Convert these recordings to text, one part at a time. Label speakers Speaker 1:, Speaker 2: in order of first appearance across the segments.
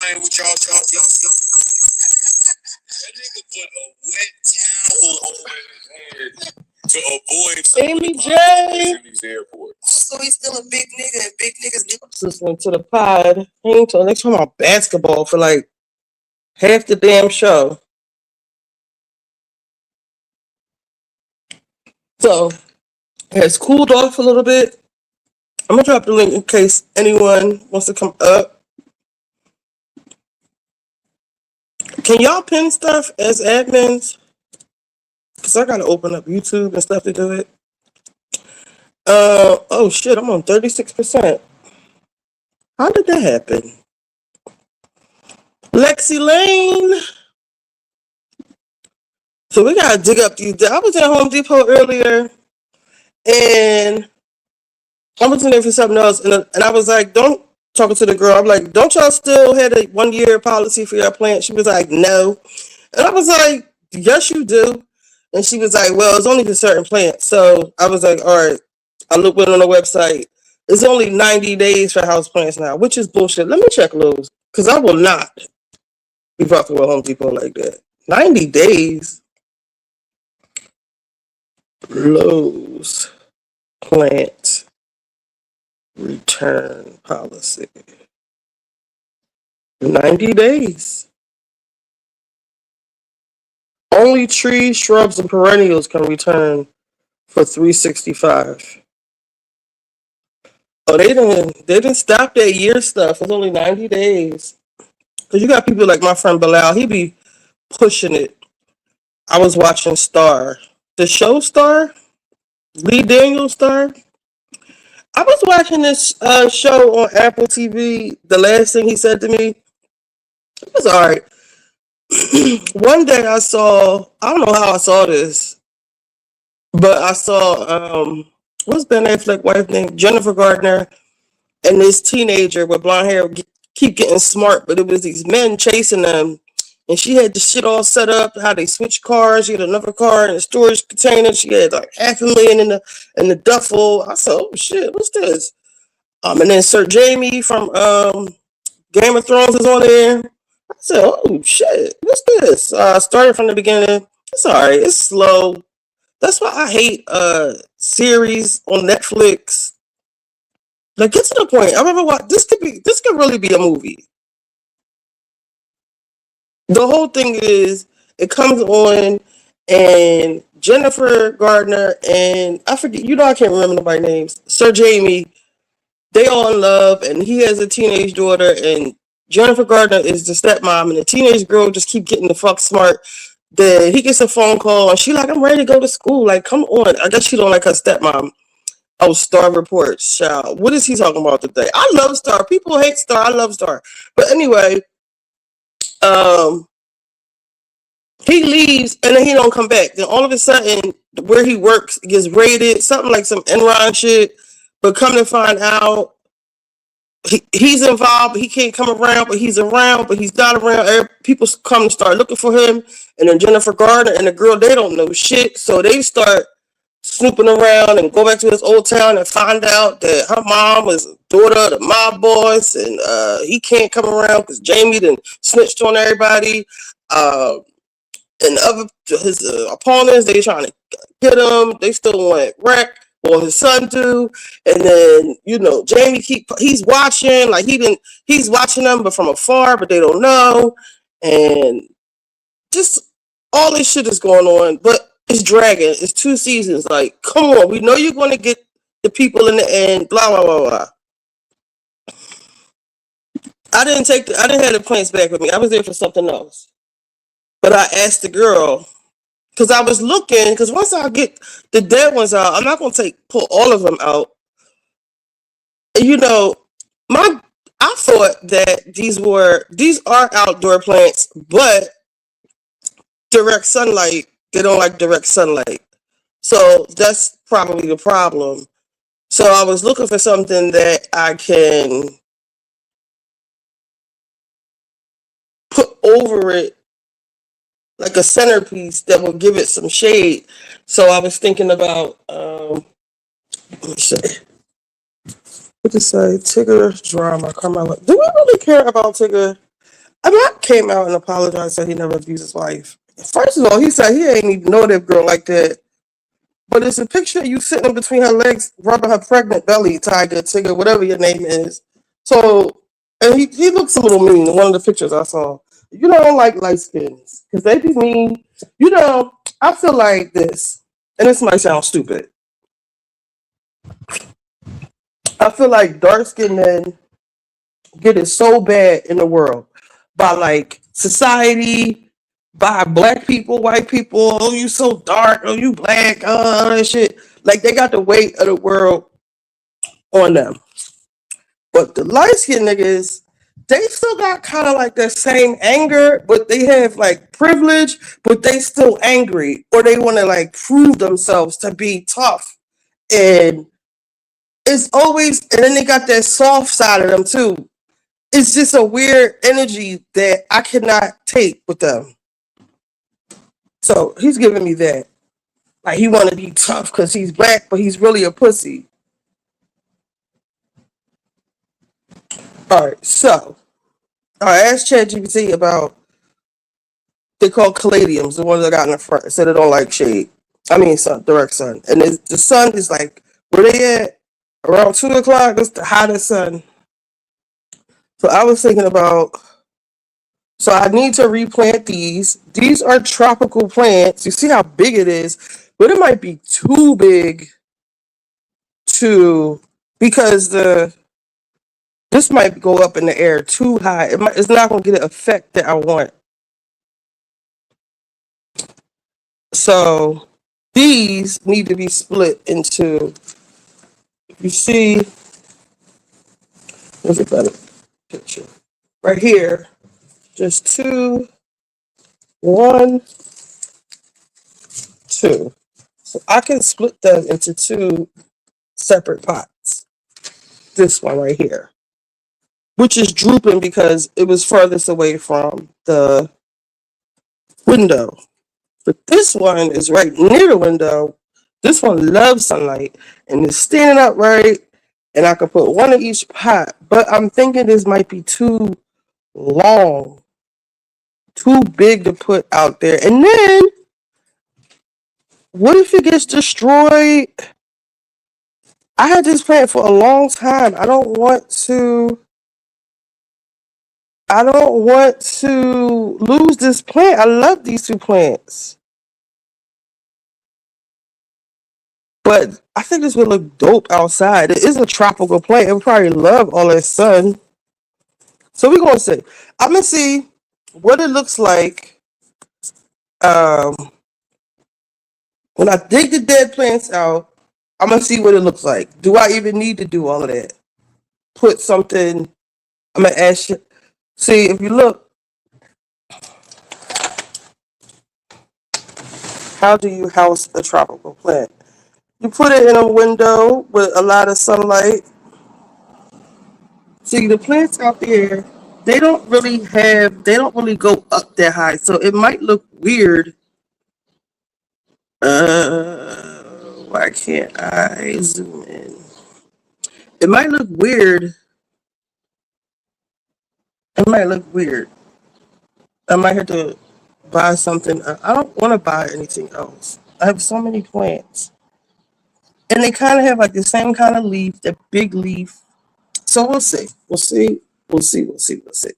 Speaker 1: playing with y'all. That nigga put a wet towel over his head to avoid
Speaker 2: Amy J.
Speaker 1: in these airports.
Speaker 3: So he's still a big nigga, and big niggas get
Speaker 2: Listening to the pod. He ain't talking. They talking about basketball for like half the damn show. So it has cooled off a little bit. I'm gonna drop the link in case anyone wants to come up. Can y'all pin stuff as admins? Cause I gotta open up YouTube and stuff to do it. Oh shit, I'm on 36%. How did that happen? Lexi Lane. So we gotta dig up these. I was at Home Depot earlier, and I was in there for something else, and I was like, "Don't." Talking to the girl, I'm like, "Don't y'all still have a 1-year policy for your plant?" She was like, "No," and I was like, "Yes, you do." And she was like, "Well, it's only for certain plants." So I was like, "All right." I looked on the website. It's only 90 days for house plants now, which is bullshit. Let me check Lowe's, because I will not be fucking with Home Depot like that. 90 days. Lowe's plant return policy. 90 days. Only trees, shrubs, and perennials can return for $365. Oh, they didn't stop that year stuff. It's only 90 days. Cause you got people like my friend Bilal. He be pushing it. I was watching Star, the show Star, Lee Daniels Star. I was watching this show on Apple TV. The last thing he said to me, it was all right. One day I don't know how I saw this, but I saw, what's Ben Affleck's wife name? Jennifer Gardner, and this teenager with blonde hair keep getting smart, but it was these men chasing them, and she had the shit all set up, how they switch cars. She had another car in a storage container. She had like $500,000 in the duffel. I said, "Oh shit, what's this?" And then Sir Jamie from Game of Thrones is on there. I said, "Oh shit, what's this?" I started from the beginning. It's alright. It's slow. That's why I hate series on Netflix. Like, get to the point. I remember what this could really be a movie. The whole thing is it comes on, and Jennifer Gardner and I forget, I can't remember nobody's names. Sir Jamie, they all in love, and he has a teenage daughter, and Jennifer Gardner is the stepmom, and the teenage girl just keep getting the fuck smart. Then he gets a phone call, and she like, "I'm ready to go to school. Like, come on." I guess she don't like her stepmom. Oh, Star Reports, child. What is he talking about today? I love Star. People hate Star. I love Star. But anyway, he leaves, and then he don't come back. Then all of a sudden, where he works gets raided, something like some Enron shit. But come to find out, he's involved, but he can't come around, but he's around, but he's not around. People come and start looking for him. And then Jennifer Gardner and the girl, they don't know shit. So they start snooping around and go back to his old town and find out that her mom was daughter of the mob boss, and he can't come around because Jamie done snitched on everybody. And other his opponents, they trying to get him. They still want wreck. Or his son do, and then Jamie he's watching, like he's watching them, but from afar, but they don't know, and just all this shit is going on, but it's dragging. It's 2 seasons. Like, come on, we know you're going to get the people in the end. Blah blah blah blah. I didn't have the plans back with me. I was there for something else, but I asked the girl. Because I was looking, because once I get the dead ones out, I'm not going to pull all of them out. I thought that these are outdoor plants, but direct sunlight, they don't like direct sunlight. So that's probably the problem. So I was looking for something that I can put over it, like a centerpiece that will give it some shade. So I was thinking about, let me see. What to say? Tigger drama. Do we really care about Tigger? I mean, I came out and apologized, said he never abused his wife. First of all, he said he ain't even know that girl like that. But it's a picture of you sitting between her legs, rubbing her pregnant belly, Tiger, Tigger, whatever your name is. So, and he looks a little mean in one of the pictures I saw. You don't like light skins because they be mean. You know, I feel like this, and this might sound stupid. I feel like dark skinned men get it so bad in the world by like society, by black people, white people. Oh, you so dark. Oh, you black. Oh, that shit. Like they got the weight of the world on them. But the light skinned niggas, they still got kind of like that same anger, but they have like privilege, but they still angry, or they want to like prove themselves to be tough. And it's always, and then they got that soft side of them too. It's just a weird energy that I cannot take with them. So he's giving me that. Like he want to be tough because he's black, but he's really a pussy. All right, so I asked ChatGPT about they call caladiums, the ones I got in the front. It said it don't like shade. I mean, sun, direct sun, and the sun is like where they at around 2 o'clock. That's the hottest sun. So I was thinking about. So I need to replant these. These are tropical plants. You see how big it is, but it might be too big to because the this might go up in the air too high. It's not going to get an effect that I want. So these need to be split into. You see, where's a better picture? Right here, just two, one, two. So I can split them into two separate pots. This one right here, which is drooping because it was furthest away from the window. But this one is right near the window. This one loves sunlight and it's standing upright. And I could put one in each pot. But I'm thinking this might be too long, too big to put out there. And then, what if it gets destroyed? I had this plant for a long time. I don't want to lose this plant. I love these two plants. But I think this would look dope outside. It is a tropical plant. It would probably love all that sun. So we're gonna see. I'm gonna see what it looks like um, when I dig the dead plants out. I'm gonna see what it looks like. Do I even need to do all of that? Put something. I'm gonna ask you. See if you look. How do you house a tropical plant? You put it in a window with a lot of sunlight. See, the plants out there, they don't really go up that high. So it might look weird. Why can't I zoom in? It might look weird. It might look weird. I might have to buy something. I don't want to buy anything else. I have so many plants. And they kind of have like the same kind of leaf, that big leaf. So we'll see. We'll see. We'll see. We'll see. We'll see.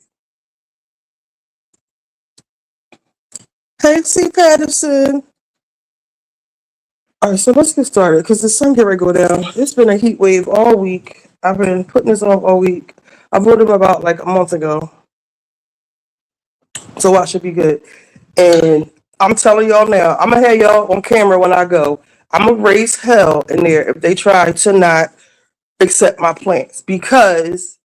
Speaker 2: Hey, C. Patterson. All right, so let's get started because the sun get ready to go down. It's been a heat wave all week. I've been putting this off all week. I bought them about like a month ago. So I should be good. And I'm telling y'all now, I'm going to have y'all on camera when I go. I'm going to raise hell in there if they try to not accept my plants because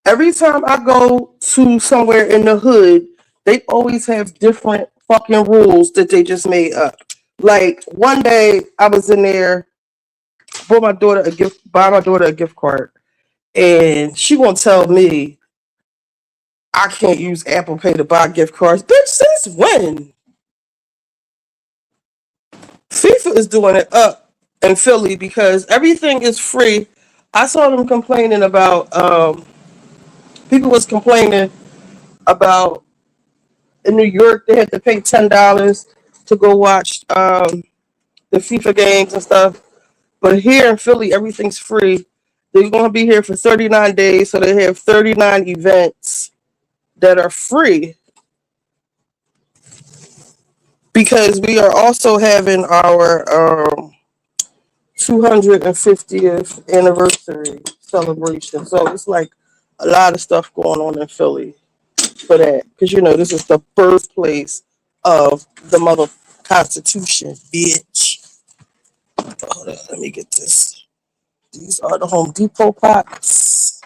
Speaker 2: every time I go to somewhere in the hood, they always have different fucking rules that they just made up. Like one day I was in there, buy my daughter a gift card, and she gonna tell me I can't use Apple Pay to buy gift cards. Bitch, since when? FIFA is doing it up in Philly because everything is free. I saw them complaining about people was complaining about in New York they had to pay $10 to go watch the FIFA games and stuff. But here in Philly, everything's free. They're going to be here for 39 days, so they have 39 events that are free because we are also having our 250th anniversary celebration. So it's like a lot of stuff going on in Philly for that because this is the birthplace of the mother Constitution, bitch. Hold on, let me get this. These are the Home Depot pots.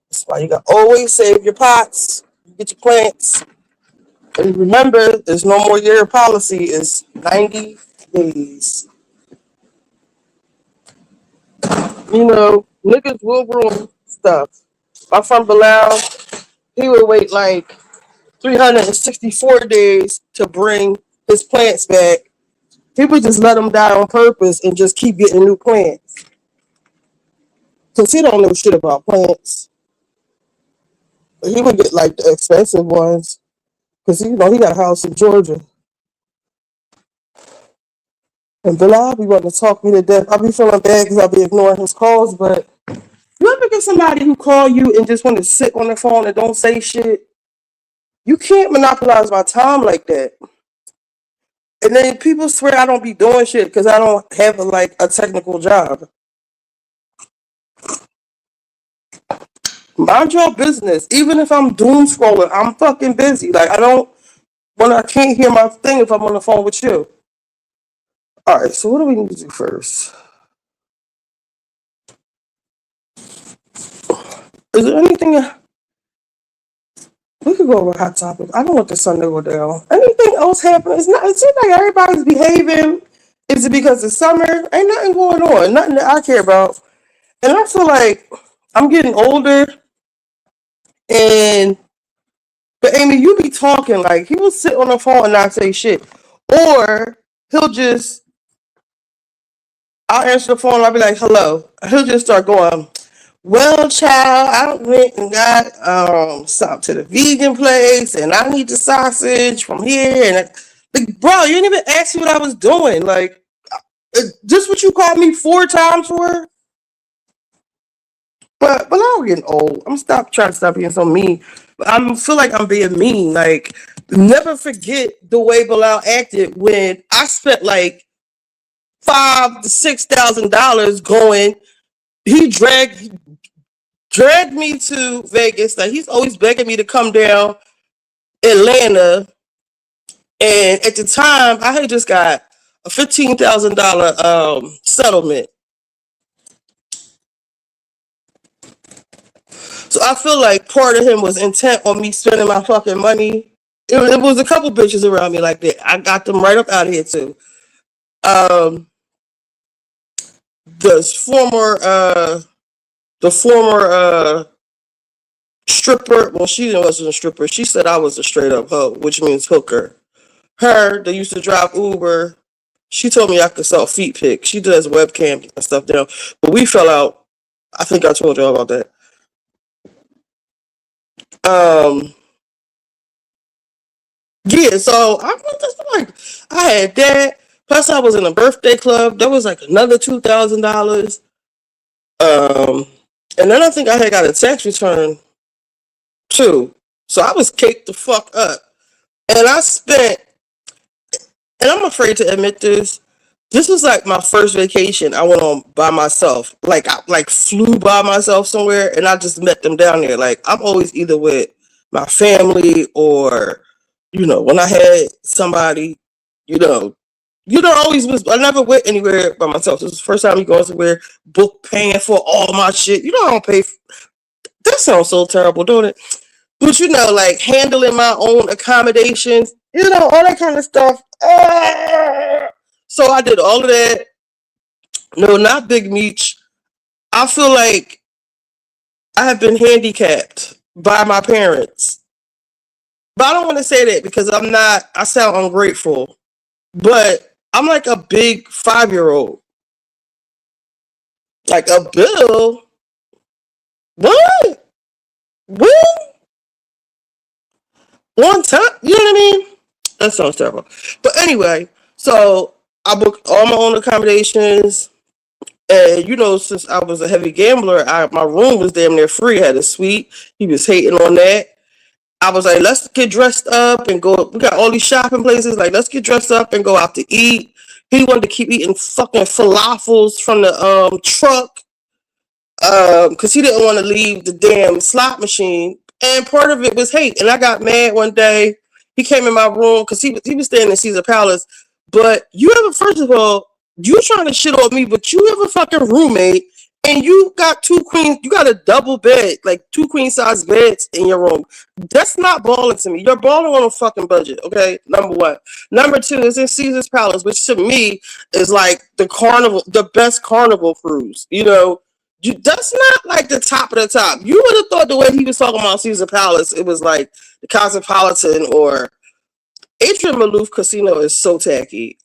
Speaker 2: That's why you got always save your pots. You get your plants. And remember, there's no more year policy. It's 90 days. Niggas will ruin stuff. My friend Bilal, he would wait like 364 days to bring his plants back. He would just let them die on purpose and just keep getting new plants. Because he don't know shit about plants. But he would get like the expensive ones. Because he got a house in Georgia. And Bilal be wanting to talk me to death. I be feeling bad because I be ignoring his calls, but you ever get somebody who call you and just want to sit on the phone and don't say shit? You can't monopolize my time like that. And then people swear I don't be doing shit because I don't have a technical job. Mind your business. Even if I'm doom scrolling, I'm fucking busy. Like I can't hear my thing if I'm on the phone with you. All right, so what do we need to do first? Is there anything we could go over hot topics? I don't want the sun to go down. Anything else happen? It seems like everybody's behaving. Is it because it's summer? Ain't nothing going on. Nothing that I care about. And I feel like I'm getting older. But Amy, you be talking like he will sit on the phone and not say shit, or I'll answer the phone and I'll be like, "Hello." He'll just start going, "Well, child, I went and got something to the vegan place, and I need the sausage from here." And like, bro, you didn't even ask me what I was doing. Like, just what you called me 4 times for. But I'm getting old. I'm trying to stop being so mean. But I feel like I'm being mean. Like, never forget the way Bilal acted when I spent like $5,000 to $6,000 going. He dragged me to Vegas. Like, he's always begging me to come down Atlanta. And at the time, I had just got a $15,000 settlement. So I feel like part of him was intent on me spending my fucking money. It was a couple bitches around me like that. I got them right up out of here too. Um, the former stripper. Well, she wasn't a stripper. She said I was a straight up hoe, which means hooker. Her that used to drive Uber. She told me I could sell feet pics. She does webcam and stuff now. But we fell out. I think I told y'all about that. Yeah, so I had that. Plus, I was in a birthday club. That was like another $2,000. And then I think I had got a tax return too. So I was caked the fuck up. And I'm afraid to admit this. This was like my first vacation I went on by myself. Like I flew by myself somewhere and I just met them down there. Like I'm always either with my family or, when I had somebody, you know, I never went anywhere by myself. This was the first time you going somewhere, book paying for all my shit. I don't pay. That sounds so terrible, don't it? But like handling my own accommodations, all that kind of stuff. So I did all of that. No, not Big Meech. I feel like I have been handicapped by my parents. But I don't want to say that because I sound ungrateful. But I'm like a big 5-year-old. Like a bill? What? When? one time. You know what I mean? That sounds terrible. But anyway, so I booked all my own accommodations. And you know, since I was a heavy gambler, my room was damn near free. I had a suite. He was hating on that. I was like, let's get dressed up and go. We got all these shopping places. Like, let's get dressed up and go out to eat. He wanted to keep eating fucking falafels from the truck because he didn't want to leave the damn slot machine. And part of it was hate. And I got mad one day. He came in my room because he was staying in Caesar Palace. But you ever, first of all, you trying to shit on me, but you have a fucking roommate and you got two queens, you got a double bed, like two queen size beds in your room. That's not balling to me. You're balling on a fucking budget, okay? Number one. Number two is in Caesar's Palace, which to me is like the best carnival cruise. You know, that's not like the top of the top. You would have thought the way he was talking about Caesar Palace, it was like the Cosmopolitan or Atrium Maloof Casino is so tacky.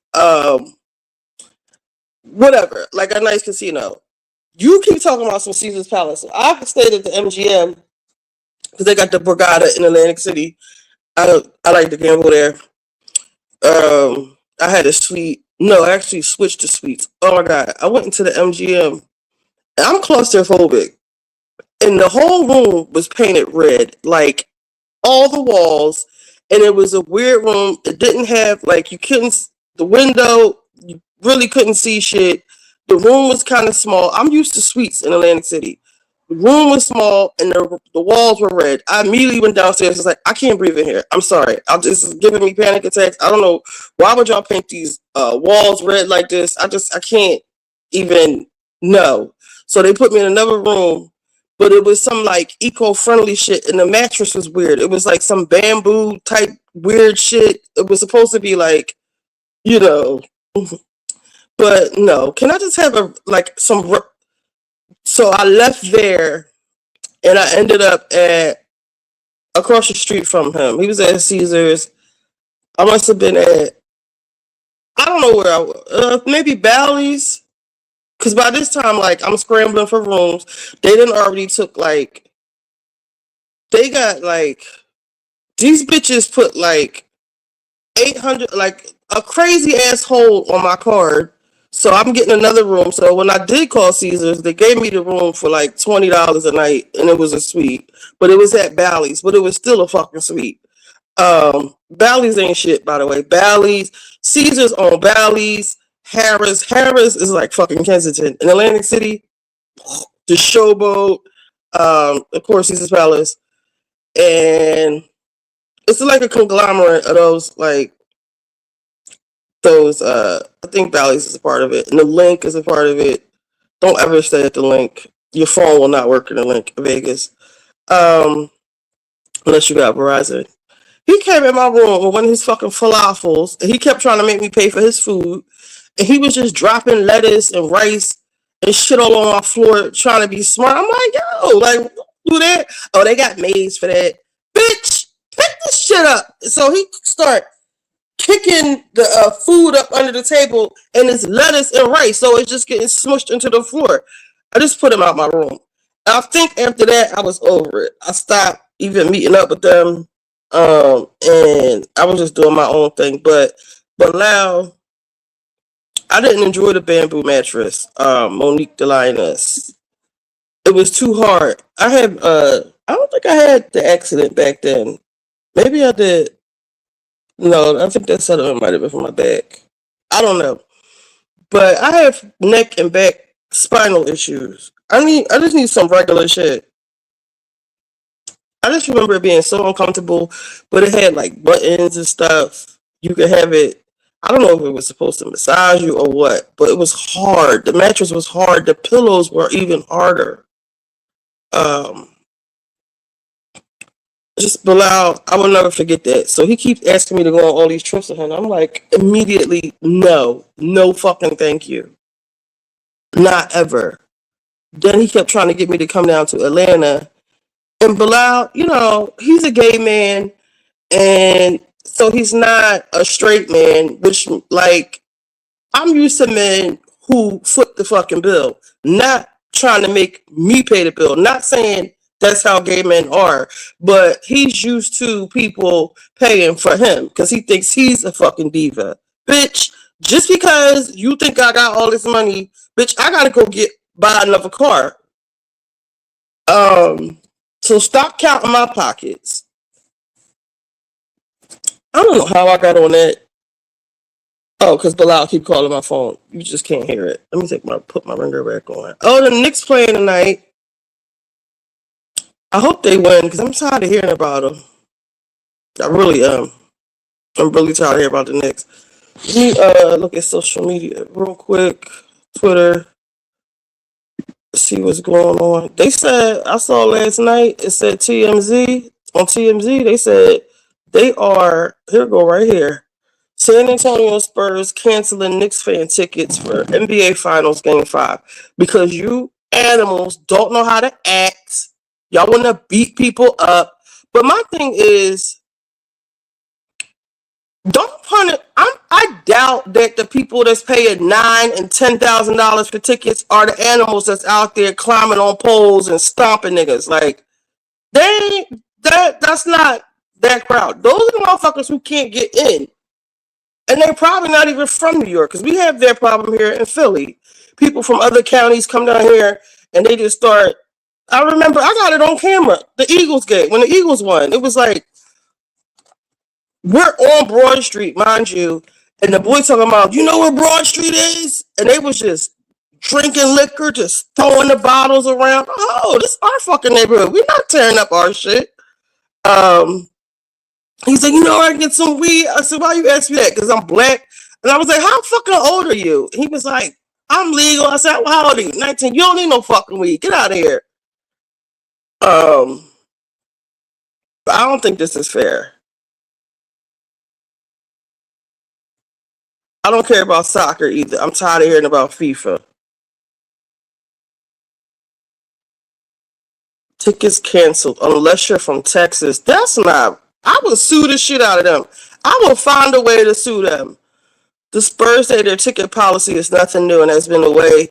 Speaker 2: Whatever, like a nice casino. You keep talking about some Caesar's Palace. I stayed at the MGM because they got the Borgata in Atlantic City. I like to gamble there. I had a suite. No, I actually switched to suites. Oh my god, I went into the MGM. And I'm claustrophobic, and the whole room was painted red, like all the walls, and it was a weird room. It didn't have like you couldn't the window. You really couldn't see shit. The room was kind of small. I'm used to suites in Atlantic City. The room was small and the walls were red. I immediately went downstairs and was like, I can't breathe in here. I'm sorry. This is giving me panic attacks. I don't know. Why would y'all paint these walls red like this? I can't even know. So they put me in another room, but it was some like eco-friendly shit and the mattress was weird. It was like some bamboo type weird shit. It was supposed to be like, you know, but no. Can I just have so I left there and I ended up at across the street from him. He was at Caesars. I must have been at I don't know where I was. Maybe Bally's. Cause by this time, like I'm scrambling for rooms. They didn't already took like they got like these bitches put like 800 like a crazy ass hole on my card. So I'm getting another room. So when I did call Caesars, they gave me the room for like $20 a night, and it was a suite. But it was at Bally's, but it was still a fucking suite. Bally's ain't shit, by the way. Bally's, Caesars on Bally's, Harris is like fucking Kensington. In Atlantic City, the Showboat, of course, Caesar's Palace, and it's like a conglomerate of those I think Bally's is a part of it, and the Link is a part of it. Don't ever stay at the Link. Your phone will not work in the Link, Vegas, unless you got Verizon. He came in my room with one of his fucking falafels, and he kept trying to make me pay for his food, and he was just dropping lettuce and rice and shit all on my floor, trying to be smart. I'm like, yo, like, don't do that. Oh, they got maids for that, bitch. Pick this shit up. So he start kicking the food up under the table, and it's lettuce and rice, so it's just getting smushed into the floor. I just put him out my room. I think after that, I was over it. I stopped even meeting up with them, and I was just doing my own thing. But now, I didn't enjoy the bamboo mattress, Monique Delinus. It was too hard. I don't think I had the accident back then. Maybe I did. No, I think that settlement might have been for my back. I don't know. But I have neck and back spinal issues. I just need some regular shit. I just remember it being so uncomfortable, but it had like buttons and stuff. You could have it. I don't know if it was supposed to massage you or what, but it was hard. The mattress was hard. The pillows were even harder. Um, just Bilal, I will never forget that. So he keeps asking me to go on all these trips with him. I'm like, immediately, no fucking thank you. Not ever. Then he kept trying to get me to come down to Atlanta. And Bilal, you know, he's a gay man. And so he's not a straight man, which, like, I'm used to men who foot the fucking bill, not trying to make me pay the bill. Not saying That's how gay men are. But he's used to people paying for him because he thinks he's a fucking diva. Bitch, just because you think I got all this money, bitch, I gotta go buy another car. So stop counting my pockets. I don't know how I got on that. Oh, because Bilal keep calling my phone. You just can't hear it. Let me put my ringer back on. Oh, the Knicks playing tonight. I hope they win because I'm tired of hearing about them. I really am. I'm really tired of hearing about the Knicks. Let me look at social media real quick. Twitter. See what's going on. They said, I saw last night, it said TMZ. On TMZ, they said they are, here go right here. San Antonio Spurs canceling Knicks fan tickets for NBA Finals Game 5 because you animals don't know how to act. Y'all want to beat people up. But my thing is, don't punish. I doubt that the people that's paying $9,000 and $10,000 for tickets are the animals that's out there climbing on poles and stomping niggas. Like that's not that crowd. Those are the motherfuckers who can't get in, and they're probably not even from New York because we have that problem here in Philly. People from other counties come down here and they just start. I remember I got it on camera. The Eagles game when the Eagles won. It was like. We're on Broad Street, mind you, and the boy talking about, you know where Broad Street is? And they was just drinking liquor, just throwing the bottles around. Oh, this is our fucking neighborhood. We're not tearing up our shit. He said, you know where I can get some weed? I said, why you ask me that? Because I'm black. And I was like, how fucking old are you? He was like, I'm legal. I said, well, how old are you? 19. You don't need no fucking weed. Get out of here. But I don't think this is fair. I don't care about soccer either. I'm tired of hearing about FIFA. Tickets canceled unless you're from Texas. That's not. I would sue the shit out of them. I will find a way to sue them. The Spurs say their ticket policy is nothing new and has been the way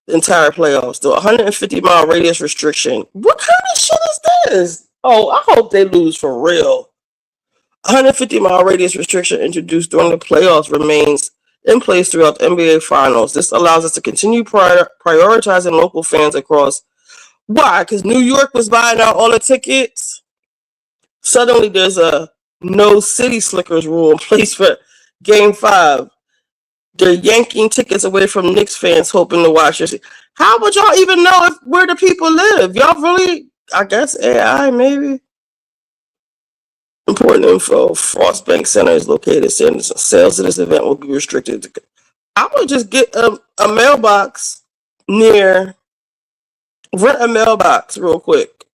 Speaker 2: the entire playoffs. The 150-mile radius restriction. What kind of shit is this? Oh, I hope they lose for real. 150-mile radius restriction introduced during the playoffs remains in place throughout the NBA Finals. This allows us to continue prioritizing local fans across. Why? Because New York was buying out all the tickets. Suddenly, there's a no city slickers rule in place for Game 5. They're yanking tickets away from Knicks fans hoping to watch it. How would y'all even know where the people live? Y'all really, I guess AI maybe? Important info. Frost Bank Center is located. Sales at this event will be restricted. I would just get a mailbox rent a mailbox real quick.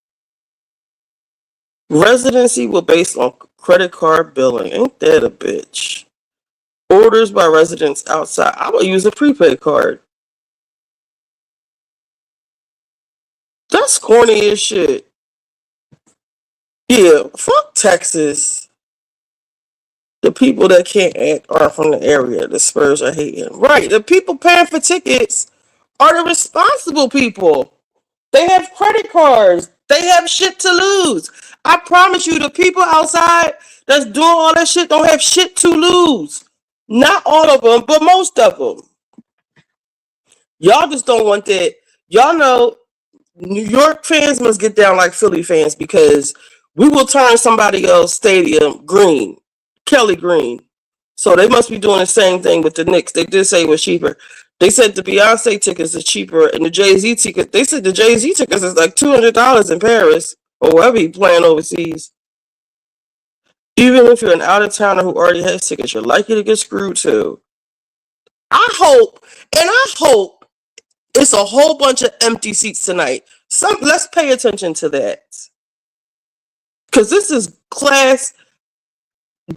Speaker 2: Residency will based on credit card billing. Ain't that a bitch? Orders by residents outside. I would use a prepaid card. That's corny as shit. Yeah, fuck Texas. The people that can't act are from the area. The Spurs are hating. Right, the people paying for tickets are the responsible people. They have credit cards. They have shit to lose. I promise you, the people outside that's doing all that shit don't have shit to lose. Not all of them, but most of them. Y'all just don't want that. Y'all know New York fans must get down like Philly fans because we will turn somebody else's stadium green. Kelly Green. So they must be doing the same thing with the Knicks. They did say it was cheaper. They said the Beyonce tickets is cheaper and the Jay-Z tickets, they said the Jay-Z tickets is like $200 in Paris or wherever he's playing overseas. Even if you're an out-of-towner who already has tickets, you're likely to get screwed too. I hope it's a whole bunch of empty seats tonight. Let's pay attention to that. Because this is class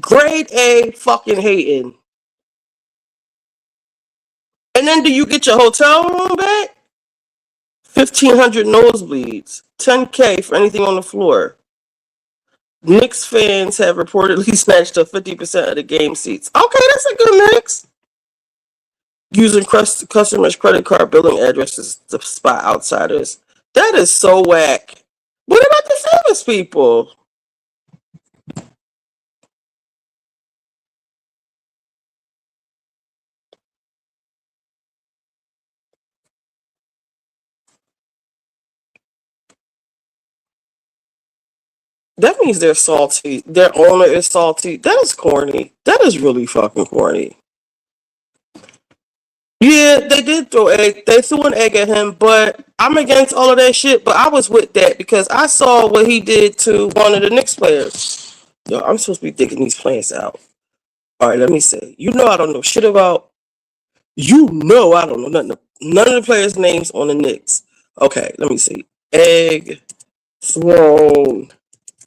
Speaker 2: grade A fucking hating. And then do you get your hotel room back? 1,500 nosebleeds. $10K for anything on the floor. Knicks fans have reportedly snatched up 50% of the game seats. Okay, that's a good mix. Using customers' credit card billing addresses to spot outsiders. That is so whack. What about the famous people? That means they're salty. Their owner is salty. That is corny. That is really fucking corny. Yeah, they did throw egg. They threw an egg at him, but I'm against all of that shit. But I was with that because I saw what he did to one of the Knicks players. Yo, I'm supposed to be thinking these plants out. All right, let me say. You know I don't know shit about. You know I don't know nothing. None of the players' names on the Knicks. Okay, let me see. Egg thrown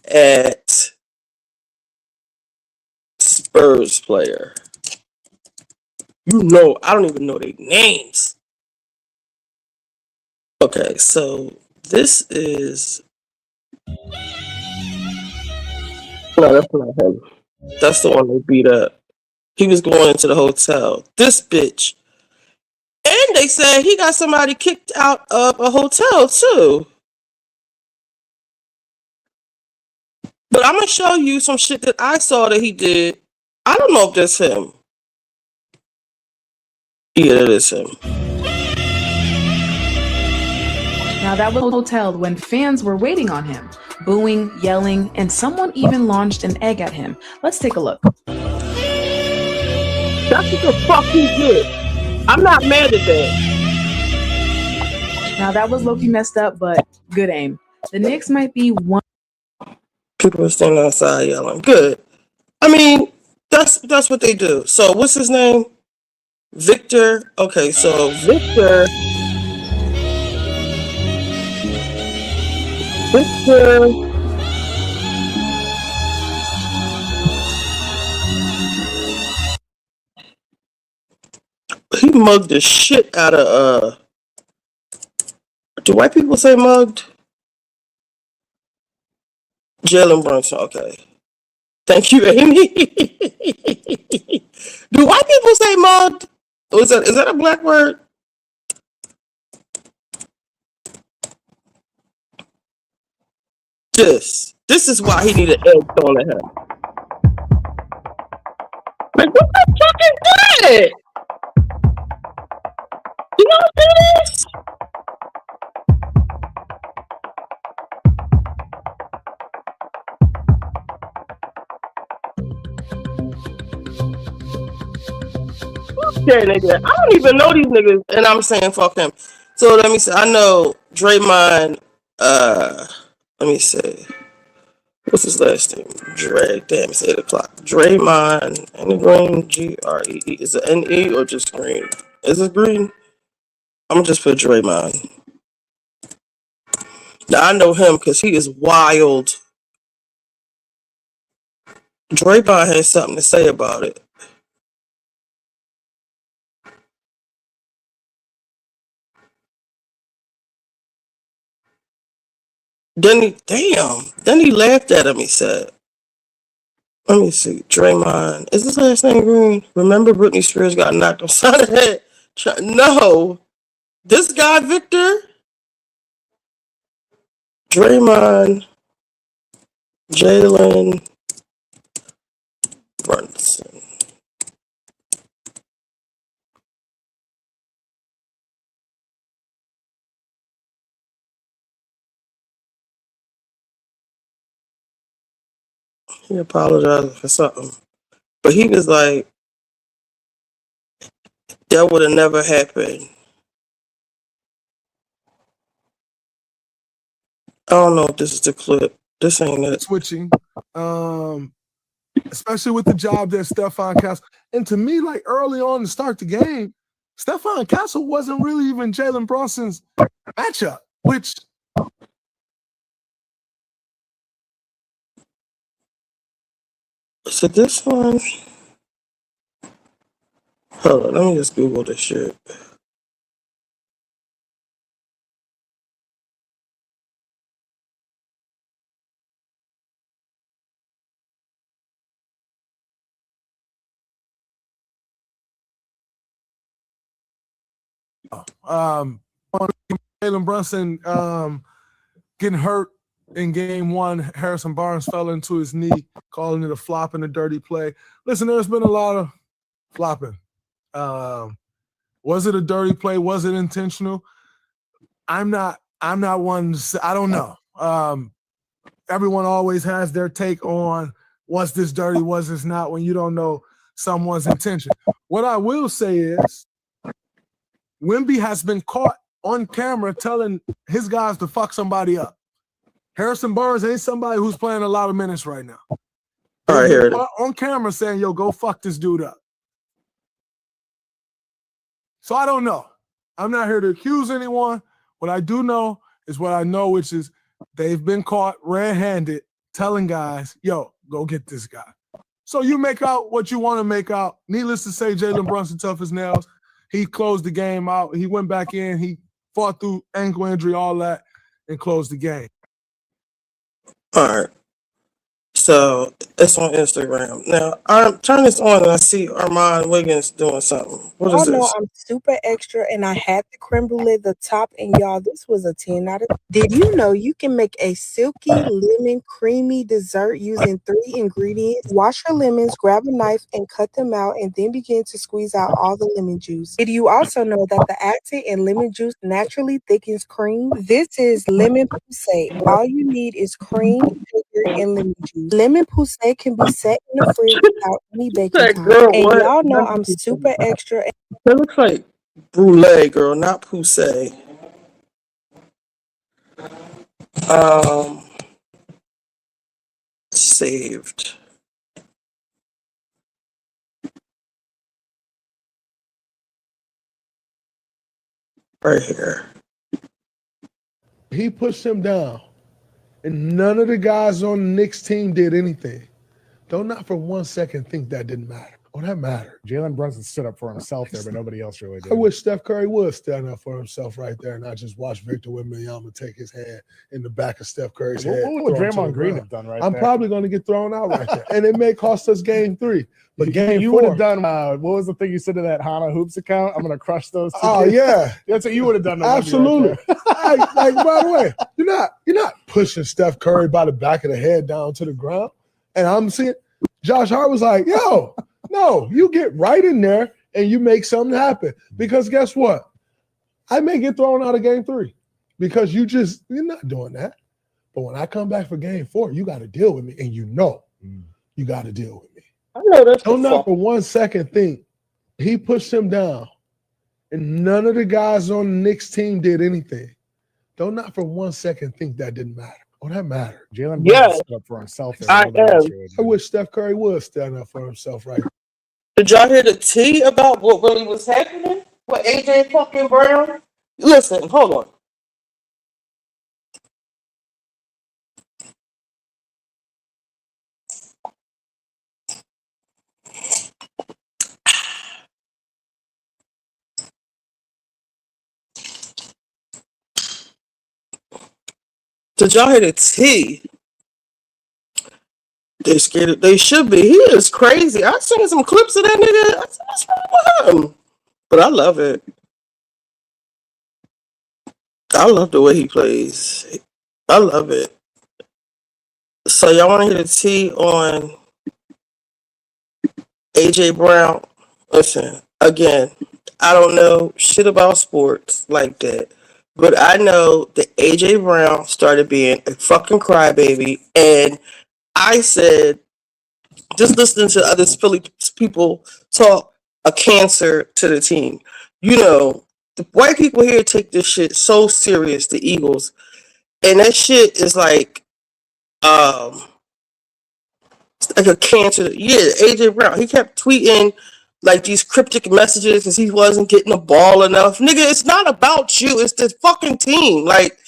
Speaker 2: at Spurs player. You know I don't even know their names. Okay, so this is no, that's not him. That's the one they beat up. He was going into the hotel. This bitch. And they said he got somebody kicked out of a hotel too. But I'm gonna show you some shit that I saw that he did. I don't know if that's him. Yeah, that is him.
Speaker 4: Now that was hotel when fans were waiting on him, booing, yelling, and someone even launched an egg at him. Let's take a look.
Speaker 2: That's what the fuck he did. I'm not mad at that.
Speaker 4: Now that was low-key messed up, but good aim. The Knicks might be one.
Speaker 2: People are standing outside yelling. Good. I mean, that's what they do. So what's his name? Victor. Okay, so Victor. He mugged the shit out of do white people say mugged? Jalen Brunson, okay. Thank you, Amy. Do white people say mugged? Or is that a black word? This is why he needed egg thrown at him. Like, what the fuck is that? You know what it is? Yeah, nigga. I don't even know these niggas, and I'm saying fuck him. So let me see. I know Draymond. Let me see. What's his last name? Damn, it's 8 o'clock. Draymond and the Green Gree. Is it NE or just Green? Is it Green? I'm gonna just put Draymond. Now I know him because he is wild. Draymond has something to say about it. Then he laughed at him. He said, "Let me see, Draymond. Is his last name Green? Remember Britney Spears got knocked upside the head? No, this guy Victor, Draymond, Jalen Brunson." He apologized for something, but he was like, "That would have never happened." I don't know if this is the clip. This ain't it.
Speaker 5: Switching, especially with the job that Stephon Castle. And to me, like early on to start the game, Stephon Castle wasn't really even Jalen Brunson's matchup, which
Speaker 2: Is it this one? Hold on, let me just Google this shit.
Speaker 5: Jalen Brunson getting hurt in game one, Harrison Barnes fell into his knee, calling it a flop and a dirty play. Listen, there's been a lot of flopping. Was it a dirty play? Was it intentional? I'm not one to say, I don't know. Everyone always has their take on was this dirty, was this not, when you don't know someone's intention. What I will say is Wemby has been caught on camera telling his guys to fuck somebody up. Harrison Barnes ain't somebody who's playing a lot of minutes right now.
Speaker 2: All right, here it is.
Speaker 5: On camera saying, yo, go fuck this dude up. So I don't know. I'm not here to accuse anyone. What I do know is what I know, which is they've been caught red-handed telling guys, yo, go get this guy. So you make out what you want to make out. Needless to say, Jalen Brunson tough as nails. He closed the game out. He went back in. He fought through ankle injury, all that, and closed the game.
Speaker 2: All right. So it's on Instagram. Now, I turn this on and I see Armand Wiggins doing something. What is
Speaker 3: Y'all know
Speaker 2: this?
Speaker 3: I'm super extra and I had the creme brulee at the top, and y'all, this was a 10 out of 10. Did you know you can make a silky lemon creamy dessert using 3 ingredients? Wash your lemons, grab a knife and cut them out, and then begin to squeeze out all the lemon juice. Did you also know that the acid in lemon juice naturally thickens cream? This is lemon poussey. All you need is cream, sugar, and lemon juice. Lemon poussey can be set in the fridge without any baking
Speaker 2: That
Speaker 3: time.
Speaker 2: girl,
Speaker 3: And
Speaker 2: what?
Speaker 3: y'all know I'm super extra.
Speaker 2: That looks like brulee, girl, not poussey. Saved. Right here.
Speaker 5: He pushed him down, and none of the guys on the Knicks team did anything. Don't not for 1 second think that didn't matter. Oh, that mattered.
Speaker 6: Jalen Brunson stood up for himself there, but nobody else really did.
Speaker 5: I wish Steph Curry would stand up for himself right there and not just watch Victor Wembanyama take his hand in the back of Steph Curry's head.
Speaker 6: What would
Speaker 5: throw him to
Speaker 6: Draymond
Speaker 5: the
Speaker 6: Green
Speaker 5: ground.
Speaker 6: have done right
Speaker 5: I'm
Speaker 6: there?
Speaker 5: probably going to get thrown out right there. And it may cost us game 3. But game
Speaker 6: you
Speaker 5: 4.
Speaker 6: would have done, what was the thing you said to that Hana Hoops account? I'm going to crush those two.
Speaker 5: Oh,
Speaker 6: kids.
Speaker 5: yeah.
Speaker 6: That's what you would have done. to Wemby
Speaker 5: Absolutely.
Speaker 6: Right
Speaker 5: like, by the way, you're not pushing Steph Curry by the back of the head down to the ground. And I'm seeing Josh Hart was like, yo, no, you get right in there and you make something happen. Because guess what? I may get thrown out of game 3 because you're not doing that. But when I come back for game 4, you got to deal with me. And you got to deal with me.
Speaker 2: I know that's
Speaker 5: Don't not for 1 second think he pushed him down and none of the guys on the Knicks team did anything. Don't not for 1 second think that didn't matter. Oh, that mattered.
Speaker 6: Jalen
Speaker 2: Yeah.
Speaker 6: Brunson stood up for himself there.
Speaker 2: I
Speaker 6: Nobody else
Speaker 2: am.
Speaker 6: really did.
Speaker 5: I wish Steph Curry would stand up for himself right now.
Speaker 2: Did y'all hear the tea about what really was happening with AJ fucking Brown? Listen, hold on. Did y'all hear the tea? They scared. They should be. He is crazy. I seen some clips of that nigga. I said, what's wrong with him? But I love it. I love the way he plays. I love it. So y'all want to hear the tea on AJ Brown? Listen, again, I don't know shit about sports like that, but I know that AJ Brown started being a fucking crybaby, and I said, just listening to other Philly people talk, a cancer to the team. You know, the white people here take this shit so serious, the Eagles, and that shit is like a cancer. Yeah, AJ Brown, he kept tweeting like these cryptic messages because he wasn't getting the ball enough. Nigga, it's not about you. It's the fucking team. Like,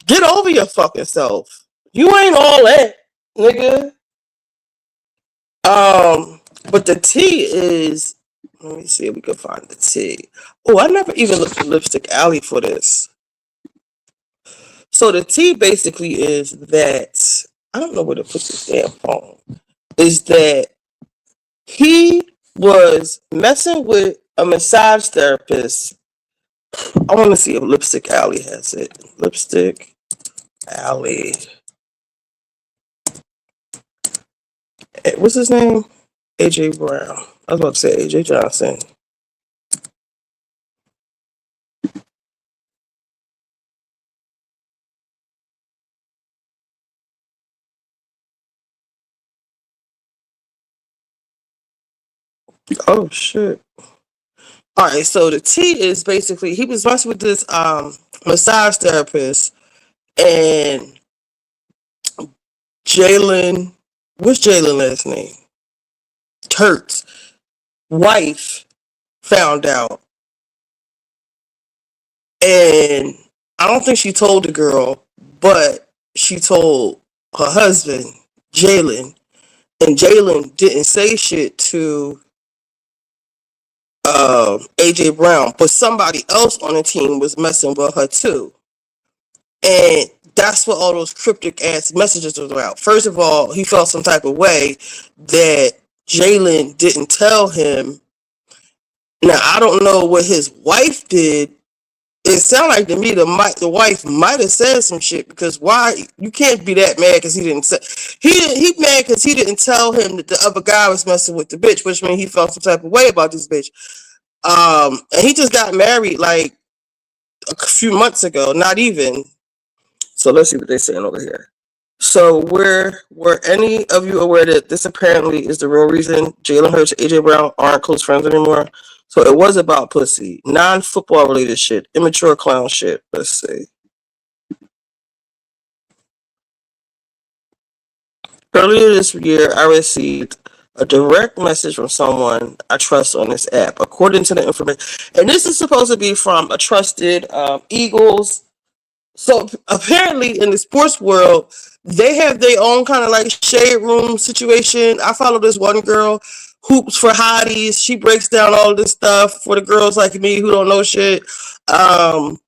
Speaker 2: get over your fucking self. You ain't all that, nigga. But the tea is, let me see if we can find the tea. Oh, I never even looked at Lipstick Alley for this. So the tea basically is that, I don't know where to put this damn phone, is that he was messing with a massage therapist. I want to see if Lipstick Alley has it. Lipstick Alley. What's his name? AJ Brown. I was about to say AJ Johnson. Oh shit. All right, so the T is basically he was messing with this massage therapist and Jalen. What's Jalen last name? Hurts wife found out, and I don't think she told the girl, but she told her husband Jalen, and Jalen didn't say shit to AJ Brown, but somebody else on the team was messing with her too. And that's what all those cryptic ass messages was about. First of all, he felt some type of way that Jalen didn't tell him. Now I don't know what his wife did. It sounded like to me the wife might have said some shit, because why you can't be that mad because he didn't say he mad because he didn't tell him that the other guy was messing with the bitch, which means he felt some type of way about this bitch. And he just got married like a few months ago, not even. So let's see what they're saying over here. So were any of you aware that this apparently is the real reason Jalen Hurts and AJ Brown aren't close friends anymore? So it was about pussy, non-football related shit, immature clown shit. Let's see. Earlier this year, I received a direct message from someone I trust on this app, according to the information. And this is supposed to be from a trusted Eagles. So apparently in the sports world, they have their own kind of like shade room situation. I follow this one girl, Hoops for Hotties. She breaks down all this stuff for the girls like me who don't know shit. But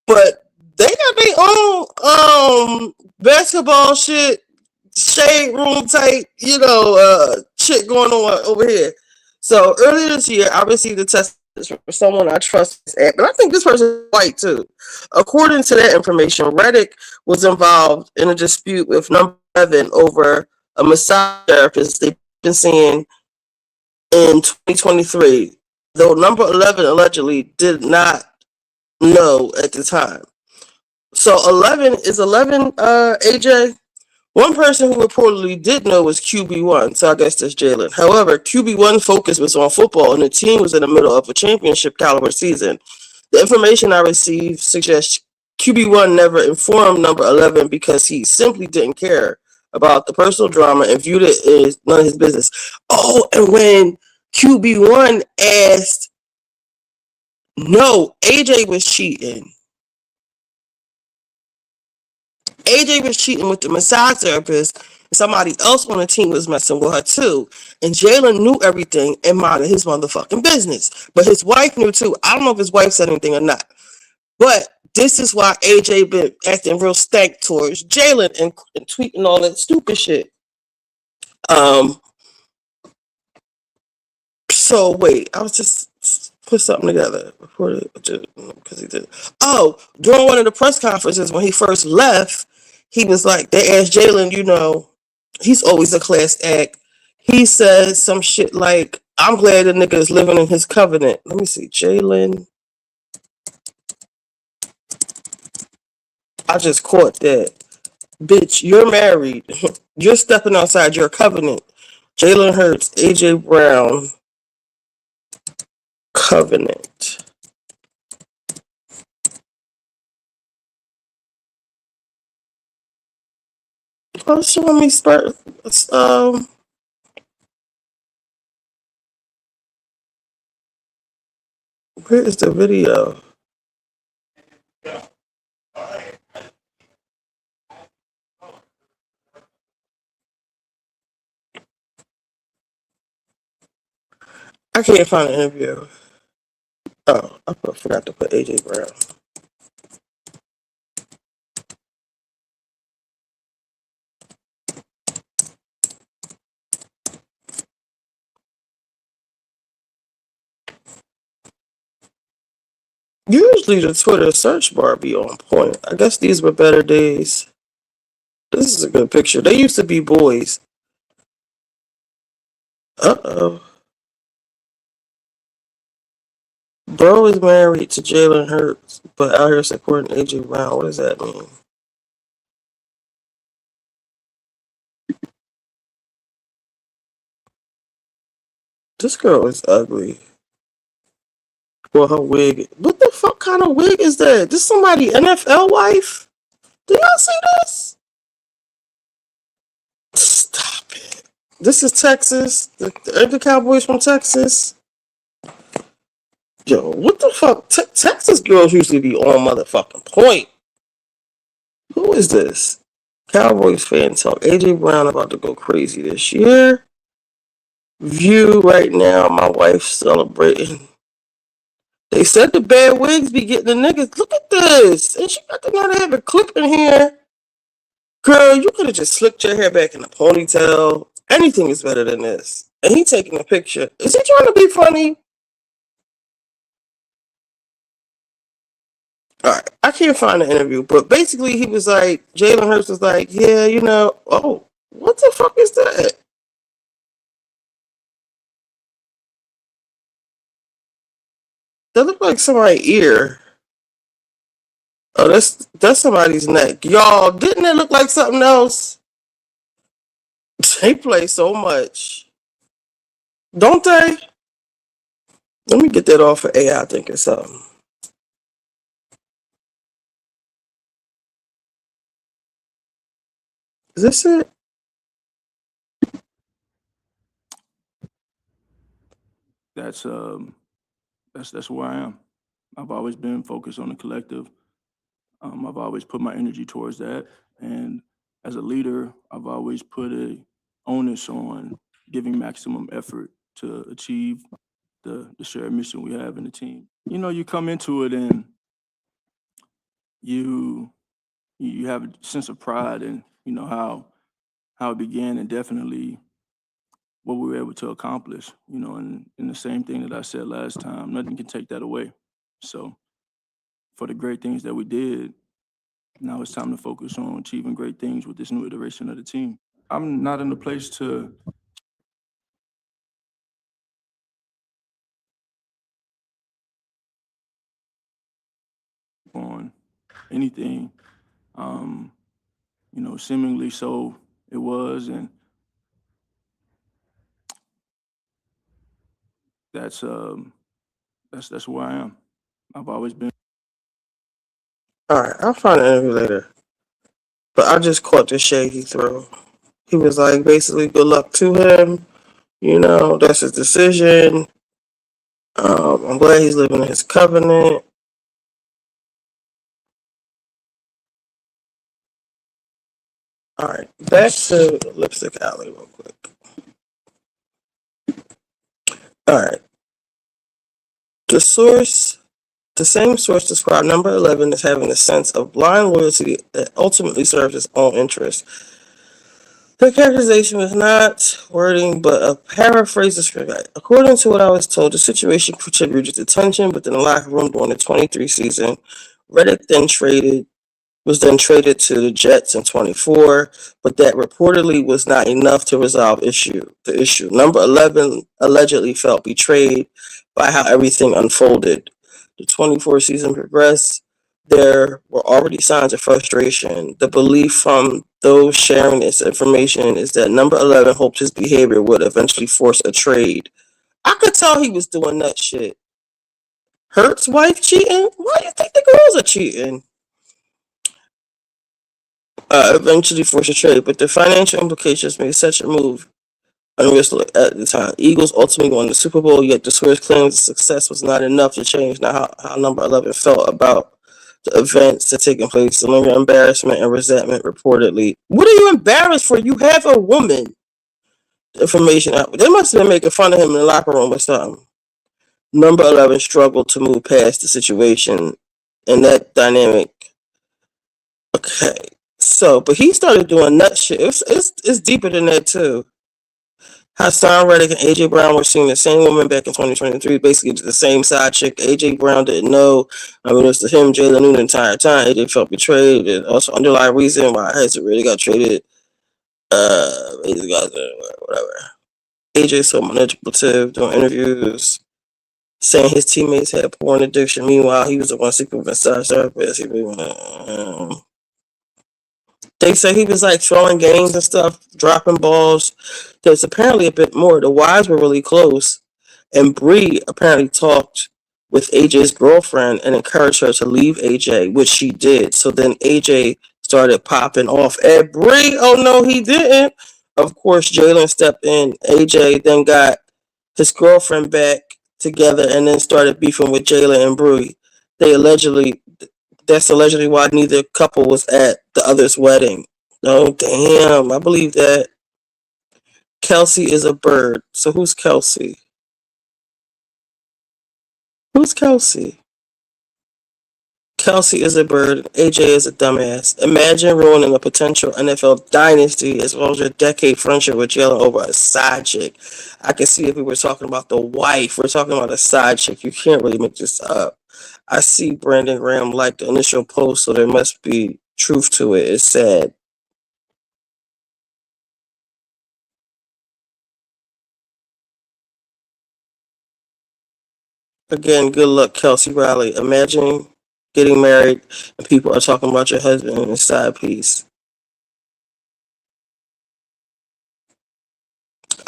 Speaker 2: they got their own basketball shit, shade room type, shit going on over here. So earlier this year, I received a text from someone I trust, but I think this person is white too. According to that information, Reddick was involved in a dispute with number 11 over a massage therapist they've been seeing in 2023, though number 11 allegedly did not know at the time. So 11 is 11, AJ? One person who reportedly did know was QB1, so I guess that's Jalen. However, QB1's focus was on football, and the team was in the middle of a championship caliber season. The information I received suggests QB1 never informed number 11 because he simply didn't care about the personal drama and viewed it as none of his business. Oh, and when QB1 asked, no, AJ was cheating. AJ was cheating with the massage therapist, and somebody else on the team was messing with her too. And Jalen knew everything and minded his motherfucking business. But his wife knew too. I don't know if his wife said anything or not. But this is why AJ been acting real stank towards Jalen and tweeting all that stupid shit. So wait, I was just put something together before because he did. Oh, during one of the press conferences when he first left, he was like, they asked Jalen, he's always a class act. He said some shit like, I'm glad the nigga is living in his covenant. Let me see, Jalen. I just caught that. Bitch, you're married. You're stepping outside your covenant. Jalen Hurts, AJ Brown, covenant. Oh, showing me where is the video? I can't find an interview. Oh, I forgot to put AJ Brown. Usually the Twitter search bar be on point. I guess these were better days. This is a good picture. They used to be boys. Uh-oh. Bro is married to Jalen Hurts, but out here supporting AJ Brown. What does that mean? This girl is ugly. Well, her wig. What the fuck kind of wig is that? This somebody NFL wife? Do y'all see this? Stop it. This is Texas. The Cowboys from Texas. Yo, what the fuck? Texas girls usually be on motherfucking point. Who is this? Cowboys fan talk. AJ Brown about to go crazy this year. View right now. My wife's celebrating. They said the bad wigs be getting the niggas. Look at this. And she got to have a clip in here. Girl, you could have just slicked your hair back in a ponytail. Anything is better than this. And he taking a picture. Is he trying to be funny? Alright, I can't find the interview, but basically he was like, Jalen Hurts was like, yeah, you know, oh, what the fuck is that? That looked like somebody's ear. Oh, that's somebody's neck. Y'all, didn't it look like something else? They play so much. Don't they? Let me get that off of AI thinking something. Is this it?
Speaker 7: That's where I am. I've always been focused on the collective. I've always put my energy towards that, and as a leader, I've always put a onus on giving maximum effort to achieve the shared mission we have in the team. You know, you come into it and you have a sense of pride in, you know, how it began, and definitely what we were able to accomplish, you know, and the same thing that I said last time, nothing can take that away. So for the great things that we did, now it's time to focus on achieving great things with this new iteration of the team. I'm not in a place to on anything. You know, seemingly so it was, and that's where I am. I've always been.
Speaker 2: Alright, I'll find the interview later. But I just caught the shade he threw. He was like, basically, good luck to him. You know, that's his decision. I'm glad he's living in his covenant. Alright, back to Lipstick Alley real quick. Alright. The same source described number 11 as having a sense of blind loyalty that ultimately serves its own interest. The characterization was not wording, but a paraphrase of script. According to what I was told, the situation contributed to tension within the locker room during the 23 season. Reddick was then traded to the Jets in 24, but that reportedly was not enough to resolve the issue. Number 11 allegedly felt betrayed by how everything unfolded. The 24 season progressed. There were already signs of frustration. The belief from those sharing this information is that number 11 hoped his behavior would eventually force a trade. I could tell he was doing that shit. Hurts' wife cheating? Why do you think the girls are cheating? Eventually force a trade, but the financial implications made such a move unrealistic at the time. Eagles ultimately won the Super Bowl, yet the source claims the success was not enough to change how number 11 felt about the events that taken place. The lingering embarrassment and resentment reportedly. What are you embarrassed for? You have a woman. Information out. They must have been making fun of him in the locker room or something. Number 11 struggled to move past the situation and that dynamic. Okay. So, but he started doing nut shit. It's deeper than that too. Hassan Reddick and AJ Brown were seeing the same woman back in 2023, basically the same side chick. AJ Brown didn't know. I mean, it was to him, Jalen knew the entire time. AJ felt betrayed. And also, underlying reason why Hezzy really got traded. These guys, whatever. AJ so manipulative doing interviews, saying his teammates had porn addiction. Meanwhile, he was the one sleeping with massage therapist. They say he was like throwing games and stuff, dropping balls. There's apparently a bit more. The wives were really close, and Bree apparently talked with AJ's girlfriend and encouraged her to leave AJ, which she did. So then AJ started popping off at Bree. Oh no, he didn't. Of course, Jalen stepped in. AJ then got his girlfriend back together and then started beefing with Jalen and Bree. That's allegedly why neither couple was at the other's wedding. Oh, damn. I believe that. Kelsey is a bird. So who's Kelsey? Who's Kelsey? Kelsey is a bird. AJ is a dumbass. Imagine ruining a potential NFL dynasty as well as your decade friendship with Jalen over a side chick. I can see if we were talking about the wife. We're talking about a side chick. You can't really make this up. I see Brandon Graham liked the initial post, so there must be truth to it. It's sad. Again, good luck, Kelsey Riley. Imagine getting married and people are talking about your husband and his side piece.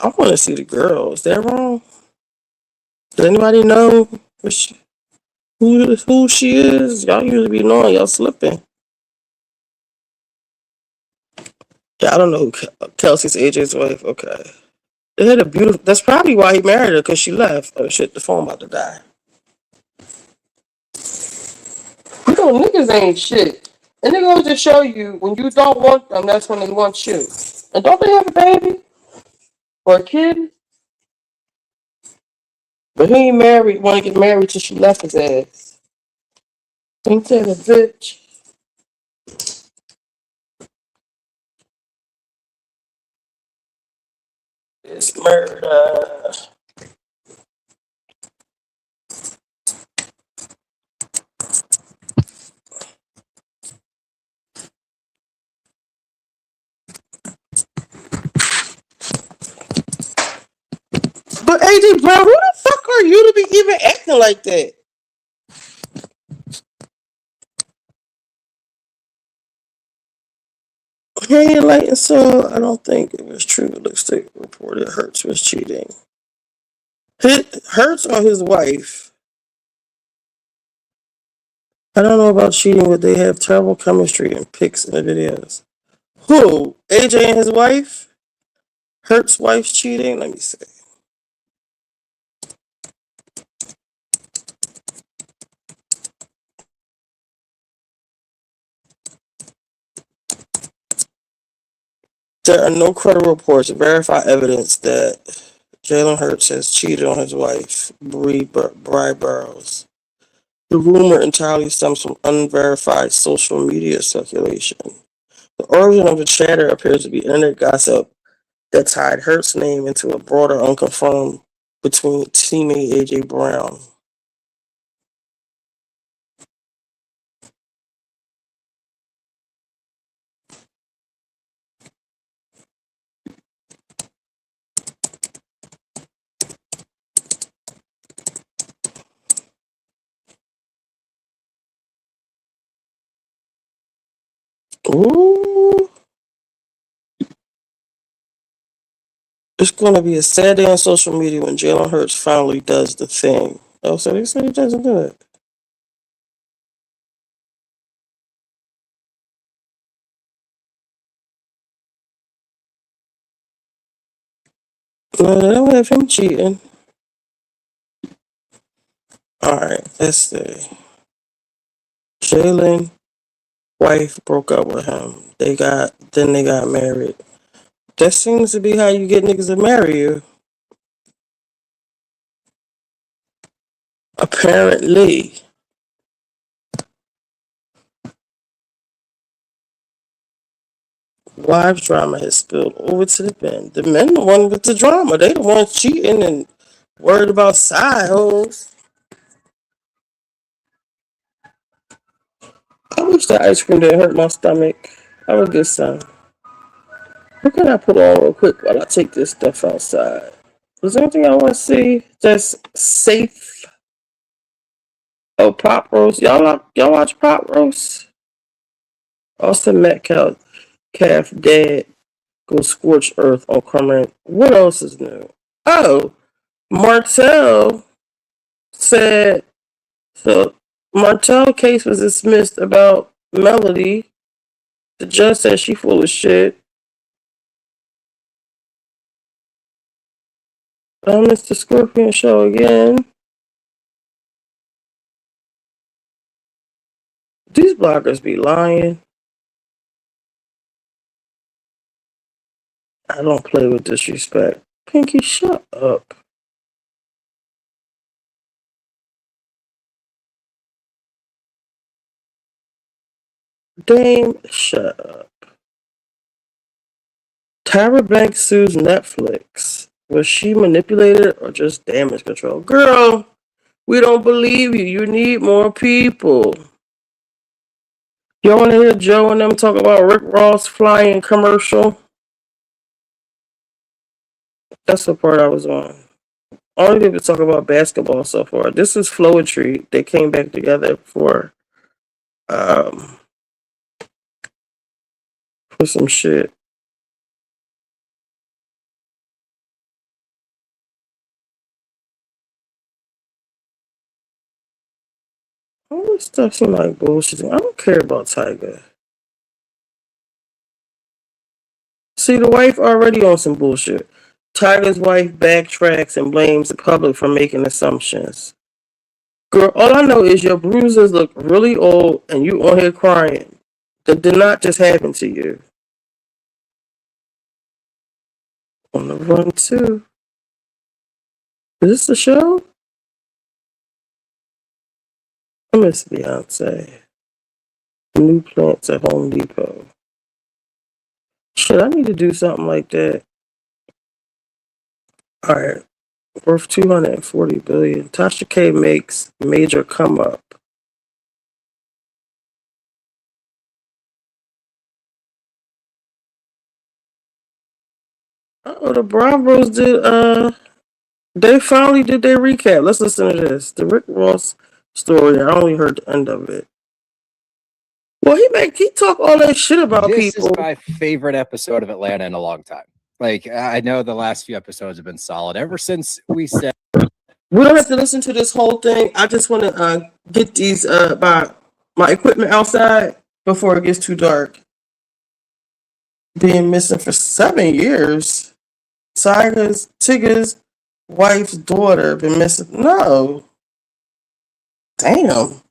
Speaker 2: I want to see the girl. Is that wrong? Does anybody know who she is? Y'all usually be knowing. Y'all slipping. Yeah, I don't know. Kelsey's AJ's wife. Okay. They had a beautiful. That's probably why he married her, because she left. Oh shit, the phone about to die. You know, niggas ain't shit. And they're going to show you when you don't want them, that's when they want you. And don't they have a baby? Or a kid? But he ain't married, want to get married till she left his ass. Ain't that a bitch? It's murder. But AJ Brown, who the fuck are you to be even acting like that? Hey, Light and Soul, I don't think it was true. It looks like reported Hurts was cheating. Hurts on his wife. I don't know about cheating, but they have terrible chemistry in pics in the videos. Who? AJ and his wife? Hurts' wife's cheating? Let me see. There are no credible reports or verified evidence that Jalen Hurts has cheated on his wife, Bri Burrows. The rumor entirely stems from unverified social media circulation. The origin of the chatter appears to be internet gossip that tied Hurts' name into a broader unconfirmed between teammate AJ Brown. Ooh. It's going to be a sad day on social media when Jalen Hurts finally does the thing. Oh, so they said he doesn't do it. No, they don't have him cheating. Alright, let's see. Jalen wife broke up with him. They got married. That seems to be how you get niggas to marry you. Apparently. Wives drama has spilled over to the men. The men the one with the drama. They the ones cheating and worried about side hoes. I wish the ice cream didn't hurt my stomach. I would get some. What can I put on real quick while I take this stuff outside? Is there anything I want to see that's safe? Oh, Pop Roast. Y'all watch Pop Roast? Austin Metcalf dad goes scorched earth on Cormorant. What else is new? Oh, Martell said, so Martell case was dismissed about Melody. The judge said she full of shit. Mr. Scorpion show again. These bloggers be lying. I don't play with disrespect. Pinky, shut up. Dame, shut up. Tyra Banks sues Netflix. Was she manipulated or just damage control? Girl, we don't believe you. You need more people. Y'all want to hear Joe and them talk about Rick Ross flying commercial? That's the part I was on. Only people talk about basketball so far. This is Flowetry. They came back together for some shit. All this stuff seems like bullshit. I don't care about Tiger. See, the wife already on some bullshit. Tiger's wife backtracks and blames the public for making assumptions. Girl, all I know is your bruises look really old and you on here crying. That did not just happen to you. On the run too. Is this the show? I miss Beyonce. New plants at Home Depot. Shit, I need to do something like that. Alright. Worth $240 billion. Tasha K makes major come up. Oh, the Bravos did they finally did their recap. Let's listen to this. The Rick Ross story. I only heard the end of it. Well, he talk all that shit about
Speaker 8: This
Speaker 2: people.
Speaker 8: is my favorite episode of Atlanta in a long time. Like, I know the last few episodes have been solid. Ever since we said
Speaker 2: We don't have to listen to this whole thing. I just want to get these my equipment outside before it gets too dark. Being missing for 7 years. Tigger's wife's daughter been missing. No. Damn.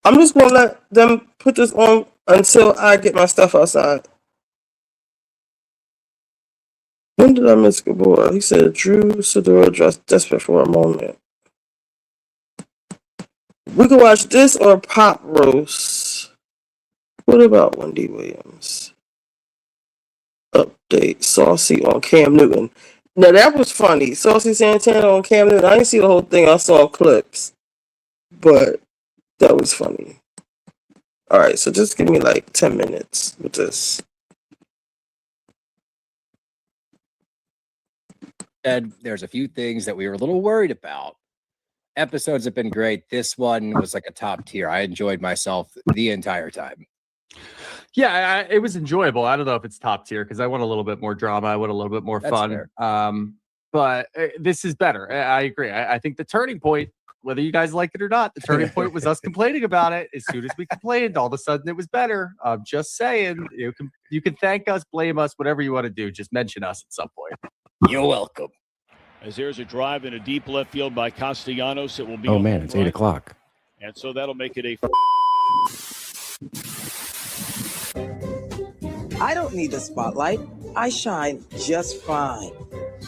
Speaker 2: I'm just gonna let them put this on until I get my stuff outside. When did I miss Gabor? He said Drew Sidora dressed desperate for a moment. We can watch this or Pop Roast. What about Wendy Williams? Update Saucy on Cam Newton. Now that was funny. Saucy Santana on Cam Newton. I didn't see the whole thing. I saw clips. But that was funny. Alright, so just give me like 10 minutes with this.
Speaker 8: there's a few things that we were a little worried about. Episodes have been great. This one was like a top tier. I enjoyed myself the entire time.
Speaker 9: Yeah, it was enjoyable. I don't know if it's top tier because I want a little bit more drama. I want a little bit more
Speaker 8: That's
Speaker 9: fun.
Speaker 8: fair.
Speaker 9: But this is better. I agree. I think the turning point, whether you guys like it or not, the turning point was us complaining about it. As soon as we complained, all of a sudden it was better. I'm just saying, you can thank us, blame us, whatever you want to do. Just mention us at some point.
Speaker 8: You're welcome.
Speaker 10: As there's a drive in a deep left field by Castellanos, it will be.
Speaker 11: Oh man, it's 8 o'clock.
Speaker 10: And so that'll make it a.
Speaker 12: I don't need the spotlight. I shine just fine.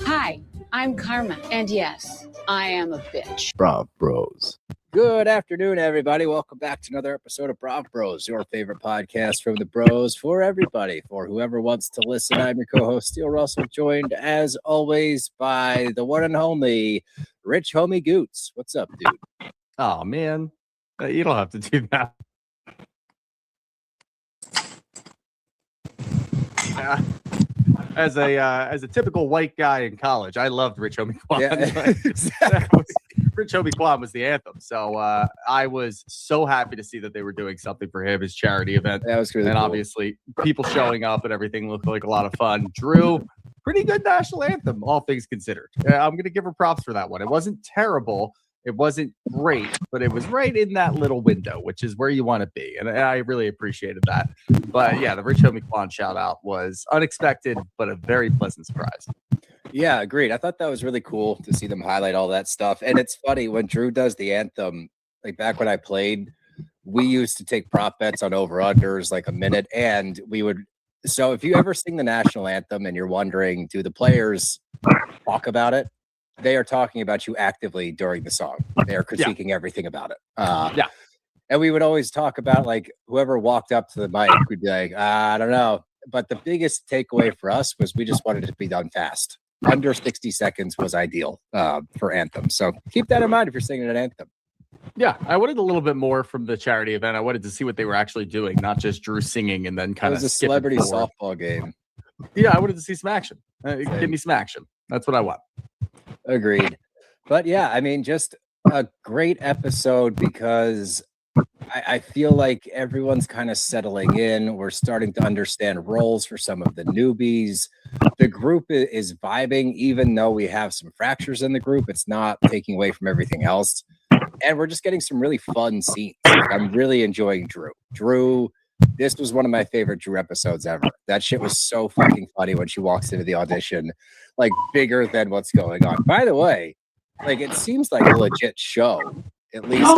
Speaker 13: Hi, I'm Karma, and yes, I am a bitch.
Speaker 11: Bruh, bros.
Speaker 8: Good afternoon, everybody. Welcome back to another episode of Brav Bros, your favorite podcast from the bros for everybody, for whoever wants to listen. I'm your co-host, Steele Russell, joined as always by the one and only Rich Homie Goots. What's up, dude?
Speaker 9: Oh man, you don't have to do that. As a typical white guy in college, I loved Rich Homie Quan.
Speaker 8: Yeah, exactly.
Speaker 9: Rich Homie Quan was the anthem, so I was so happy to see that they were doing something for him, his charity event.
Speaker 8: That was really
Speaker 9: and
Speaker 8: cool.
Speaker 9: Obviously, people showing up and everything looked like a lot of fun. Drew, pretty good national anthem, all things considered. I'm going to give her props for that one. It wasn't terrible. It wasn't great, but it was right in that little window, which is where you want to be. And I really appreciated that. But yeah, the Rich Homie Quan shout out was unexpected, but a very pleasant surprise.
Speaker 8: Yeah, agreed. I thought that was really cool to see them highlight all that stuff. And it's funny when Drew does the anthem, like back when I played, we used to take prop bets on over-unders like a minute. And we would, so if you ever sing the national anthem and you're wondering, do the players talk about it? They are talking about you actively during the song. They are critiquing everything about it.
Speaker 9: Yeah.
Speaker 8: And we would always talk about like whoever walked up to the mic would be like, I don't know. But the biggest takeaway for us was we just wanted it to be done fast. Under 60 seconds was ideal for anthem. So keep that in mind if you're singing an anthem.
Speaker 9: Yeah, I wanted a little bit more from the charity event. I wanted to see what they were actually doing, not just Drew singing and then
Speaker 8: It
Speaker 9: kind of
Speaker 8: was a celebrity softball game.
Speaker 9: Yeah, I wanted to see some action. Give me some action. That's what I want.
Speaker 8: Agreed. But yeah, I mean, just a great episode because I feel like everyone's kind of settling in. We're starting to understand roles for some of the newbies. The group is vibing, even though we have some fractures in the group. It's not taking away from everything else. And we're just getting some really fun scenes. Like, I'm really enjoying Drew. Drew, this was one of my favorite Drew episodes ever. That shit was so fucking funny when she walks into the audition, like bigger than what's going on. By the way, like it seems like a legit show, at least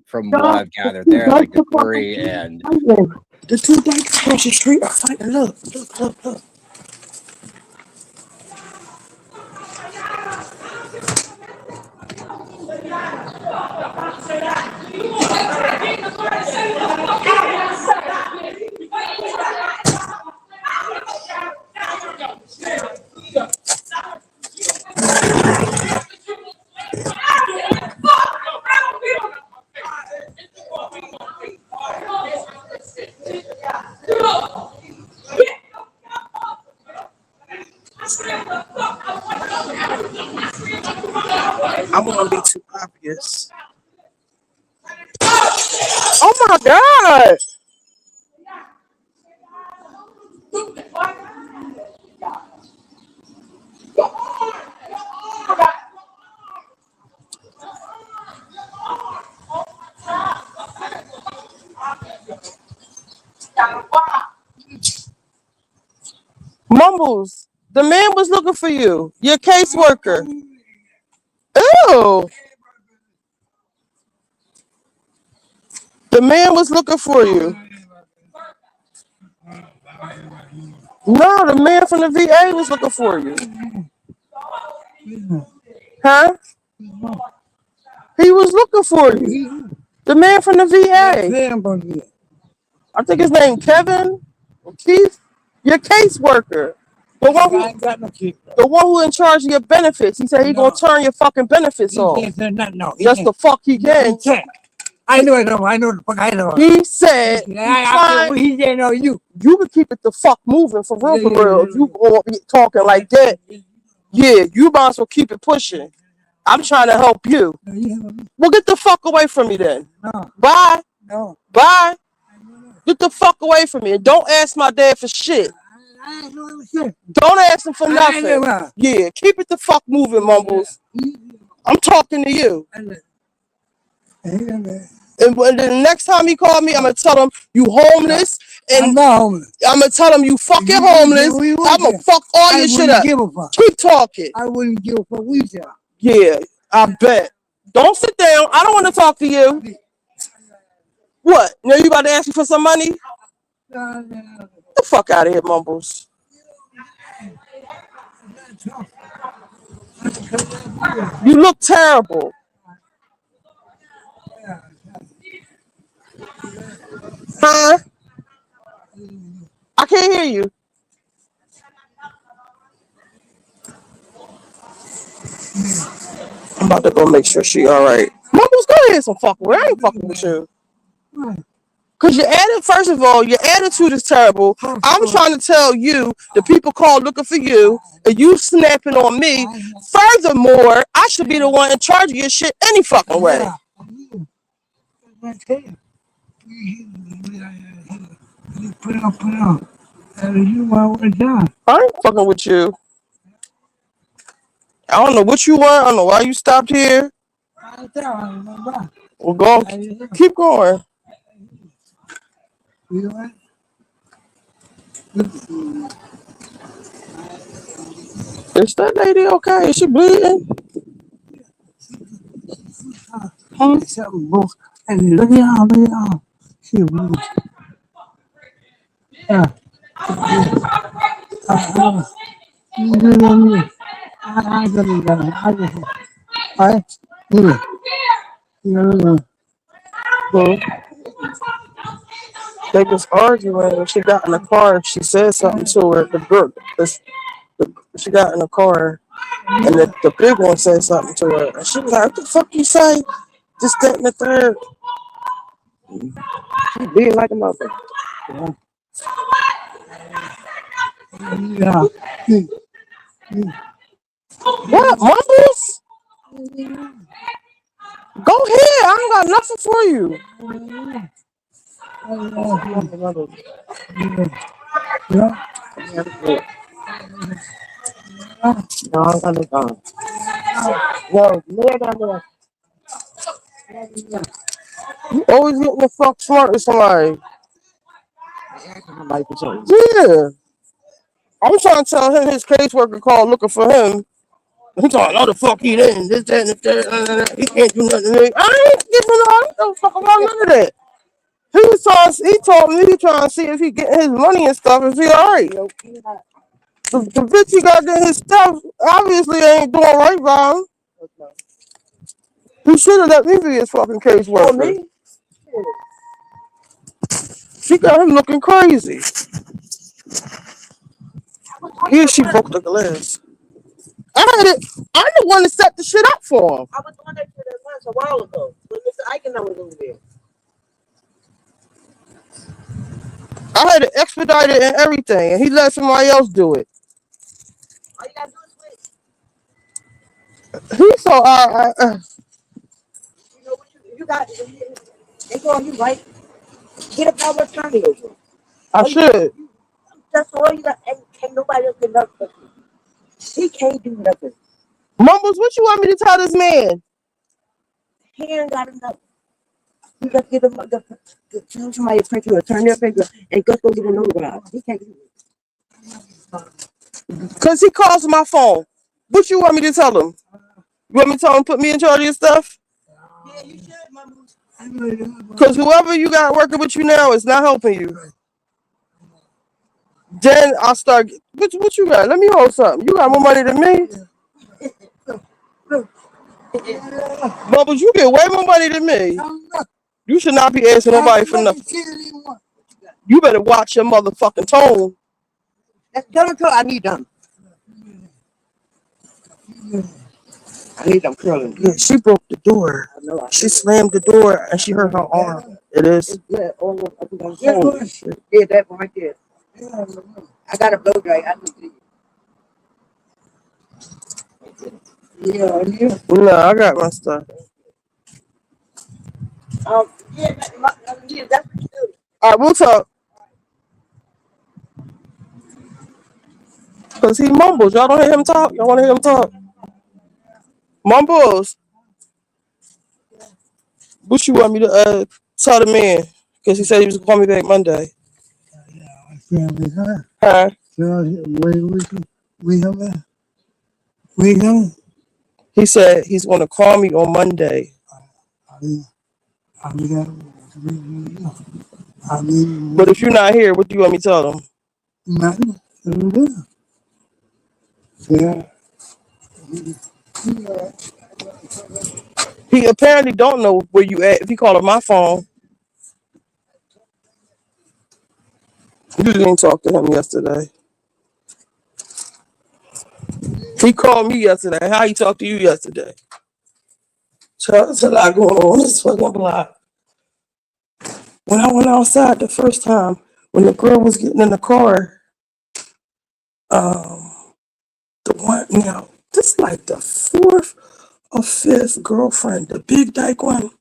Speaker 8: from what I've gathered there. Like the Curry and
Speaker 2: the two bikes across the street are fighting. Look. I want to be too obvious. Oh my God! Mumbles, the man was looking for you. Your caseworker. Ew. The man was looking for you. No, the man from the VA was looking for you. Huh? He was looking for you. The man from the VA. I think his name Kevin or Keith. Your caseworker. The one who in charge of your benefits. He said he gonna turn your fucking benefits off. Just the fuck he can.
Speaker 11: I know the fuck I know.
Speaker 2: He said
Speaker 11: he didn't know you.
Speaker 2: You can keep it the fuck moving for real. If you gonna be talking like that, yeah, you might as well keep it pushing. I'm trying to help you. Well, get the fuck away from me then.
Speaker 11: No.
Speaker 2: Bye.
Speaker 11: No.
Speaker 2: Bye. Get the fuck away from me and don't ask my dad for shit. Don't ask him for nothing. Yeah, keep it the fuck moving, Mumbles. I'm talking to you. And when the next time he called me, I'm gonna tell him you homeless, and
Speaker 11: I'm not homeless.
Speaker 2: I'm gonna tell him you fucking homeless. I'm gonna fuck all your shit up. Keep talking.
Speaker 11: I wouldn't give a fuck what you.
Speaker 2: Yeah, I bet. Don't sit down. I don't want to talk to you. What? Now you about to ask me for some money? Get the fuck out of here, Mumbles. You look terrible. Huh? I can't hear you. I'm about to go make sure she all right. Mumbles, go ahead some fucking with. I ain't fucking with you. Cause first of all, your attitude is terrible. I'm trying to tell you, the people called looking for you, and you snapping on me. Furthermore, I should be the one in charge of your shit any fucking way.
Speaker 11: Put on. You want what done?
Speaker 2: I ain't fucking with you. I don't know what you want. I don't know why you stopped here. Well, go. Keep going.
Speaker 11: You know
Speaker 2: Is that lady okay? Is she bleeding?
Speaker 11: something both. And look at all. She was. Yeah. You know me. I got it. I
Speaker 2: They was arguing when she got in the car. She said something to her. The girl, she got in the car, and the big one said something to her. And she was like, "What the fuck you say?" Just that and the third. She being like a mother.
Speaker 11: Yeah.
Speaker 2: What, Mumbles? Go ahead. I ain't got nothing for you. No, I'm gonna go. No, lay down there. You always getting the fuck smart with somebody. Yeah. I'm trying to tell him his caseworker called looking for him. He talking, "Oh, the fuck he didn't. This, that, and the third. He can't do nothing to me." I ain't giving no fuck about none of that. He told me he trying to see if he getting his money and stuff. Is he all right? The bitch he got getting his stuff obviously ain't doing right by him. He should have let me be his fucking caseworker. She got him looking crazy. Here she broke the glass. I'm the one that set the shit up for him.
Speaker 12: I was on that shit at lunch a while ago when Mr. Eichen was over there.
Speaker 2: I had to expedite it and everything, and he let somebody else do it.
Speaker 12: All you gotta do is wait.
Speaker 2: He's so
Speaker 12: You know what you got? They go on you right. Get a power of attorney over.
Speaker 2: I should.
Speaker 12: That's all you got. Can't nobody else do nothing. He can't do nothing.
Speaker 2: Mumbles, what you want me to tell this man?
Speaker 12: He ain't got enough. You got to get him tell somebody to print you a turn their finger and just go get a notarized. He can't do it.
Speaker 2: Because he calls my phone. What you want me to tell him? You want me to tell him put me in charge of your stuff?
Speaker 12: Yeah, you should, Mama.
Speaker 2: Because whoever you got working with you now is not helping you. Then I'll start. What you got? Let me hold something. You got more money than me? Bubbles, you get way more money than me. You should not be asking nobody for nothing. You better watch your motherfucking tone.
Speaker 12: Tell him I need them. I need them curling.
Speaker 2: Yeah, she broke the door. She slammed the door and she hurt her arm. It is.
Speaker 12: Yeah, all up and down. Yeah, that one right there. I got a blow dry. I need to. Yeah.
Speaker 2: No, I got my stuff.
Speaker 12: Yeah, that's what you do.
Speaker 2: All right, we'll talk. Because he mumbles. Y'all don't hear him talk? Y'all want to hear him talk? Mumbles. What you want me to tell the man? Because he said he was going to call me back Monday. Huh? He said he's going to call me on Monday. But if you're not here, what do you want me to tell him?
Speaker 11: Nothing. Yeah.
Speaker 2: He apparently don't know where you at. If he called on my phone, You didn't talk to him yesterday. He called me yesterday. How he talked to you yesterday? There's a lot going on this fucking block. When I went outside the first time, when the girl was getting in the car, the one now, this like the fourth or fifth girlfriend, the big dyke one.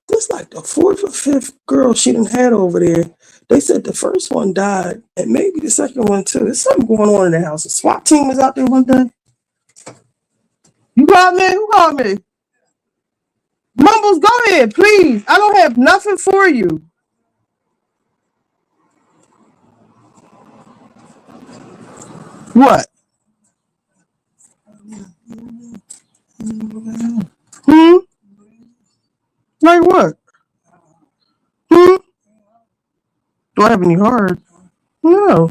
Speaker 2: This like the fourth or fifth girl she done had over there. They said the first one died, and maybe the second one too. There's something going on in the house. The SWAT team was out there one day. You called me? Who called me? Mumbles, go ahead, please. I don't have nothing for you. What? Like what? Do I have any hard? No.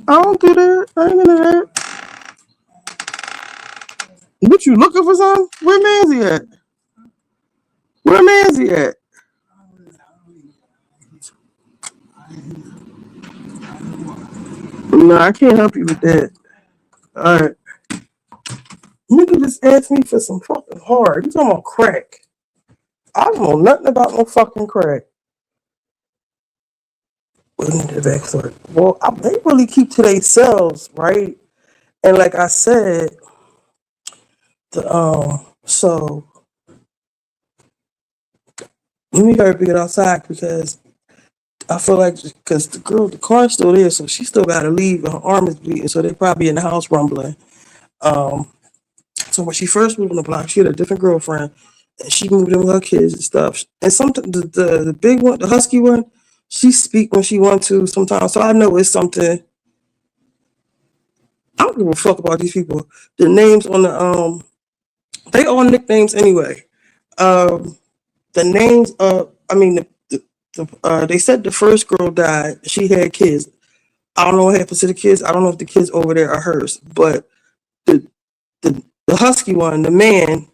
Speaker 2: I don't do that. I ain't into that. What, you looking for something? Where Manzi at? Where Manzi at? No, I can't help you with that. Alright. Nigga just asked me for some fucking hard. You talking about crack. I don't know nothing about no fucking crack. Well, they really keep to themselves, right? And like I said, so let me hurry up and get outside because I feel like because the car's still there, so she still got to leave. And her arm is bleeding, so they probably in the house rumbling. So when she first moved on the block, she had a different girlfriend, and she moved in with her kids and stuff. And sometimes the big one, the husky one, she speak when she wants to sometimes. So I know it's something. I don't give a fuck about these people. The names on the they all nicknames anyway. The names of, they said the first girl died. She had kids. I don't know what happened to the kids. I don't know if the kids over there are hers. But the husky one, the man,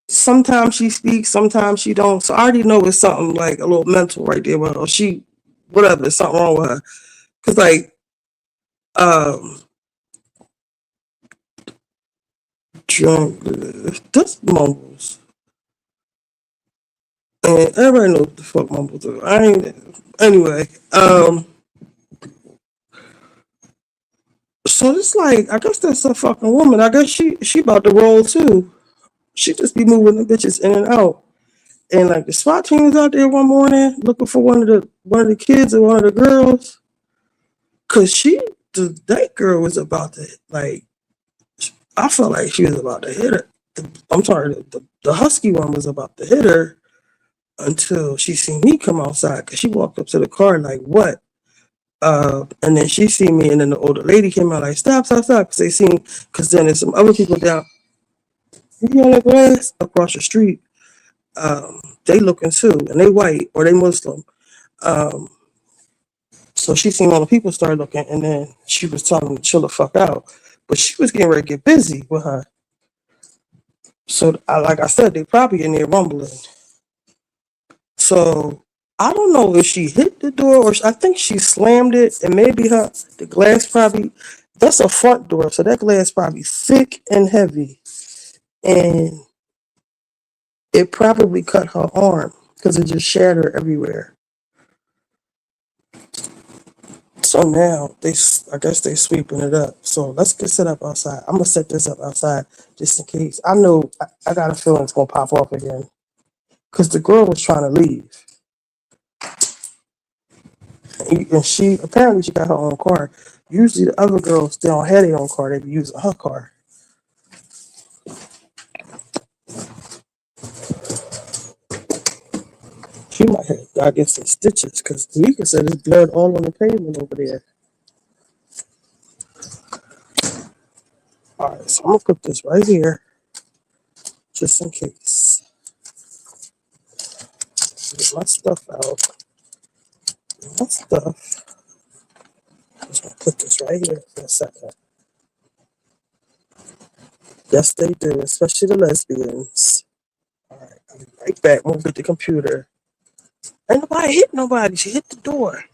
Speaker 2: sometimes she speaks, sometimes she don't. So I already know it's something like a little mental right there. Well, whatever, there's something wrong with her. Cause like, this Mumbles. And everybody knows what the fuck Mumbles do. Anyway, so it's like, I guess that's a fucking woman. I guess she about to roll too. She just be moving the bitches in and out. And like the SWAT team was out there one morning looking for one of the kids or one of the girls. Cause that girl was about to, like, I felt like she was about to hit her. The husky one was about to hit her until she seen me come outside. Cause she walked up to the car like, what? And then she seen me, and then the older lady came out like, stop. Cause then there's some other people down that glass across the street. They looking too, and they white or they Muslim. So she seen all the people start looking, and then she was telling them to chill the fuck out. But she was getting ready to get busy with her. So, like I said, they probably in there rumbling. So I don't know if she hit the door or I think she slammed it, and maybe the glass probably, that's a front door, so that glass probably thick and heavy, and it probably cut her arm because it just shattered everywhere. So now I guess they sweeping it up. So let's get set up outside. I'm gonna set this up outside just in case. I know I got a feeling it's gonna pop off again because the girl was trying to leave, and she got her own car. Usually the other girls, they don't have their own car. They be using her car. She might have got get some stitches because Mika said there's blood all on the pavement over there. All right, so I'm gonna put this right here just in case. Get my stuff out. Just gonna put this right here for a second. Yes, they do, especially the lesbians. All right, I'll be right back. Move with the computer. Ain't nobody hit nobody. She hit the door.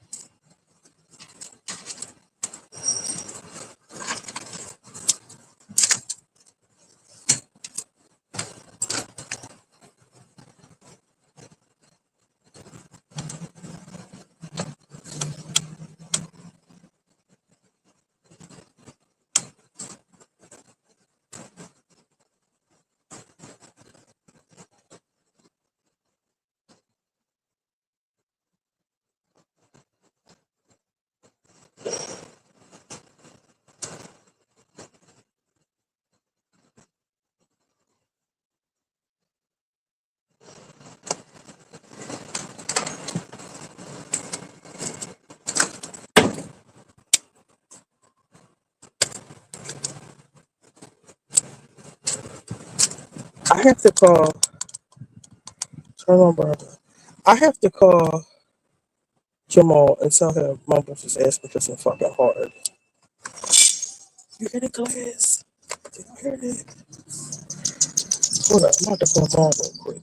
Speaker 2: I have to call. Turn on, brother. I have to call Jamal and tell him Mumbles is asking for some fucking hard. You hear the class? Did you hear that? Hold up, I'm about to call Mom real quick.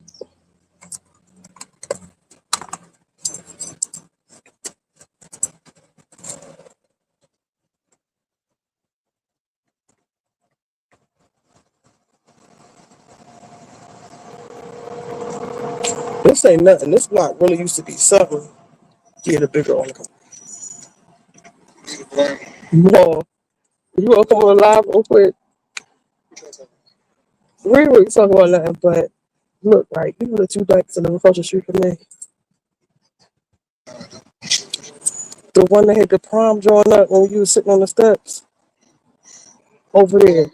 Speaker 2: This ain't nothing. This block really used to be something. Yeah, the bigger one. No, you want to come on live real quick? We were talking about nothing, but look, like, you know the two dykes that live across the street from me? The one that had the prom drawn up when you were sitting on the steps? Over there.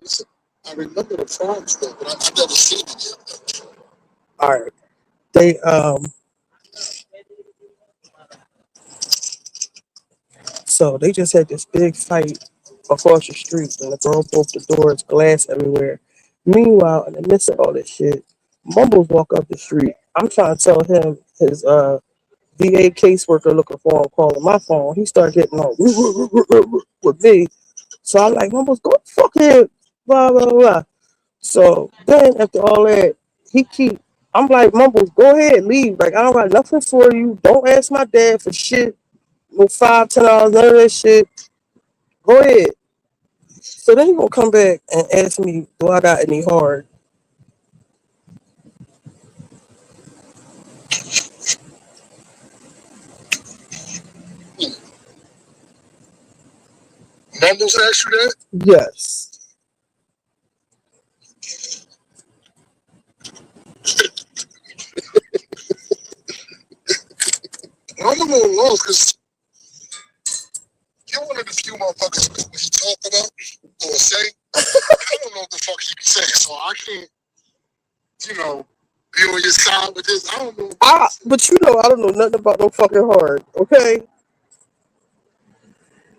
Speaker 1: I remember the prom stuff, but I've never seen it yet.
Speaker 2: Alright. They, so they just had this big fight across the street, and the girl broke the doors, glass everywhere. Meanwhile, in the midst of all this shit, Mumbles walk up the street. I'm trying to tell him his VA caseworker looking for him, calling my phone. He started getting on with me. So I'm like, Mumbles, go fuck him, blah, blah, blah. So then after all that, I'm like, Mumbles, go ahead, leave. Like, I don't got nothing for you. Don't ask my dad for shit. No $5, $10, none of that shit. Go ahead. So then he gonna come back and ask me, do I got any hard?
Speaker 1: Mumbles asked you that?
Speaker 2: Yes.
Speaker 1: I'm a little lost because you're one of the few motherfuckers who he talk about or say. I don't know what the fuck he be saying, so I can't, be on your side with this. I don't know.
Speaker 2: But you know, I don't know nothing about no fucking hard, okay?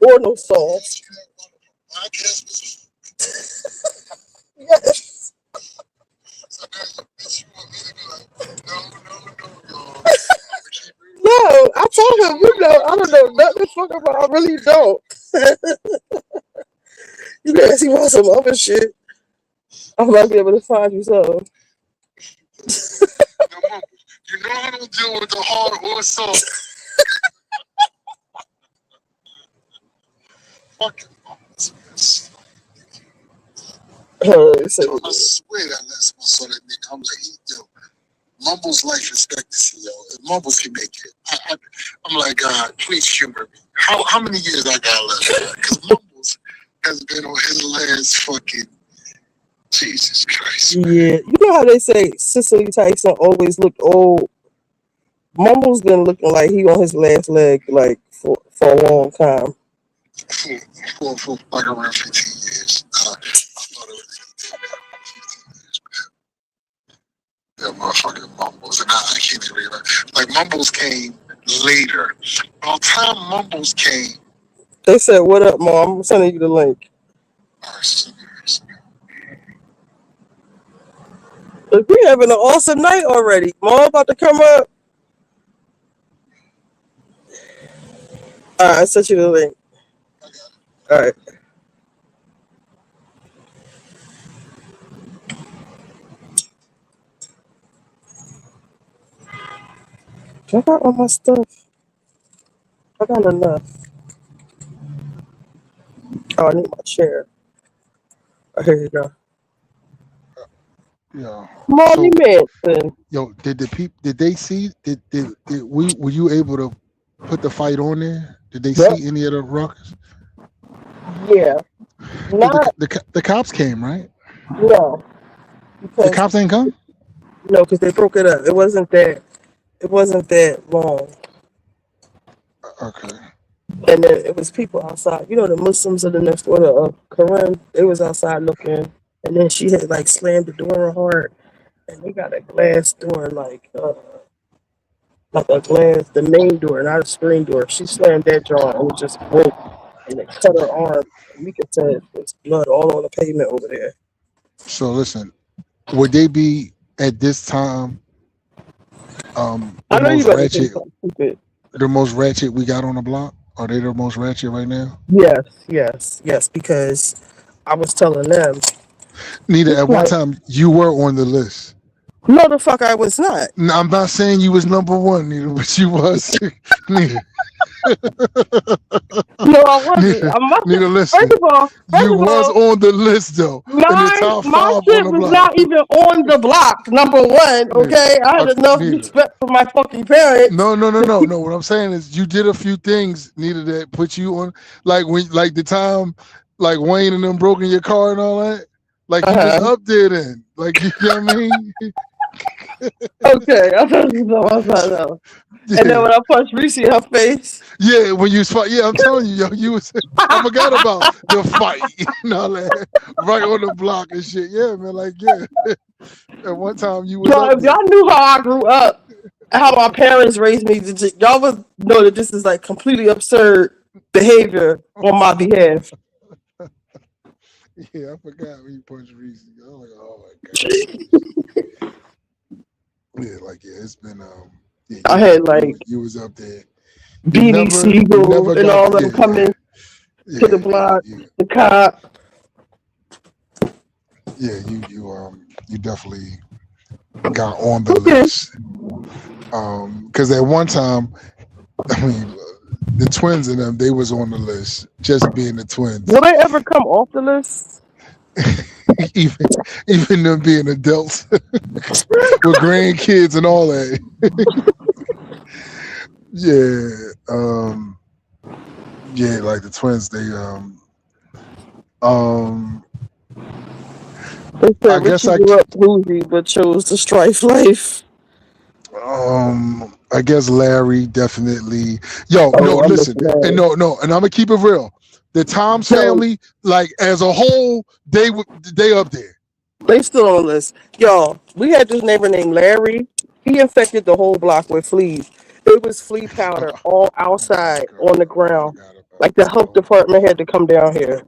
Speaker 2: Or no sauce. Yes. No, I told him, I don't know nothing fucking about. I really don't. You can ask him about some other shit. I might be able to find you some.
Speaker 1: You know I don't deal with the hard or soft. Fucking Mumbles. I swear that last one saw that nigga. I'm like, Mumbles life expectancy, yo. If Mumbles can make it, I'm like, God, please humor me. How many years I got left? Because Mumbles has been on his last fucking Jesus Christ.
Speaker 2: Yeah, you know how they say Cicely Tyson always looked old. Mumbles been looking like he on his last leg, like for a long time.
Speaker 1: For like around 15 years. I thought it was 15 years. Yeah, motherfucking Mumbles. And I can't even realize. Like, Mumbles came later. By the time Mumbles came,
Speaker 2: They said, "What up, Mom? I'm sending you the link." Look, we having an awesome night already. Mom about to come up. All right, I sent you the link. All right. Check out all my stuff. I got enough. Oh, I need my chair. Oh, here you go.
Speaker 13: Yeah.
Speaker 2: Mommy
Speaker 13: So,
Speaker 2: Manson.
Speaker 13: yo, did they see? Were you able to put the fight on there? Did they
Speaker 2: Yep.
Speaker 13: see any of the ruckus?
Speaker 2: Yeah.
Speaker 13: 'Cause
Speaker 2: Not
Speaker 13: the cops came, right?
Speaker 2: no.
Speaker 13: The
Speaker 2: Because
Speaker 13: cops ain't come.
Speaker 2: no, because they broke it up. It wasn't that long.
Speaker 13: Okay.
Speaker 2: And then it was people outside. You know, the Muslims in the next door to Karen, they was outside looking. And then she had like slammed the door hard. And they got a glass door, like a glass, the main door, not a screen door. She slammed that door and it just broke. And it cut her arm. And we could tell there's blood all on the pavement over there.
Speaker 13: So listen, would they be at this time the
Speaker 2: I know you
Speaker 13: most
Speaker 2: gotta say
Speaker 13: ratchet
Speaker 2: something stupid.
Speaker 13: the most ratchet we got on the block? Are they the most ratchet right now?
Speaker 2: Yes, because I was telling them,
Speaker 13: Nita, at one
Speaker 2: like,
Speaker 13: time you were on the list.
Speaker 2: no, the fuck, I was not.
Speaker 13: No, I'm not saying you was number one, Nita, but you was. Nita.
Speaker 2: No, I wasn't.
Speaker 13: Nita, listen.
Speaker 2: First of all,
Speaker 13: You was on the list though. In the top
Speaker 2: my
Speaker 13: 5
Speaker 2: shit
Speaker 13: on the
Speaker 2: was
Speaker 13: block.
Speaker 2: not even on the block. Number one, okay. I had enough
Speaker 13: Nita.
Speaker 2: respect for my fucking parents.
Speaker 13: No. What I'm saying is you did a few things, Nita, that put you on, like the time, like Wayne and them broke in your car and all that. Like you was up there then. Like, you know what I mean?
Speaker 2: Okay, I thought you know. And then when I punched Reese in her face.
Speaker 13: Yeah, when you fight, yeah, I'm telling you, yo, you was. I forgot about the fight, that, right on the block and shit. Yeah, man, like yeah. At one time you was.
Speaker 2: So if y'all knew how I grew up, how my parents raised me, y'all would know that this is like completely absurd behavior on my behalf.
Speaker 13: Yeah, I forgot when you punched Reese. I was like, oh my god. Yeah, it's been yeah,
Speaker 2: I had like
Speaker 13: you was up there.
Speaker 2: Beanie Siegel and all them coming to the block, the cop.
Speaker 13: Yeah, you definitely got on the list. Because at one time, I mean, the twins and them, they was on the list, just being the twins.
Speaker 2: Will they ever come off the list?
Speaker 13: even them being adults with grandkids and all that. Yeah, like the twins, they
Speaker 2: I guess I grew up bougie, but chose the strife life.
Speaker 13: I guess Larry definitely. Yo, no, listen, and no, and I'm gonna keep it real. The Tom's family, like as a whole, they up there.
Speaker 2: They still on the list. Y'all, we had this neighbor named Larry. He infected the whole block with fleas. It was flea powder all outside on the ground. Like the health department had to come down here.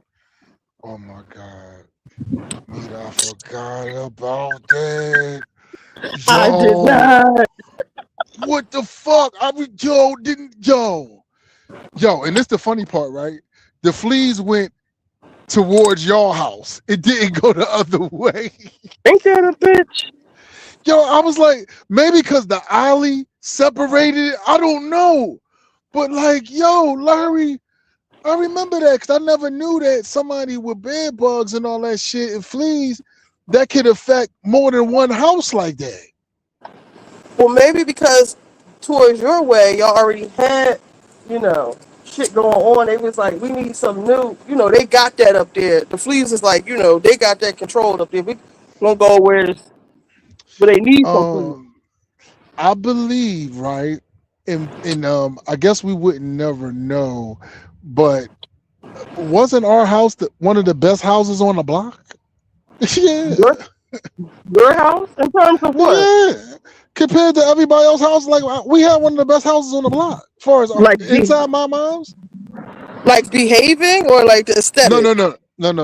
Speaker 13: Oh my God. Nita, I forgot about that.
Speaker 2: I did not.
Speaker 13: What the fuck? And this the funny part, right? The fleas went towards your house. It didn't go the other way.
Speaker 2: Ain't that a bitch?
Speaker 13: Yo, I was like, maybe because the alley separated it. I don't know. But like, yo, Larry, I remember that because I never knew that somebody with bed bugs and all that shit and fleas, that could affect more than one house like that.
Speaker 2: Well, maybe because towards your way, y'all already had, shit going on. They was like, we need some new, they got that up there. The fleas is like, they got that controlled up there. We don't go where they need some fleas.
Speaker 13: I believe, right? And I guess we wouldn't never know, but wasn't our house one of the best houses on the block? Yeah.
Speaker 2: Your house? In terms of what?
Speaker 13: Yeah. Compared to everybody else's house, like we had one of the best houses on the block. As far as
Speaker 2: like
Speaker 13: inside my mom's,
Speaker 2: like behaving or like the aesthetic.
Speaker 13: No,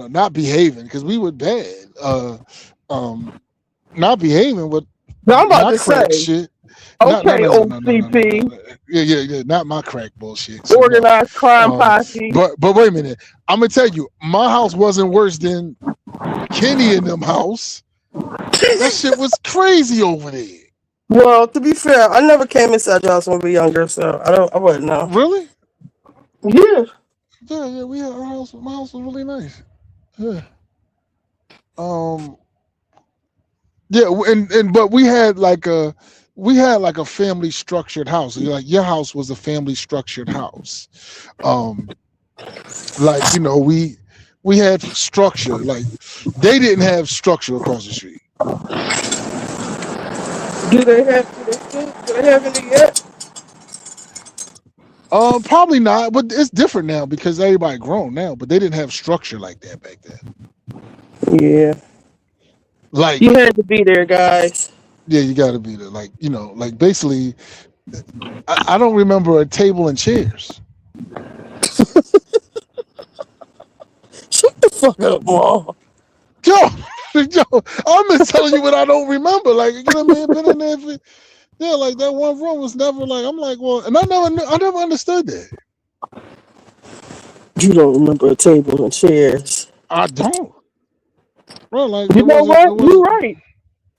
Speaker 13: not behaving because we were bad. Not behaving, but
Speaker 2: I'm about to
Speaker 13: crack
Speaker 2: say.
Speaker 13: shit.
Speaker 2: Okay, OCP.
Speaker 13: Yeah, not my crack bullshit.
Speaker 2: Organized crime posse.
Speaker 13: But wait a minute, I'm gonna tell you, my house wasn't worse than Kenny and them house. That shit was crazy over there.
Speaker 2: Well, to be fair, I never came inside your house when we were younger, so I wouldn't know.
Speaker 13: Really?
Speaker 2: Yeah.
Speaker 13: Yeah, we had our house. My house was really nice. Yeah. Yeah, but we had like a family structured house. Like your house was a family structured house. We had structure. Like they didn't have structure across the street.
Speaker 2: Do they have any yet?
Speaker 13: Probably not, but it's different now because everybody grown now, but they didn't have structure like that back then.
Speaker 2: Yeah.
Speaker 13: Like
Speaker 2: you had to be there, guys.
Speaker 13: Yeah, you gotta be there. Like, basically I don't remember a table and chairs.
Speaker 2: Shut the fuck up, Mom.
Speaker 13: Yo, Yo, I'm just telling you what I don't remember. Like, you know what I mean? Been in there for, yeah, like that one room was never like. I'm like, well, and I never understood that.
Speaker 2: You don't remember a table and chairs.
Speaker 13: I don't. Bro, like
Speaker 2: You
Speaker 13: it
Speaker 2: know
Speaker 13: wasn't.
Speaker 2: what? You're right.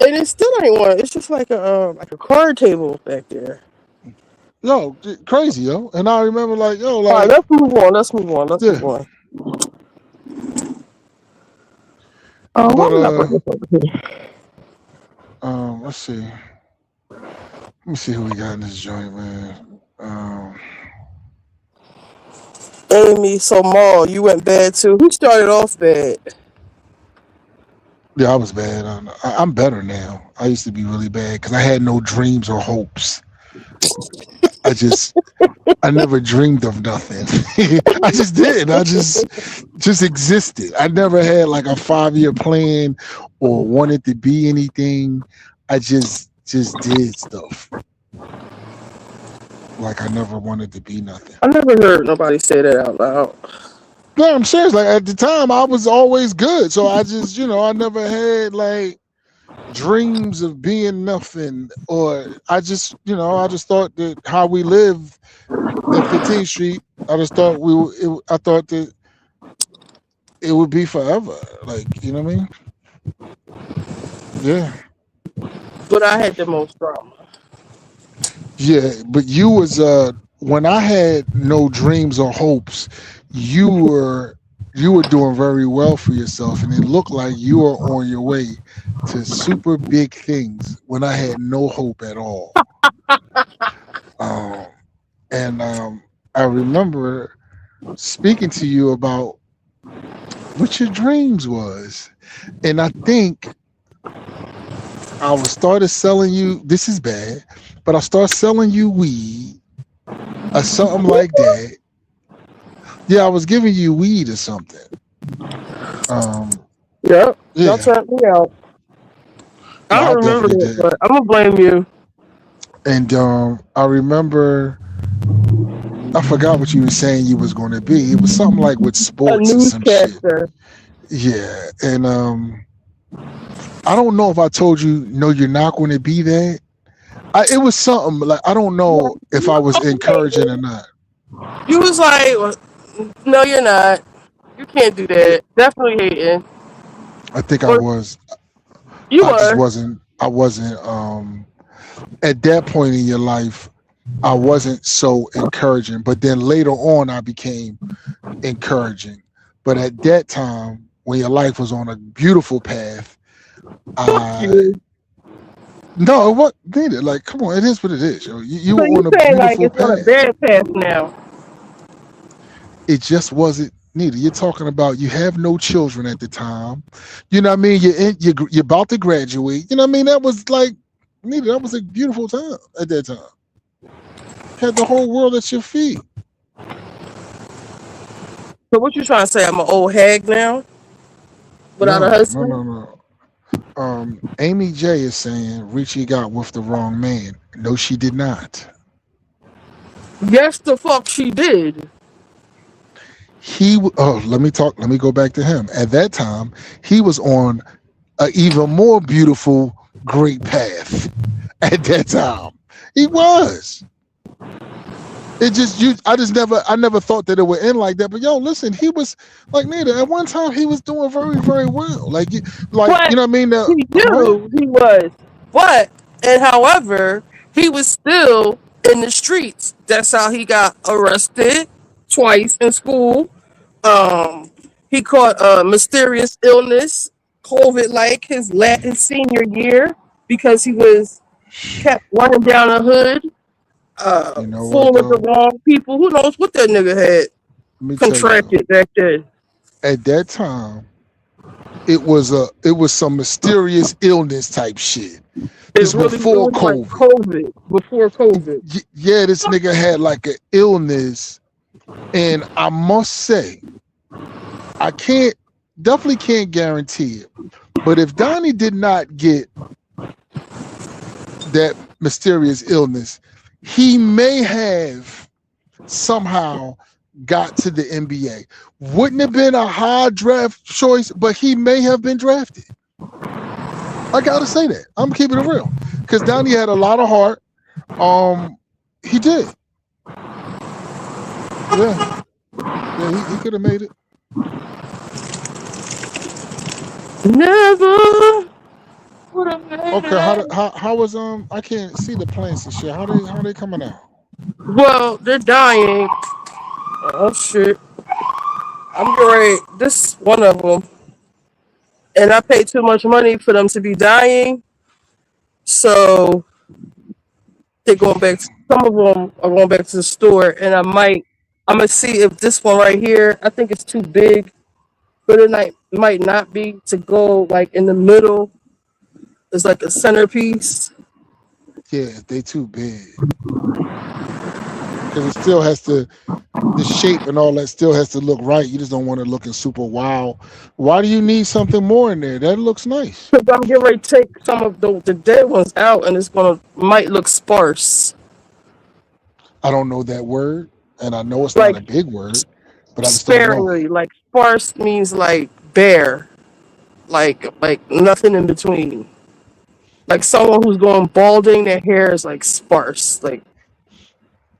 Speaker 2: And it still ain't one. It's just like a card table back there.
Speaker 13: Yo, crazy, yo. And I remember like, yo,
Speaker 2: All right,
Speaker 13: like,
Speaker 2: let's move on. Let's move on. Let's
Speaker 13: yeah.
Speaker 2: move on.
Speaker 13: But
Speaker 2: why did I put this over here?
Speaker 13: let's see. Let me see who we got in this joint, man.
Speaker 2: Amy, so Maul, you went bad too. Who started off bad?
Speaker 13: Yeah, I was bad. I'm better now. I used to be really bad because I had no dreams or hopes. I never dreamed of nothing. I just did. I just existed. I never had like a 5-year plan or wanted to be anything. I just did stuff. Like I never wanted to be nothing.
Speaker 2: I never heard nobody say that out loud.
Speaker 13: No, I'm serious. Like at the time, I was always good. So I just, I never had like dreams of being nothing, or I just thought that how we live at 15th Street, I just thought I thought that it would be forever. Like, you know what I mean? Yeah.
Speaker 2: But I had the most drama.
Speaker 13: Yeah, but you was when I had no dreams or hopes, you were doing very well for yourself, and it looked like you were on your way to super big things when I had no hope at all. I remember speaking to you about what your dreams was, and I think I started selling you. This is bad, but I started selling you weed or something like that. Yeah, I was giving you weed or something.
Speaker 2: Yep.
Speaker 13: Yeah.
Speaker 2: Y'all tried me out. I don't remember
Speaker 13: definitely
Speaker 2: it,
Speaker 13: did.
Speaker 2: but I'm gonna blame you.
Speaker 13: And I remember, I forgot what you were saying you was going to be. It was something like with
Speaker 2: A
Speaker 13: sports or some shit.
Speaker 2: newscaster.
Speaker 13: Yeah, and I don't know if I told you, no, you're not going to be that. It was something like, I don't know if I was encouraging or not.
Speaker 2: You was like, well, no, you're not. You can't do that. Definitely hating.
Speaker 13: I think I
Speaker 2: Or
Speaker 13: was.
Speaker 2: you
Speaker 13: I just
Speaker 2: were.
Speaker 13: wasn't. I wasn't. At that point in your life, I wasn't so encouraging. But then later on, I became encouraging. But at that time, when your life was on a beautiful path,
Speaker 2: Fuck you.
Speaker 13: no, what neither. Like, come on, it is what it is, yo. You
Speaker 2: So
Speaker 13: were
Speaker 2: you
Speaker 13: on a
Speaker 2: saying like
Speaker 13: beautiful
Speaker 2: it's on a
Speaker 13: path.
Speaker 2: bad path now?
Speaker 13: It just wasn't neither. You're talking about you have no children at the time. You know what I mean? You're about to graduate. You know what I mean? That was like neither. That was a beautiful time at that time. Had the whole world at your feet.
Speaker 2: So what you trying to say? I'm an old hag now without a
Speaker 13: No.
Speaker 2: husband?
Speaker 13: Amy J is saying Richie got with the wrong man. No, she did not.
Speaker 2: Yes, the fuck she did.
Speaker 13: Let me go back to him. At that time, he was on an even more beautiful, great path. At that time, he was. I never thought that it would end like that. But yo, listen, he was like neither. At one time, he was doing very, very well. Like you know what I mean?
Speaker 2: He knew he was. But and however, he was still in the streets. That's how he got arrested twice in school. He caught a mysterious illness, COVID like his senior year, because he kept running down the hood,
Speaker 13: You know
Speaker 2: full
Speaker 13: what,
Speaker 2: of the wrong people. Who knows what that nigga had
Speaker 13: Let me tell you,
Speaker 2: contracted back then?
Speaker 13: at that time, it was some mysterious illness type shit. This
Speaker 2: It really
Speaker 13: before
Speaker 2: was like
Speaker 13: COVID.
Speaker 2: Before COVID.
Speaker 13: Yeah, this nigga had like an illness, and I must say, I definitely can't guarantee it. But if Donnie did not get that mysterious illness, he may have somehow got to the NBA. Wouldn't have been a high draft choice, but he may have been drafted. I gotta say that. I'm keeping it real. Because Donnie had a lot of heart. He did. Yeah. Yeah, he could have made it.
Speaker 2: Never would have made
Speaker 13: Okay,
Speaker 2: it.
Speaker 13: how was I can't see the plants and shit. How they coming out?
Speaker 2: Well, they're dying. Oh shit. I'm great. This one of them. And I paid too much money for them to be dying. So they're going back. Some of them are going back to the store, and I'm gonna see if this one right here. I think it's too big, but it might not be to go like in the middle. It's like a centerpiece.
Speaker 13: Yeah, they too big. Because it still has to, the shape and all that still has to look right. You just don't want it looking super wow. Why do you need something more in there? That looks nice.
Speaker 2: Because I'm getting ready to take some of the dead ones out, and it's might look sparse.
Speaker 13: I don't know that word, and I know it's not a big word, but I just don't know.
Speaker 2: Sparingly, like sparse means like bare, like nothing in between. Like someone who's going balding, their hair is like sparse. Like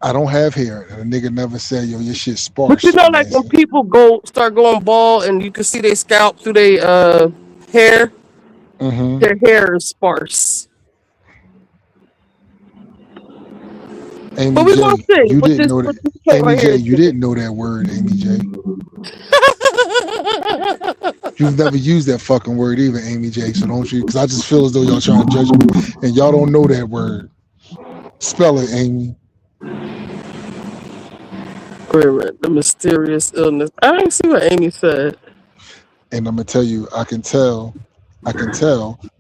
Speaker 13: I don't have hair, and a nigga never said, "Yo, your shit sparse."
Speaker 2: but you know, like when people start going bald, and you can see their scalp through their hair.
Speaker 13: Mm-hmm.
Speaker 2: Their hair is sparse.
Speaker 13: Amy
Speaker 2: But we
Speaker 13: J,
Speaker 2: gonna see.
Speaker 13: you
Speaker 2: With
Speaker 13: didn't
Speaker 2: this,
Speaker 13: know
Speaker 2: with
Speaker 13: that.
Speaker 2: this cat
Speaker 13: Amy
Speaker 2: right
Speaker 13: J,
Speaker 2: here.
Speaker 13: you didn't know that word, Amy J. You've never used that fucking word either, Amy J. So don't you? Because I just feel as though y'all trying to judge me, and y'all don't know that word. Spell it, Amy.
Speaker 2: The mysterious illness. I didn't see what Amy said.
Speaker 13: And I'm gonna tell you, I can tell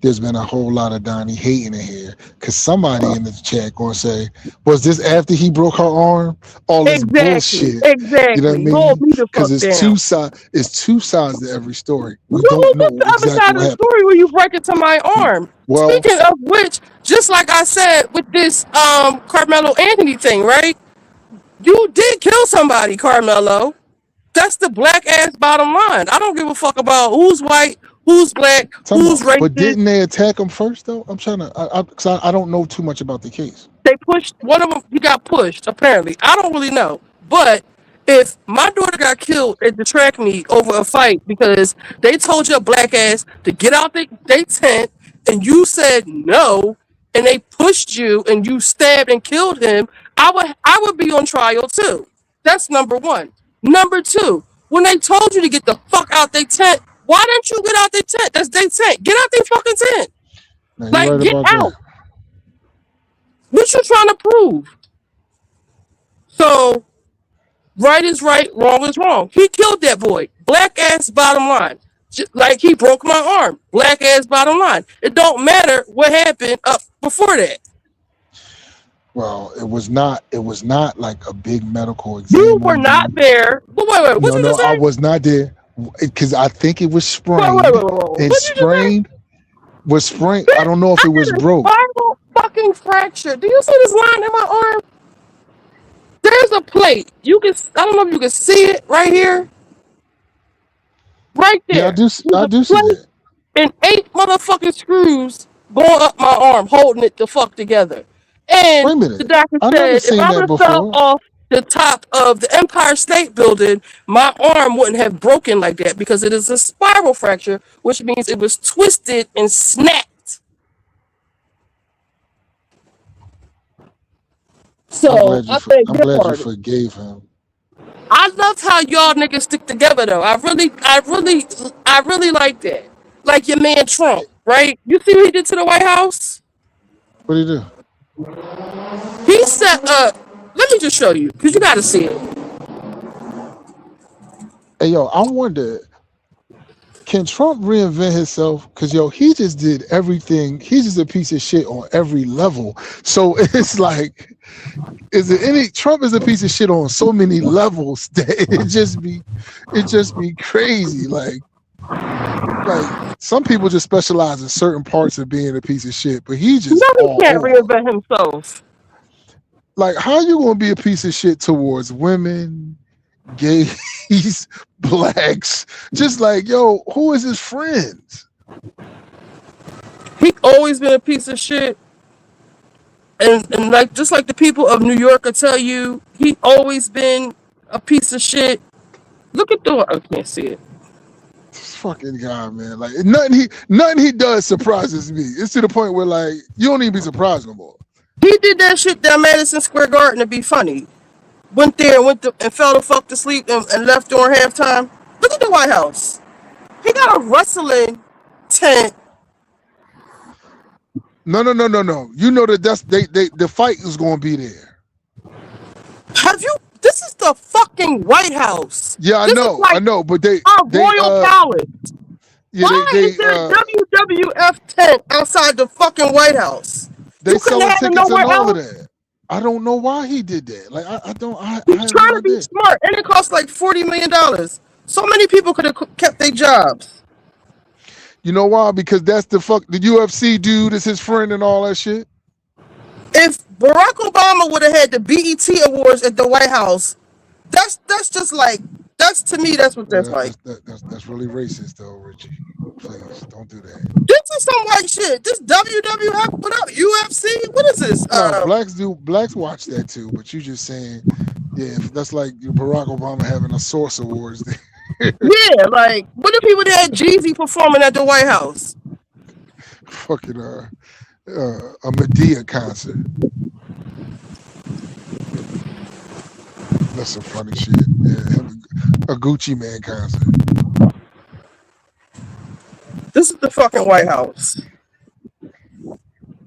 Speaker 13: there's been a whole lot of Donnie hating in here. Cause somebody in the chat gonna say, was this after he broke her arm? All this bullshit.
Speaker 2: Exactly.
Speaker 13: You know what I
Speaker 2: Hold
Speaker 13: mean?
Speaker 2: me the
Speaker 13: Because
Speaker 2: fuck
Speaker 13: it's
Speaker 2: down.
Speaker 13: two sides to every story. We
Speaker 2: No,
Speaker 13: don't know
Speaker 2: what's the other
Speaker 13: exactly
Speaker 2: side of
Speaker 13: what
Speaker 2: the
Speaker 13: happened.
Speaker 2: story where you break into my arm?
Speaker 13: Well,
Speaker 2: Speaking of which, just like I said with this Carmelo Anthony thing, right? You did kill somebody, Carmelo. That's the black ass bottom line. I don't give a fuck about who's white, who's black, who's
Speaker 13: but
Speaker 2: racist.
Speaker 13: didn't they attack him first though? I'm trying to, because I don't know too much about the case.
Speaker 2: They pushed one of them. He got pushed. Apparently, I don't really know. But if my daughter got killed at the track meet over a fight because they told your black ass to get out they tent and you said no, and they pushed you and you stabbed and killed him, I would be on trial too. That's number one. Number two, when they told you to get the fuck out their tent, why didn't you get out their tent? That's their tent. Get out their fucking tent.
Speaker 13: Now, you're
Speaker 2: Like,
Speaker 13: right
Speaker 2: get
Speaker 13: about
Speaker 2: out.
Speaker 13: that.
Speaker 2: What you trying to prove? So, right is right, wrong is wrong. He killed that boy. Black ass bottom line. Just like he broke my arm. Black ass bottom line. It don't matter what happened up before that.
Speaker 13: Well, it was not like a big medical exam.
Speaker 2: You were not there. Wait, what you just
Speaker 13: I
Speaker 2: said?
Speaker 13: was not there because I think it was sprained.
Speaker 2: Wait.
Speaker 13: And
Speaker 2: What you just said?
Speaker 13: was sprained. I don't know if it was broke.
Speaker 2: Spiral fucking fracture. Do you see this line in my arm? There's a plate. I don't know if you can see it right here. Right there.
Speaker 13: Yeah, I do see that.
Speaker 2: And 8 motherfucking screws going up my arm, holding it the fuck together. And
Speaker 13: Wait a minute.
Speaker 2: the doctor
Speaker 13: I never
Speaker 2: said if
Speaker 13: seen
Speaker 2: I
Speaker 13: that
Speaker 2: would have fell
Speaker 13: before.
Speaker 2: off the top of the Empire State Building, my arm wouldn't have broken like that because it is a spiral fracture, which means it was twisted and snapped. So
Speaker 13: I'm
Speaker 2: I think
Speaker 13: glad you forgave him.
Speaker 2: I love how y'all niggas stick together though. I really like that. Like your man Trump, right? You see what he did to the White House?
Speaker 13: What did he do?
Speaker 2: He set up. Let me just show you, because you gotta see it.
Speaker 13: Hey, yo, I wonder, can Trump reinvent himself? Because, yo, he just did everything. He's just a piece of shit on every level. So it's like, Trump is a piece of shit on so many levels that it just be crazy. Like some people just specialize in certain parts of being a piece of shit, but he just
Speaker 2: No, he can't reinvent himself.
Speaker 13: Like, how you gonna be a piece of shit towards women, gays, blacks? Just like, yo, who is his friends?
Speaker 2: He always been a piece of shit. And like just like the people of New York will tell you, he always been a piece of shit. Look at the I can't see it.
Speaker 13: This fucking guy, man. Like nothing he does surprises me. It's to the point where like you don't even be surprised no more.
Speaker 2: He did that shit down Madison Square Garden to be funny. Went there and fell the fuck to sleep and left during halftime. Look at the White House. He got a wrestling tent.
Speaker 13: No. You know that the fight is gonna be there.
Speaker 2: Have you? This is the fucking White House.
Speaker 13: Yeah, I know, but they
Speaker 2: Royal Palace.
Speaker 13: Yeah,
Speaker 2: Why is there a WWF tent outside the fucking White House?
Speaker 13: They
Speaker 2: You couldn't
Speaker 13: selling
Speaker 2: have it
Speaker 13: tickets and
Speaker 2: nowhere
Speaker 13: all of
Speaker 2: else?
Speaker 13: that. I don't know why he did that. Like I
Speaker 2: He's
Speaker 13: have
Speaker 2: trying
Speaker 13: no
Speaker 2: to be
Speaker 13: idea.
Speaker 2: smart, and it costs like $40 million. So many people could have kept their jobs.
Speaker 13: You know why? Because that's the UFC dude is his friend and all that shit.
Speaker 2: If Barack Obama would have had the BET Awards at the White House, that's just like to me that's what that's like.
Speaker 13: That's really racist though, Richie. Please don't do that.
Speaker 2: This is some white shit. This WWF, what up? UFC? What is this?
Speaker 13: No, blacks watch that too, but you just saying, yeah, that's like Barack Obama having a Source Awards.
Speaker 2: Yeah, like what if he would have had Jeezy performing at the White House?
Speaker 13: Fucking a Medea concert. That's some funny shit. Yeah, a Gucci Man concert.
Speaker 2: This is the fucking White House.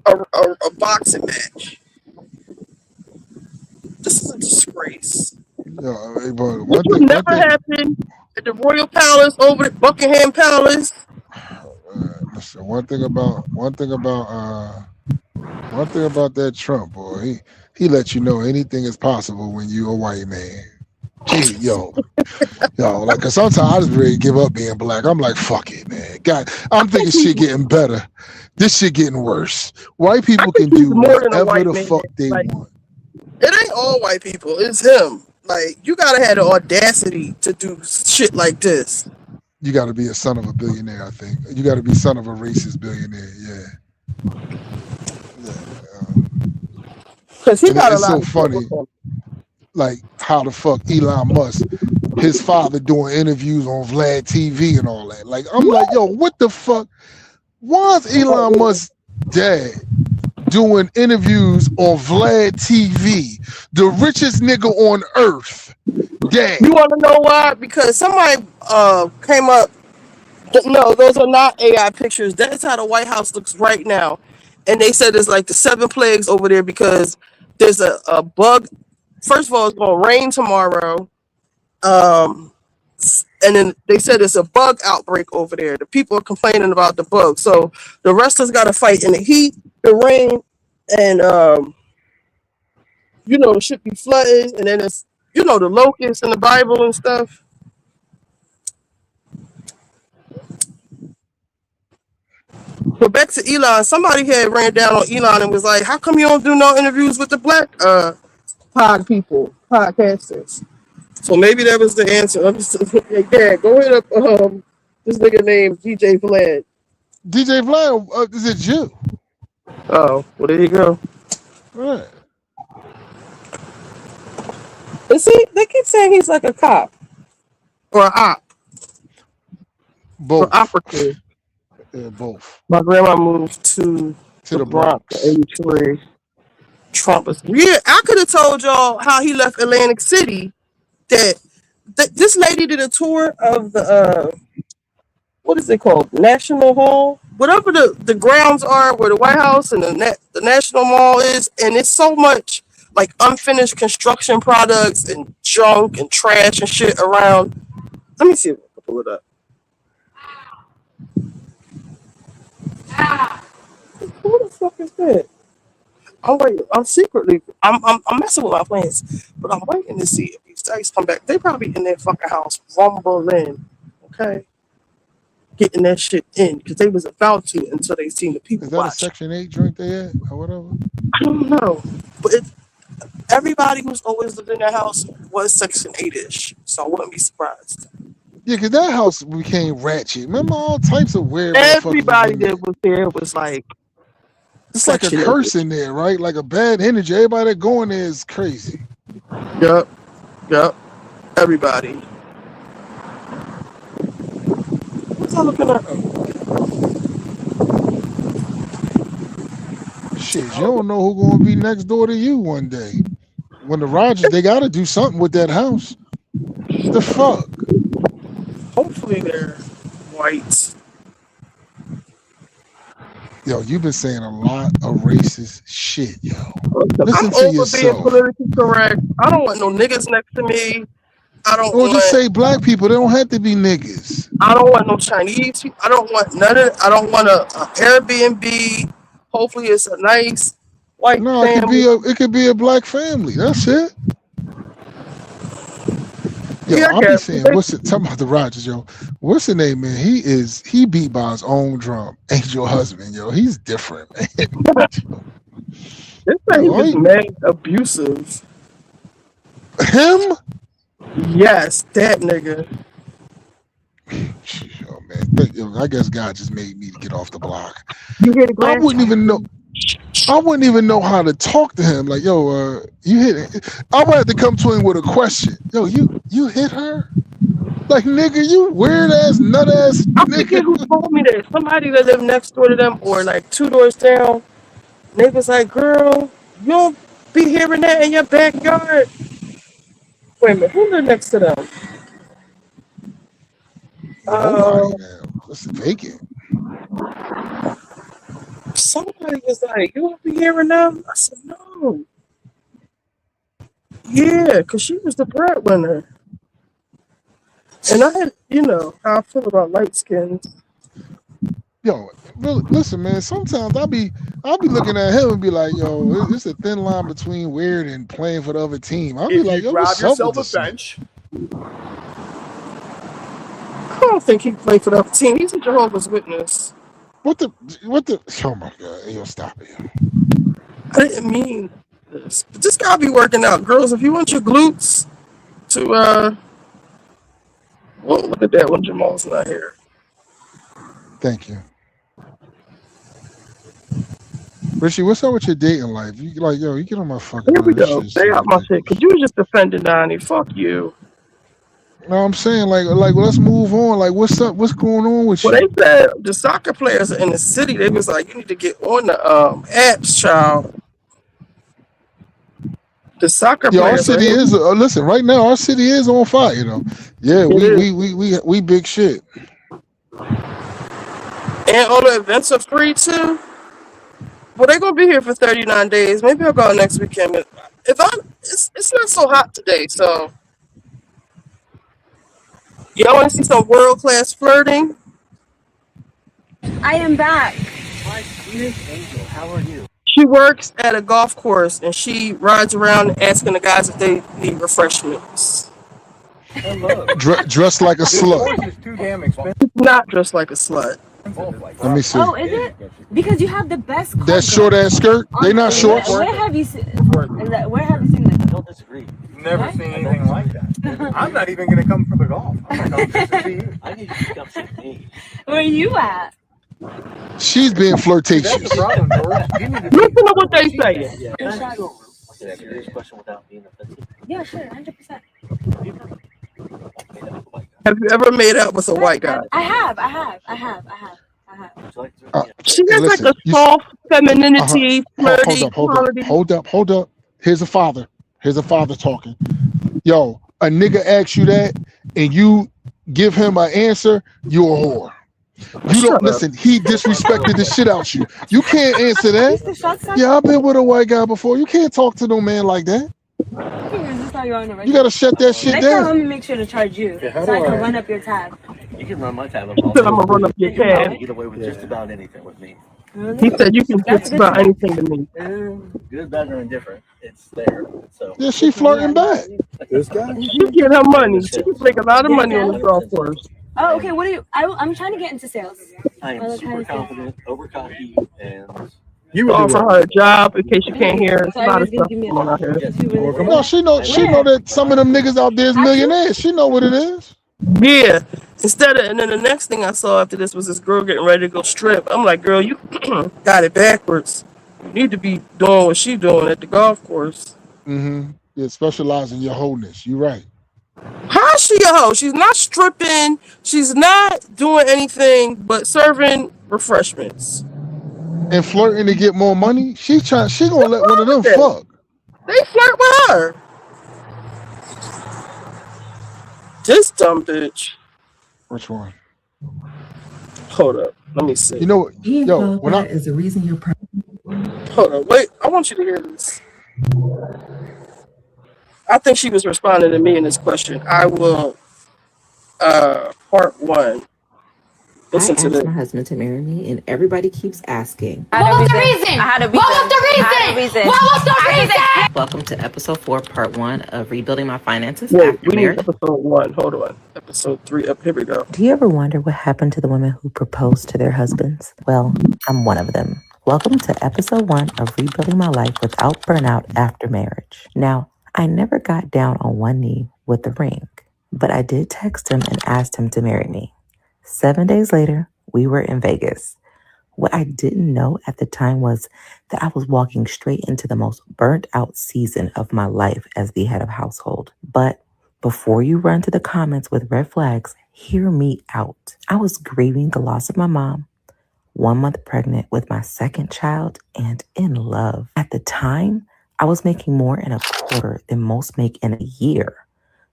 Speaker 2: A boxing match. This is a disgrace.
Speaker 13: Yeah, but
Speaker 2: It would never happen at the Royal Palace over at Buckingham Palace.
Speaker 13: Listen, one thing about that Trump boy, he let you know anything is possible when you a white man. Gee, yo, like, cause sometimes I just ready to give up being black. I'm like, fuck it, man. God, I'm thinking shit getting better. This shit getting worse. White people can do whatever the fuck they want.
Speaker 2: It ain't all white people. It's him. Like, you gotta have the audacity to do shit like this.
Speaker 13: You got to be a son of a billionaire, I think. You got to be son of a racist billionaire, yeah.
Speaker 2: Because he got a
Speaker 13: it's
Speaker 2: lot
Speaker 13: so
Speaker 2: of
Speaker 13: funny, like how the fuck Elon Musk, his father doing interviews on Vlad TV and all that. Like, I'm like, yo, what the fuck? Why is Elon Musk's dad doing interviews on Vlad TV, the richest nigga on earth? Dad.
Speaker 2: You want to know why? Because somebody came up. No, those are not AI pictures. That's how the White House looks right now. And they said it's like the 7 plagues over there because there's a bug. First of all, it's going to rain tomorrow. And then they said it's a bug outbreak over there. The people are complaining about the bug. So the wrestlers got to fight in the heat, the rain, and, it should be flooding. And then it's, the locusts in the Bible and stuff. But back to Elon, somebody had ran down on Elon and was like, how come you don't do no interviews with the black podcasters? So maybe that was the answer. I'm just like, Dad, go hit up this nigga named DJ Vlad.
Speaker 13: DJ Vlad, is it Jew?
Speaker 2: Oh, well, there you go.
Speaker 13: Right.
Speaker 2: But see, they keep saying he's like a cop or an op.
Speaker 13: Both.
Speaker 2: Or operative.
Speaker 13: Yeah, both.
Speaker 2: My grandma moved to the Bronx in 83. Trump is. Yeah, I could have told y'all how he left Atlantic City. That this lady did a tour of the what is it called? National Hall, whatever the grounds are where the White House and the National Mall is, and it's so much like unfinished construction products and junk and trash and shit around. Let me see if I can pull it up. Who the fuck is that? I'm waiting. I'm messing with my plans, but I'm waiting to see if these guys come back. They probably in their fucking house rumbling, okay, getting that shit in because they was about to until they seen the people.
Speaker 13: Is that
Speaker 2: watch.
Speaker 13: a Section 8 joint they had or whatever?
Speaker 2: I don't know, but everybody who's always lived in their house was Section 8-ish, so I wouldn't be surprised.
Speaker 13: Yeah, because that house became ratchet. Remember all types of weird motherfuckers.
Speaker 2: Everybody that was there was like,
Speaker 13: It's like a
Speaker 2: section
Speaker 13: curse in there, right? Like a bad energy. Everybody that going there is crazy.
Speaker 2: Yup. Everybody. What's I looking at?
Speaker 13: Shit, you don't know who gonna be next door to you one day. When the Rodgers, they gotta do something with that house. The fuck?
Speaker 2: Hopefully they're white.
Speaker 13: Yo, you've been saying a lot of racist shit, yo.
Speaker 2: I'm
Speaker 13: Listen to
Speaker 2: over being
Speaker 13: yourself.
Speaker 2: politically correct. I don't want no niggas next to me. I don't
Speaker 13: Well,
Speaker 2: want.
Speaker 13: just say black people. They don't have to be niggas.
Speaker 2: I don't want no Chinese people. I don't want none of. I don't want a Airbnb. Hopefully it's a nice white
Speaker 13: No, it
Speaker 2: family.
Speaker 13: could be a black family. That's it. Yo,
Speaker 2: Yeah, I
Speaker 13: I'll be
Speaker 2: guess.
Speaker 13: saying, talking about the Rodgers, yo. What's the name, man? He beat by his own drum. Angel Husband, yo. He's different, man.
Speaker 2: This thing is mad abusive.
Speaker 13: Him?
Speaker 2: Yes, that nigga.
Speaker 13: Yo, man. Yo, I guess God just made me to get off the block.
Speaker 2: You hear the
Speaker 13: I
Speaker 2: glass?
Speaker 13: wouldn't even know how to talk to him. Like, yo, you hit it. I would have to come to him with a question. Yo, you hit her? Like, nigga, you weird ass, nut ass
Speaker 2: I forget who told me that. Somebody that lived next door to them or like 2 doors down. They was like, girl, you don't be hearing that in your backyard. Wait a minute, who lived next to them?
Speaker 13: Nobody now. It's vacant.
Speaker 2: Somebody was like, you don't be hearing them? I said, no. Yeah, because she was the breadwinner. And I had, how I feel about light skins.
Speaker 13: Yo, really, listen, man. Sometimes I'll be looking at him and be like, yo, it's a thin line between weird and playing for the other team. I'll be
Speaker 6: If
Speaker 13: like,
Speaker 6: you
Speaker 13: yo,
Speaker 6: grab
Speaker 13: what's up
Speaker 6: yourself
Speaker 13: with
Speaker 6: a
Speaker 13: this?
Speaker 6: bench,
Speaker 2: I don't think he played for the other team. He's a Jehovah's Witness.
Speaker 13: What the? Oh my God, yo, stop it.
Speaker 2: I didn't mean this. But this guy be working out. Girls, if you want your glutes to, well, look at that when Jamal's not here.
Speaker 13: Thank you. Richie, what's up with your dating life? You like, yo, you get on my fucking
Speaker 2: Here we
Speaker 13: nerves.
Speaker 2: go.
Speaker 13: Shit's
Speaker 2: Stay
Speaker 13: so
Speaker 2: out my shit. Because you was just defending Donnie. Fuck you.
Speaker 13: No, I'm saying like let's move on. Like, what's up? What's going on with
Speaker 2: Well,
Speaker 13: you?
Speaker 2: they said the soccer players in the city, they was like, you need to get on the apps, child. The soccer
Speaker 13: Yeah, our
Speaker 2: players.
Speaker 13: city is. Listen, right now our city is on fire. Yeah,
Speaker 2: It
Speaker 13: we big shit.
Speaker 2: And all the events are free too. Well, they're gonna be here for 39 days. Maybe I'll go next weekend. But it's not so hot today, so y'all want to see some world class flirting?
Speaker 14: I am back.
Speaker 15: My dear Angel, how are you?
Speaker 2: She works at a golf course and she rides around asking the guys if they need refreshments.
Speaker 15: Hello.
Speaker 13: Dressed like a slut.
Speaker 15: It's too damn expensive.
Speaker 2: Not dressed like a slut.
Speaker 13: Let me see.
Speaker 14: Oh, is it? Because you have the best.
Speaker 13: That short ass skirt. They not shorts.
Speaker 14: Where have you seen? Where have you seen this?
Speaker 15: I don't disagree. Never seen anything like that. I'm not even gonna come for the golf. I'm gonna come just to see you. I need you to come see me.
Speaker 14: Where are you at?
Speaker 13: She's being flirtatious.
Speaker 15: That's the problem, George. You need to
Speaker 2: Listen to what they say.
Speaker 15: Yeah. Can I ask you a serious question without being offensive?
Speaker 14: Yeah, sure, 100%.
Speaker 2: Have you ever made out with a white guy?
Speaker 14: I have.
Speaker 2: She has
Speaker 13: listen,
Speaker 2: like a soft femininity, flirty quality.
Speaker 13: Hold up. Here's a father talking. Yo, a nigga asks you that and you give him an answer, you a whore. You don't listen. He disrespected the shit out you. You can't answer that. Yeah, I've been with a white guy before. You can't talk to no man like that. You gotta shut that shit
Speaker 14: Next time,
Speaker 13: down.
Speaker 14: let me make sure to charge you,
Speaker 15: Yeah, how
Speaker 14: so I
Speaker 15: do
Speaker 14: can
Speaker 15: I-
Speaker 14: run up your tab.
Speaker 15: You can run my tab.
Speaker 2: He said I'm gonna run up your tab.
Speaker 15: Get away with just about anything with me.
Speaker 2: He said you can just about anything to me.
Speaker 15: Good, bad, or indifferent. It's there. So.
Speaker 13: Yeah, she flirting back.
Speaker 15: This guy.
Speaker 2: She get her money. She can make a lot of money on the golf course.
Speaker 14: Oh, okay. What are you? I'm trying to get into sales.
Speaker 15: I am
Speaker 14: Other
Speaker 15: super
Speaker 14: kind of
Speaker 15: confident, over cocky, and
Speaker 2: You offer her a job in case you can't hear. It's a lot of stuff
Speaker 14: Give me
Speaker 2: going on out here.
Speaker 13: No, she know that some of them niggas out there is millionaires. She know what it is.
Speaker 2: Yeah. And then the next thing I saw after this was this girl getting ready to go strip. I'm like, girl, you got it backwards. You need to be doing what she doing at the golf course.
Speaker 13: Mm-hmm. Yeah, specialize in your wholeness. You're right.
Speaker 2: How's she a hoe? She's not stripping. She's not doing anything but serving refreshments.
Speaker 13: And flirting to get more money. She gonna let one of them fuck.
Speaker 2: They flirt with her. This dumb bitch.
Speaker 13: Which one?
Speaker 2: Hold up. Let me see.
Speaker 13: You know what? Yo, when I
Speaker 16: is the reason you're pregnant.
Speaker 2: Hold up. Wait. I want you to hear this. I think she was responding to me in this question. I will part one. Listen to
Speaker 16: I asked
Speaker 2: this.
Speaker 16: my husband to marry me, and everybody keeps asking.
Speaker 17: What was the reason? I had a reason. What was the reason? What was the reason?
Speaker 16: Welcome to episode 4, part 1 of Rebuilding My Finances
Speaker 2: Wait,
Speaker 16: After
Speaker 2: we need
Speaker 16: Marriage.
Speaker 2: episode 1. Hold on. Episode 3. Up here we go.
Speaker 16: Do you ever wonder what happened to the women who proposed to their husbands? Well, I'm one of them. Welcome to episode 1 of Rebuilding My Life Without Burnout After Marriage. Now, I never got down on one knee with the ring, but I did text him and asked him to marry me. 7 days later, we were in Vegas. What I didn't know at the time was that I was walking straight into the most burnt out season of my life as the head of household. But before you run to the comments with red flags, hear me out. I was grieving the loss of my mom, 1 month pregnant with my second child, and in love. At the time, I was making more in a quarter than most make in a year.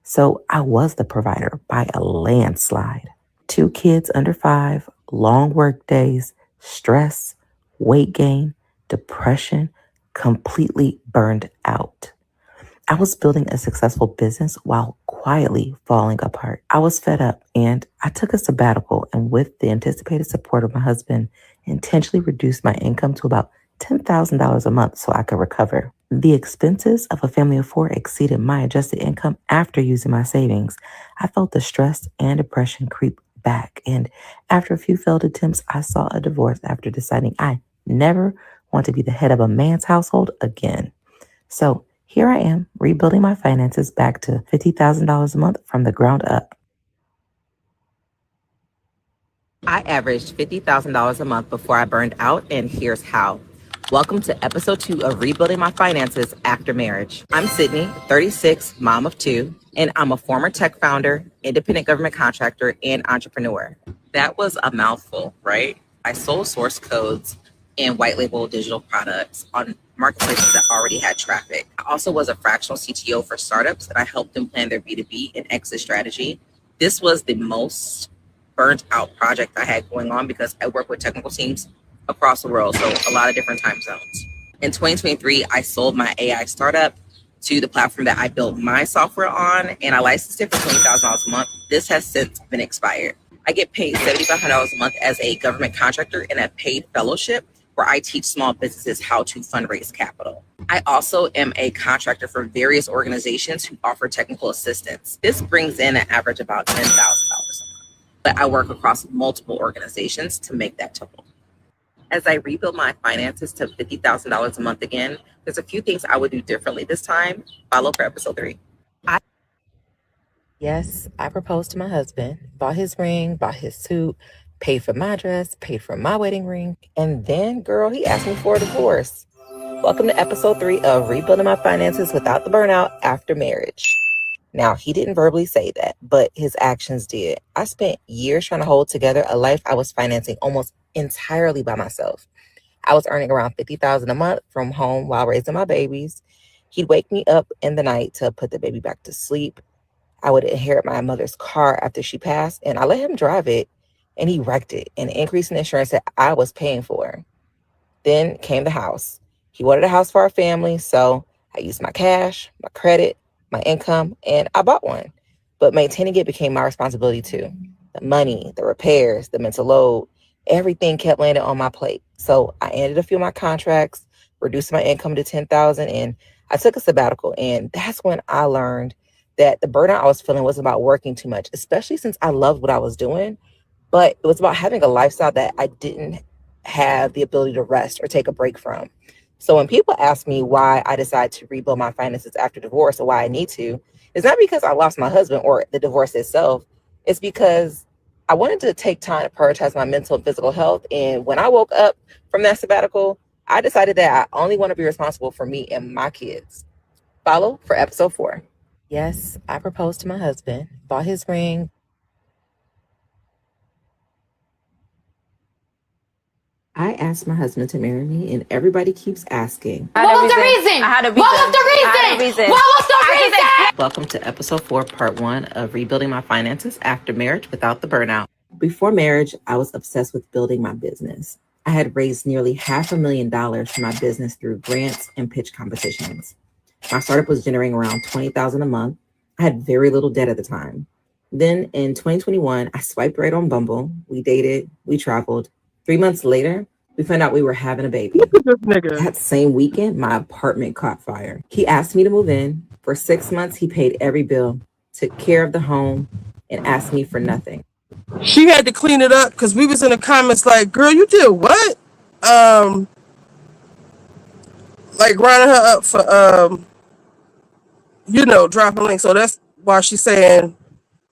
Speaker 16: So I was the provider by a landslide. 2 kids under 5, long work days, stress, weight gain, depression, completely burned out. I was building a successful business while quietly falling apart. I was fed up and I took a sabbatical, and with the anticipated support of my husband, intentionally reduced my income to about $10,000 a month so I could recover. The expenses of a family of 4 exceeded my adjusted income after using my savings. I felt the stress and depression creep back, and after a few failed attempts, I saw a divorce after deciding I never want to be the head of a man's household again. So here I am, rebuilding my finances back to $50,000 a month from the ground up. I averaged $50,000 a month before I burned out, and here's how. Welcome to episode 2 of Rebuilding My Finances After Marriage. I'm Sydney, 36, mom of 2, and I'm a former tech founder, independent government contractor, and entrepreneur. That was a mouthful, right? I sold source codes and white label digital products on marketplaces that already had traffic. I also was a fractional CTO for startups, and I helped them plan their B2B and exit strategy. This was the most burnt out project I had going on because I work with technical teams across the world, so a lot of different time zones. In 2023, I sold my AI startup to the platform that I built my software on, and I licensed it for $20,000 a month. This has since been expired. I get paid $7,500 a month as a government contractor in a paid fellowship where I teach small businesses how to fundraise capital. I also am a contractor for various organizations who offer technical assistance. This brings in an average about $10,000 a month, but I work across multiple organizations to make that total. As I rebuild my finances to $50,000 a month again, there's a few things I would do differently this time. Follow for episode 3. Yes, I proposed to my husband, bought his ring, bought his suit, paid for my dress, paid for my wedding ring, and then, girl, he asked me for a divorce. Welcome to episode 3 of Rebuilding My Finances Without the Burnout After Marriage. Now, he didn't verbally say that, but his actions did. I spent years trying to hold together a life I was financing almost entirely by myself. I was earning around $50,000 a month from home while raising my babies. He'd wake me up in the night to put the baby back to sleep. I would inherit my mother's car after she passed, and I let him drive it, and he wrecked it, an increase in insurance that I was paying for. Then came the house. He wanted a house for our family, so I used my cash, my credit, my income, and I bought one. But maintaining it became my responsibility too. The money, the repairs, the mental load, everything kept landing on my plate. So I ended a few of my contracts, reduced my income to $10,000, and I took a sabbatical. And that's when I learned that the burnout I was feeling wasn't about working too much, especially since I loved what I was doing. But it was about having a lifestyle that I didn't have the ability to rest or take a break from. So when people ask me why I decided to rebuild my finances after divorce or why I need to, it's not because I lost my husband or the divorce itself. It's because I wanted to take time to prioritize my mental and physical health. And when I woke up from that sabbatical, I decided that I only want to be responsible for me and my kids. Follow for episode 4. Yes, I proposed to my husband, bought his ring. I asked my husband to marry me, and everybody keeps asking.
Speaker 17: What was the reason? What was the reason? What was the reason?
Speaker 16: Welcome to episode 4, part 1 of Rebuilding My Finances After Marriage Without the Burnout. Before marriage, I was obsessed with building my business. I had raised nearly $500,000 for my business through grants and pitch competitions. My startup was generating around $20,000 a month. I had very little debt at the time. Then in 2021, I swiped right on Bumble. We dated, we traveled. 3 months later, we found out we were having a baby. That same weekend, my apartment caught fire. He asked me to move in. For 6 months, he paid every bill, took care of the home, and asked me for nothing.
Speaker 2: She had to clean it up because we was in the comments like, girl, you did what? Like grinding her up for, dropping links. So that's why she's saying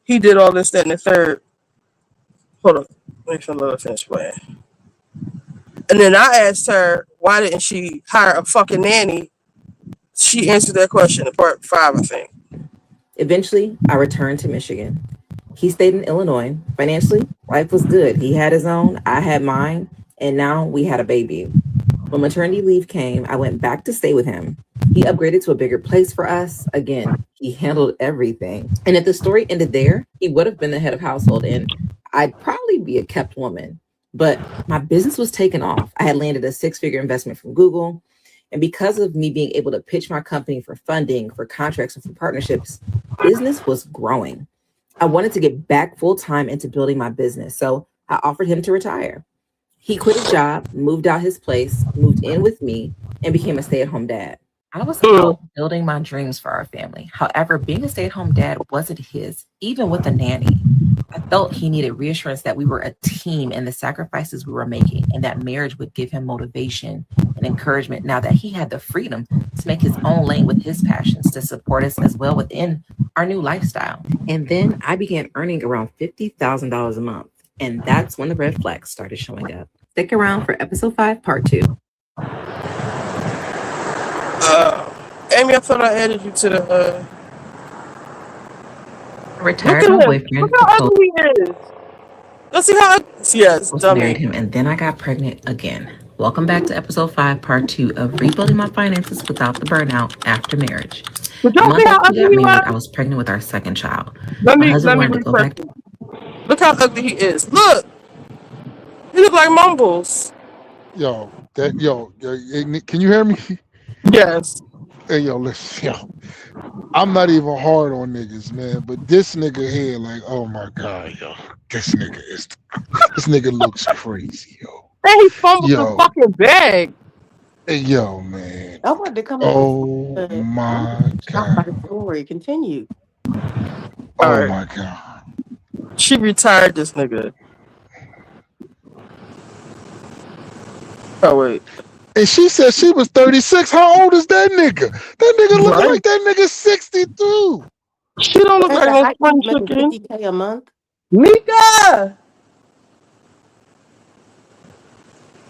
Speaker 2: he did all this, that, and the third. Hold on. Make sure I finish playing. And then I asked her, why didn't she hire a fucking nanny? She answered that question in part 5, I think.
Speaker 16: Eventually, I returned to Michigan. He stayed in Illinois. Financially, life was good. He had his own, I had mine, and now we had a baby. When maternity leave came, I went back to stay with him. He upgraded to a bigger place for us. Again, he handled everything. And if the story ended there, he would have been the head of household, and I'd probably be a kept woman. But my business was taking off. I had landed a 6-figure investment from Google. And because of me being able to pitch my company for funding, for contracts, and for partnerships, business was growing. I wanted to get back full time into building my business. So I offered him to retire. He quit his job, moved out his place, moved in with me, and became a stay-at-home dad. I was out building my dreams for our family. However, being a stay-at-home dad wasn't his, even with a nanny. I felt he needed reassurance that we were a team in the sacrifices we were making, and that marriage would give him motivation and encouragement now that he had the freedom to make his own lane with his passions to support us as well within our new lifestyle. And then I began earning around $50,000 a month. And that's when the red flags started showing up. Stick around for episode 5, part 2.
Speaker 2: Amy, I thought I added you to the
Speaker 16: Retired my boyfriend.
Speaker 2: Look how ugly he is. Let's see how yes,
Speaker 16: Married him, and then I got pregnant again. Welcome back to episode 5, part 2 of Rebuilding My Finances Without the Burnout After Marriage.
Speaker 2: Did y'all see how ugly he was?
Speaker 16: I was pregnant with our second child.
Speaker 2: Let me refresh. Look how ugly he is. Look. He look like Mumbles.
Speaker 13: Yo, can you hear me?
Speaker 2: Yes.
Speaker 13: Hey, yo, listen, I'm not even hard on niggas, man, but this nigga here, like, oh my God, yo, this nigga looks crazy, yo.
Speaker 2: And he fumbled the fucking bag.
Speaker 13: Hey, yo, man.
Speaker 18: I wanted to come
Speaker 13: Oh my God.
Speaker 18: Story continue.
Speaker 13: Oh my God.
Speaker 2: She retired this nigga. Oh wait.
Speaker 13: And she said she was 36. How old is that nigga? That nigga look like that nigga's 62.
Speaker 2: She don't look like no fun chicken.
Speaker 18: $50K a month.
Speaker 2: Mika!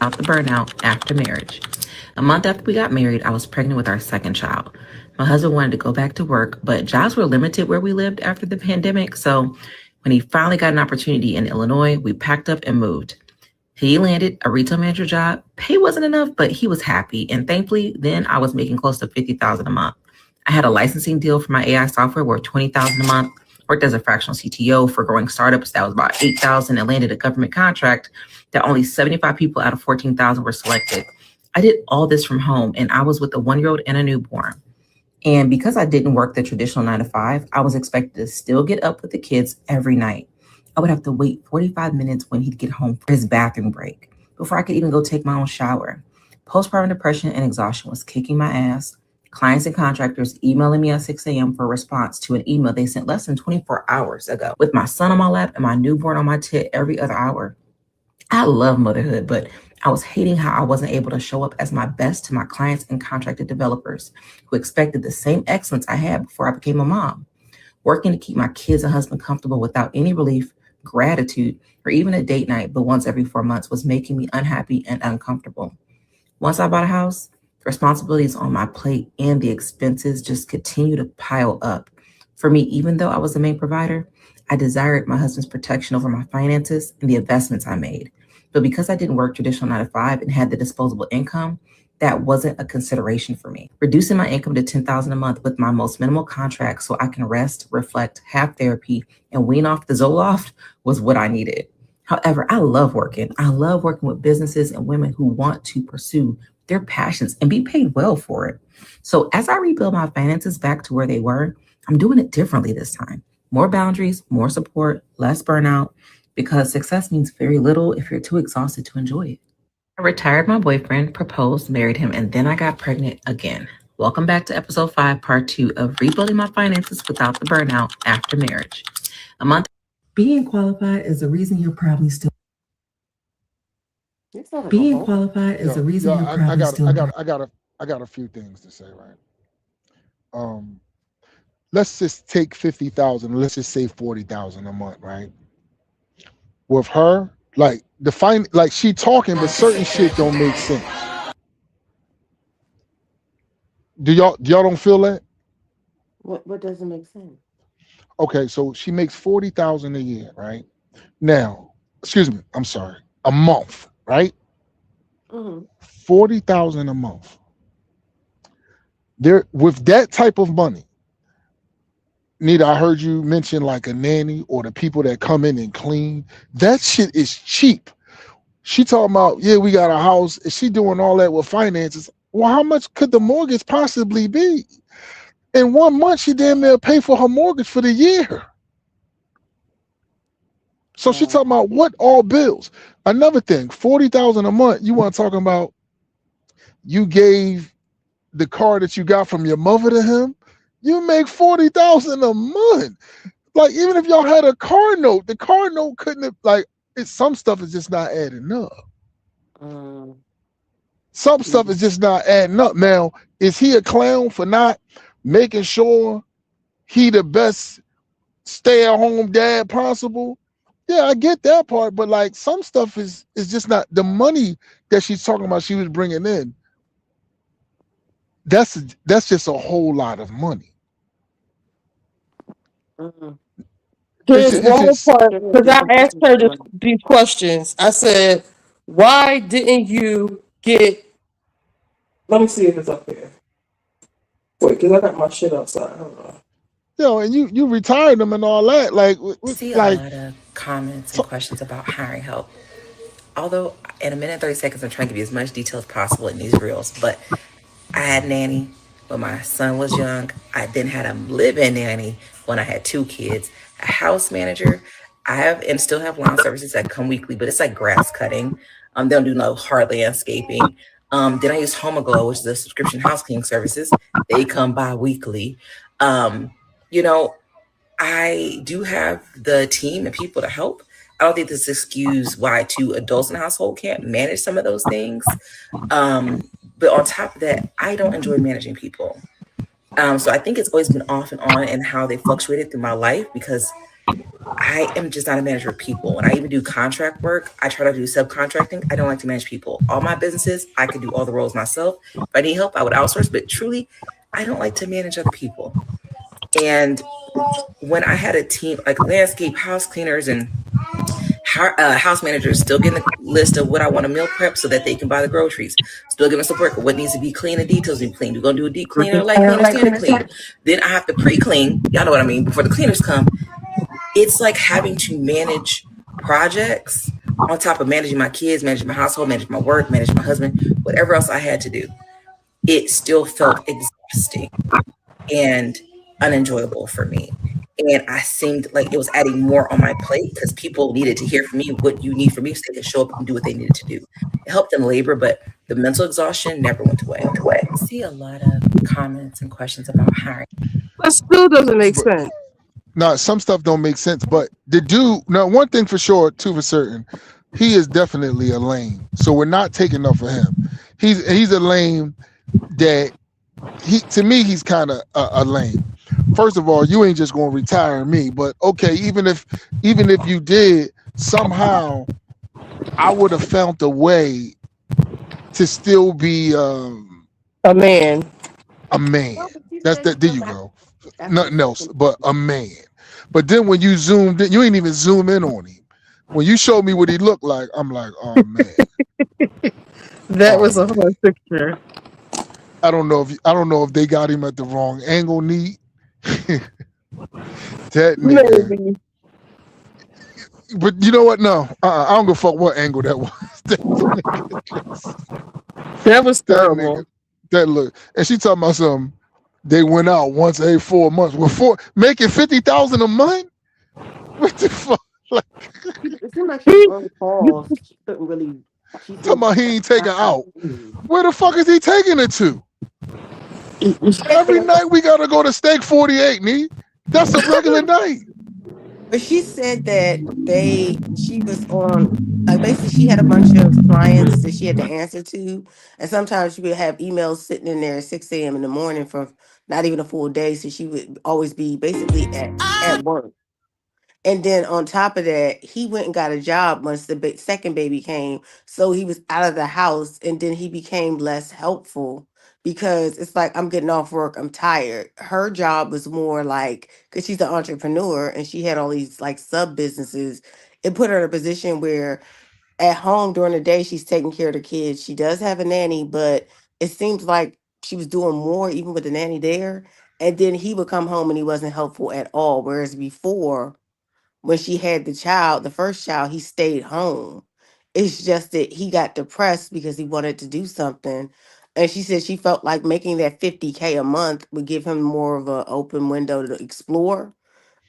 Speaker 16: Out the burnout after marriage. A month after we got married, I was pregnant with our second child. My husband wanted to go back to work, but jobs were limited where we lived after the pandemic. So when he finally got an opportunity in Illinois, we packed up and moved. He landed a retail manager job. Pay wasn't enough, but he was happy. And thankfully, then I was making close to $50,000 a month. I had a licensing deal for my AI software worth $20,000 a month. Worked as a fractional CTO for growing startups. That was about $8,000 and landed a government contract that only 75 people out of 14,000 were selected. I did all this from home, and I was with a 1-year-old and a newborn. And because I didn't work the traditional 9 to 5, I was expected to still get up with the kids every night. I would have to wait 45 minutes when he'd get home for his bathroom break before I could even go take my own shower. Postpartum depression and exhaustion was kicking my ass. Clients and contractors emailing me at 6 a.m. for a response to an email they sent less than 24 hours ago. With my son on my lap and my newborn on my tit every other hour. I love motherhood, but I was hating how I wasn't able to show up as my best to my clients and contracted developers who expected the same excellence I had before I became a mom. Working to keep my kids and husband comfortable without any relief, gratitude, or even a date night, but once every 4 months, was making me unhappy and uncomfortable. Once I bought a house, the responsibilities on my plate and the expenses just continue to pile up. For me, even though I was the main provider, I desired my husband's protection over my finances and the investments I made. But because I didn't work traditional 9 to 5 and had the disposable income, that wasn't a consideration for me. Reducing my income to $10,000 a month with my most minimal contract so I can rest, reflect, have therapy, and wean off the Zoloft was what I needed. However, I love working. I love working with businesses and women who want to pursue their passions and be paid well for it. So as I rebuild my finances back to where they were, I'm doing it differently this time. More boundaries, more support, less burnout, because success means very little if you're too exhausted to enjoy it. I retired my boyfriend, proposed, married him, and then I got pregnant again. Welcome back to episode 5, part 2 of Rebuilding My Finances Without the Burnout After Marriage. A month. Being qualified is the reason you're probably still. Being qualified is the reason you're probably still.
Speaker 13: I got a few things to say, right? Let's just take 50,000. Let's just say 40,000 a month, right? With her, like she talking, but certain shit don't make sense. Do y'all don't feel that?
Speaker 12: What doesn't make sense?
Speaker 13: Okay, so she makes 40,000 a year, right? Now, excuse me, I'm sorry, a month, right? 40,000 a month. There, with that type of money, Nita, I heard you mention like a nanny or the people that come in and clean. That shit is cheap. She talking about, yeah, we got a house. Is she doing all that with finances? Well, how much could the mortgage possibly be? In 1 month, she damn near pay for her mortgage for the year. So she talking about what all bills. Another thing, 40,000 a month. You want to talk about? You gave the car that you got from your mother to him. You make 40,000 a month. Like even if y'all had a car note, the car note couldn't have some stuff is just not adding up. Some stuff is just not adding up. Now, is he a clown for not making sure he the best stay-at-home dad possible? Yeah, I get that part, but like some stuff is just not the money that she's talking about. She was bringing in. That's just a whole lot of money.
Speaker 2: Here's one part, because I asked her these questions. I said, why didn't you get, let me see if it's up here. Wait, because I got my shit outside. Hold on.
Speaker 13: And you retired them and all that. Like,
Speaker 16: See a lot of comments and questions about hiring help. Although in a minute and 30 seconds, I'm trying to give you as much detail as possible in these reels. But I had a nanny when my son was young. I then had a live-in nanny when I had 2 kids. A house manager. I have and still have lawn services that come weekly, but it's like grass cutting. They don't do no hard landscaping. Then I use Home Aglow, which is a subscription house cleaning services. They come bi-weekly. I do have the team and people to help. I don't think this excuse why 2 adults in the household can't manage some of those things. But on top of that, I don't enjoy managing people. So I think it's always been off and on and how they fluctuated through my life because I am just not a manager of people. When I even do contract work, I try to do subcontracting. I don't like to manage people. All my businesses, I could do all the roles myself. If I need help, I would outsource. But truly, I don't like to manage other people. And when I had a team like landscape house cleaners and house managers, still getting a list of what I want to meal prep so that they can buy the groceries, still giving support for what needs to be clean and details need to be clean. We're going to do a deep clean or light clean or standard clean. Then I have to pre-clean. Y'all know what I mean? Before the cleaners come. It's like having to manage projects on top of managing my kids, managing my household, managing my work, managing my husband, whatever else I had to do. It still felt exhausting and unenjoyable for me. And I seemed like it was adding more on my plate because people needed to hear from me what you need from me so they could show up and do what they needed to do. It helped them labor, but the mental exhaustion never went away. I see a lot of comments and questions about hiring.
Speaker 2: That still doesn't make sense.
Speaker 13: No, some stuff don't make sense, but the dude, now one thing for sure, 2 for certain, he is definitely a lame. So we're not taking enough of him. He's a lame that to me, he's kind of a lame. first of all, you ain't just gonna retire me. But okay, even if you did, somehow I would have found a way to still be
Speaker 2: A man.
Speaker 13: a man. That's that. There you go. Nothing else but a man. But then when you zoomed in, you ain't even zoom in on him. When you showed me what he looked like, I'm like, oh man.
Speaker 2: That was a hard picture.
Speaker 13: I don't know if they got him at the wrong angle. Neat. That nigga.
Speaker 2: Maybe.
Speaker 13: But you know what? No, I don't give a fuck what angle that was.
Speaker 2: That was terrible.
Speaker 13: That look, and she talking about something. They went out once every 4 months. Well, making $50,000 a month. What the fuck? Like,
Speaker 16: It seemed like she was on call. She couldn't really.
Speaker 13: talking about he ain't taking out. Where the fuck is he taking it to? Every night we gotta go to Steak 48, nee. That's a regular night.
Speaker 16: But she said that she was on, like, basically she had a bunch of clients that she had to answer to. And sometimes she would have emails sitting in there at 6 a.m. in the morning for not even a full day. So she would always be basically at work. And then on top of that, he went and got a job once the second baby came. So he was out of the house, and then he became less helpful because it's like, I'm getting off work, I'm tired. Her job was more like, because she's an entrepreneur and she had all these like sub businesses, it put her in a position where at home during the day, she's taking care of the kids. She does have a nanny, but it seems like she was doing more even with the nanny there. And then he would come home and he wasn't helpful at all. Whereas before, when she had the child, the first child, he stayed home. It's just that he got depressed because he wanted to do something. And she said she felt like making that $50K a month would give him more of an open window to explore.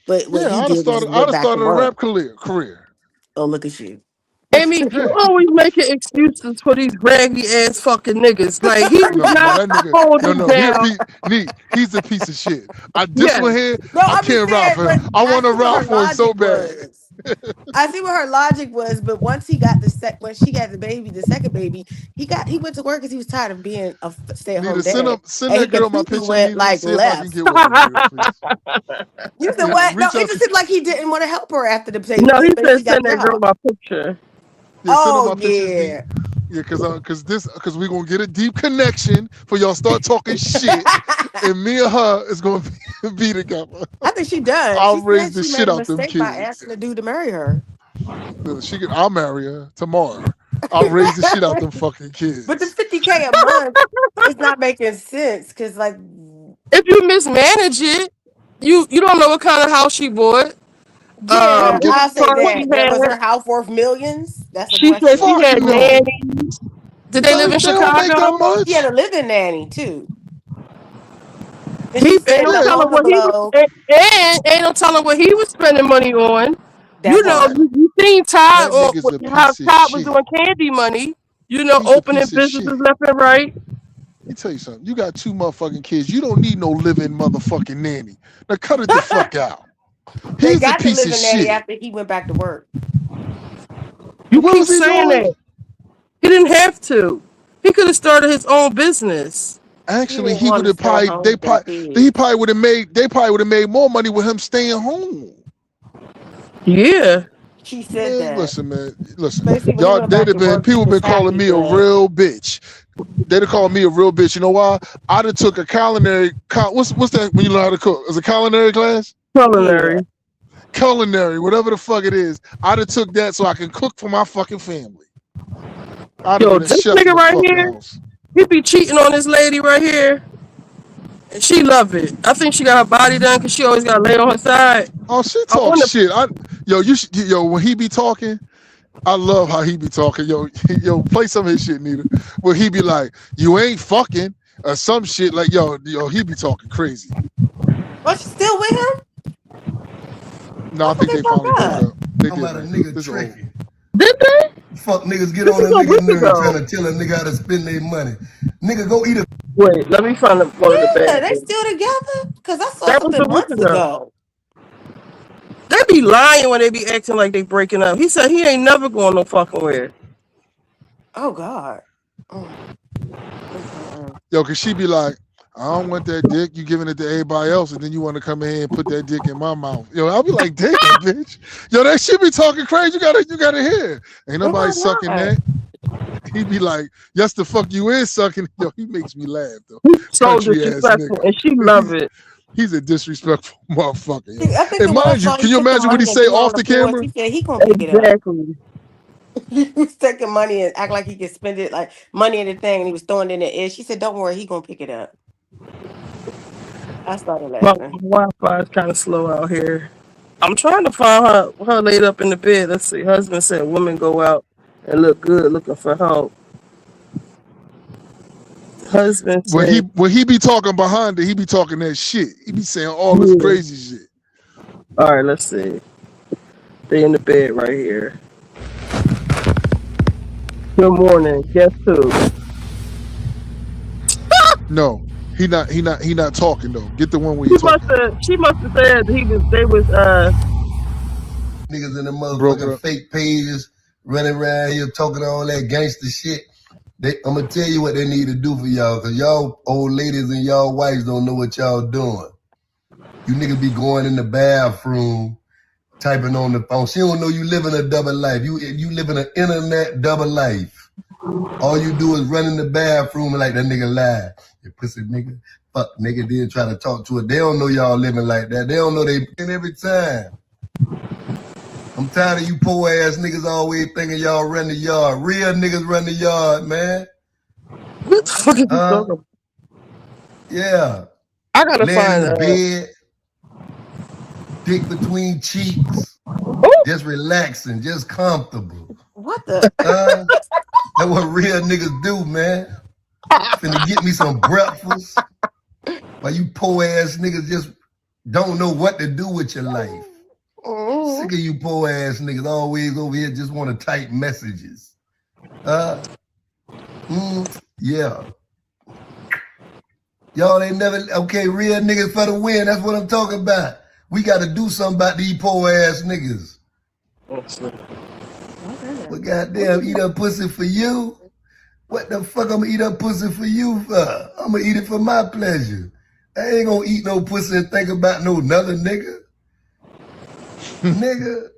Speaker 16: But what
Speaker 13: Yeah,
Speaker 16: he
Speaker 13: I'd have
Speaker 16: did was
Speaker 13: started.
Speaker 16: just went back to
Speaker 13: A
Speaker 16: work.
Speaker 13: rap career.
Speaker 16: Oh, look at you.
Speaker 2: Amy, you always making excuses for these raggy ass fucking niggas. Like he was
Speaker 13: No,
Speaker 2: not
Speaker 13: that nigga.
Speaker 2: holding
Speaker 13: No,
Speaker 2: down.
Speaker 13: he's a piece of shit. This
Speaker 2: Yes.
Speaker 13: one here,
Speaker 16: No,
Speaker 13: I
Speaker 16: I'm just
Speaker 13: can't rap
Speaker 16: saying,
Speaker 13: for him.
Speaker 16: but
Speaker 13: I want to
Speaker 16: see what
Speaker 13: rap
Speaker 16: her
Speaker 13: for him so
Speaker 16: logic
Speaker 13: bad.
Speaker 16: was. I see what her logic was, but once he got when she got the second baby, he went to work because he was tired of being a stay-at-home
Speaker 13: Nita,
Speaker 16: dad.
Speaker 13: send
Speaker 16: And he
Speaker 13: that girl my
Speaker 16: completely
Speaker 13: picture,
Speaker 16: went
Speaker 13: Nita.
Speaker 16: like
Speaker 13: See if I can
Speaker 16: left.
Speaker 13: get with her, Nita, please.
Speaker 16: You said
Speaker 13: Yeah,
Speaker 16: what? No,
Speaker 13: reach
Speaker 16: it
Speaker 13: out
Speaker 16: just
Speaker 13: to
Speaker 16: seemed like he didn't want to help her after the baby.
Speaker 2: No, he
Speaker 16: But
Speaker 2: said
Speaker 16: he got
Speaker 2: send
Speaker 16: a
Speaker 2: that girl
Speaker 16: job.
Speaker 2: my picture.
Speaker 13: Yeah, send her
Speaker 16: Oh
Speaker 13: my pictures, Nita.
Speaker 16: yeah.
Speaker 13: Yeah, because we're gonna get a deep connection for y'all start talking shit, and me and her is gonna be together.
Speaker 16: I think she does.
Speaker 13: I'll
Speaker 16: She
Speaker 13: raise
Speaker 16: said
Speaker 13: the
Speaker 16: she
Speaker 13: shit
Speaker 16: made a
Speaker 13: out them
Speaker 16: mistake by
Speaker 13: kids.
Speaker 16: asking the dude to marry her.
Speaker 13: I'll marry her tomorrow. I'll raise the shit out them fucking kids.
Speaker 16: But the $50K a month is not making sense because, like,
Speaker 2: If you mismanage it, you don't know what kind of house she bought.
Speaker 16: yeah,
Speaker 2: What
Speaker 16: I'll say
Speaker 2: car she
Speaker 16: that. Was her
Speaker 2: had.
Speaker 16: house worth millions? That's a
Speaker 2: She said
Speaker 16: question.
Speaker 2: she
Speaker 13: Fuck
Speaker 2: had
Speaker 13: no.
Speaker 2: nannies. Did they live in
Speaker 13: They don't make that
Speaker 2: Chicago?
Speaker 16: She had
Speaker 13: much.
Speaker 16: a living nanny too. And
Speaker 2: He
Speaker 16: she
Speaker 2: ain't
Speaker 16: said
Speaker 2: no
Speaker 16: the
Speaker 13: Yeah,
Speaker 2: telling
Speaker 16: on the
Speaker 2: what he was,
Speaker 16: blow.
Speaker 2: and ain't no telling what he was spending money on.
Speaker 16: That
Speaker 2: You know,
Speaker 16: part.
Speaker 2: you seen Todd
Speaker 13: that nigga's a
Speaker 2: how
Speaker 13: piece of
Speaker 2: Todd was
Speaker 13: shit.
Speaker 2: doing candy money. You know,
Speaker 13: He's a
Speaker 2: opening
Speaker 13: piece of
Speaker 2: businesses
Speaker 13: shit.
Speaker 2: left and right.
Speaker 13: Let me tell you something. You got 2 motherfucking kids. You don't need no living motherfucking nanny. Now cut it the fuck out.
Speaker 16: They
Speaker 13: He's a
Speaker 16: got the
Speaker 13: piece of
Speaker 16: living nanny
Speaker 13: shit.
Speaker 16: after he went back to work.
Speaker 2: You
Speaker 13: What
Speaker 2: keep
Speaker 13: was he
Speaker 2: saying
Speaker 13: doing?
Speaker 2: that. He didn't have to. He could have started his own business.
Speaker 13: Actually,
Speaker 16: didn't
Speaker 13: he
Speaker 16: want
Speaker 13: would
Speaker 16: to
Speaker 13: have
Speaker 16: stay
Speaker 13: probably
Speaker 16: home
Speaker 13: they
Speaker 16: with them
Speaker 13: probably
Speaker 16: kids.
Speaker 13: they probably would have made more money with him staying home.
Speaker 2: Yeah.
Speaker 16: She said
Speaker 13: Man,
Speaker 16: that.
Speaker 13: listen.
Speaker 16: Basically, when he
Speaker 13: Y'all,
Speaker 16: went back to work, he
Speaker 13: people
Speaker 16: was
Speaker 13: been calling
Speaker 16: happy,
Speaker 13: me a
Speaker 16: but
Speaker 13: real bitch. They'd have called me a real bitch. You know why? I'd have took a culinary. What's that when you learn how to cook? Is a culinary class?
Speaker 2: Culinary.
Speaker 13: Culinary, whatever the fuck it is. I'd have took that so I can cook for my fucking family. I'd have
Speaker 2: Yo,
Speaker 13: been a
Speaker 2: this
Speaker 13: chef in
Speaker 2: nigga
Speaker 13: the
Speaker 2: right
Speaker 13: fucking
Speaker 2: here,
Speaker 13: house.
Speaker 2: he be cheating on this lady right here. And she love it. I think she got her body done because she always got to lay on her side.
Speaker 13: Oh, she
Speaker 2: I
Speaker 13: talk
Speaker 2: wonder.
Speaker 13: shit. When he be talking, I love how he be talking. Yo, play some of his shit, Nita. Where he be like, "You ain't fucking," or some shit like, yo, he be talking crazy.
Speaker 16: was she still with him?
Speaker 13: No, I think they finally broke up. They
Speaker 18: I'm
Speaker 13: did.
Speaker 18: about a
Speaker 13: Man.
Speaker 18: nigga
Speaker 13: This old.
Speaker 18: tricky.
Speaker 2: Did they?
Speaker 18: Fuck niggas get
Speaker 2: This
Speaker 18: on a
Speaker 2: was a
Speaker 18: nigga
Speaker 2: week
Speaker 18: nerve
Speaker 2: ago.
Speaker 18: trying to tell a nigga how to spend their money. Nigga, go eat a.
Speaker 2: Wait, let me find one of the
Speaker 16: Yeah,
Speaker 2: bad
Speaker 16: they
Speaker 2: ones.
Speaker 16: still together? Because I saw
Speaker 2: That was
Speaker 16: something
Speaker 2: a week
Speaker 16: months
Speaker 2: ago.
Speaker 16: ago.
Speaker 2: They be lying when they be acting like they breaking up. He said he ain't never going no fucking where.
Speaker 16: Oh God.
Speaker 13: Yo, cause she be like, I don't want that dick. You giving it to everybody else, and then you want to come in here and put that dick in my mouth. Yo, I'll be like, damn, bitch. Yo, that shit be talking crazy. You gotta hear. Ain't nobody sucking that. He be like, yes, the fuck you is sucking. Yo, he makes me laugh though.
Speaker 2: So
Speaker 13: Country ass
Speaker 2: disrespectful,
Speaker 13: nigga.
Speaker 2: and she love it.
Speaker 13: He's a disrespectful motherfucker. Yo.
Speaker 16: I think
Speaker 13: And
Speaker 16: the one
Speaker 13: mind you,
Speaker 16: song
Speaker 13: can
Speaker 16: he
Speaker 13: you
Speaker 16: took the
Speaker 13: imagine what he
Speaker 16: money and
Speaker 13: say
Speaker 16: threw on
Speaker 13: off the
Speaker 16: floor,
Speaker 13: camera?
Speaker 16: He said he gonna pick it up.
Speaker 2: Exactly.
Speaker 16: He was taking money and act like he could spend it like money in the thing, and he was throwing it in the air. She said, "Don't worry, he gonna pick it up." I started
Speaker 2: My
Speaker 16: laughing.
Speaker 2: Wi-Fi is kind of slow out here. I'm trying to find her laid up in the bed. Let's see. Husband said women go out and look good looking for help. Husband said,
Speaker 13: When he be talking behind it, he be talking that shit. He be saying all this crazy shit.
Speaker 2: all right, let's see. They in the bed right here. Good morning. Guess who?
Speaker 13: No, he not talking though. Get the one where you talking.
Speaker 2: She must have said they was
Speaker 18: Niggas in the motherfucking fake pages running around here talking all that gangster shit. I'm gonna tell you what they need to do for y'all, cause y'all old ladies and y'all wives don't know what y'all doing. You niggas be going in the bathroom, typing on the phone. She don't know you living a double life. You living an internet double life. All you do is run in the bathroom and like that nigga lie. You pussy nigga, fuck nigga, then try to talk to it. They don't know y'all living like that. They don't know they every time. I'm tired of you poor ass niggas always thinking y'all run the yard. Real niggas run the yard, man.
Speaker 2: What the fuck are you talking about?
Speaker 18: Yeah.
Speaker 2: I gotta
Speaker 18: laying
Speaker 2: find
Speaker 18: in the bed, dick between cheeks, just relaxing, just comfortable.
Speaker 16: What the?
Speaker 18: That's what real niggas do, man. Finna get me some breakfast. While you poor ass niggas just don't know what to do with your life. Sick of you poor ass niggas always over here just want to type messages. Yeah. Y'all ain't never, okay, real niggas for the win. That's what I'm talking about. We got to do something about these poor ass niggas. But goddamn, eat up pussy for you? What the fuck I'm gonna eat up pussy for you for? I'm gonna eat it for my pleasure. I ain't gonna eat no pussy and think about no another nigga. Nigga,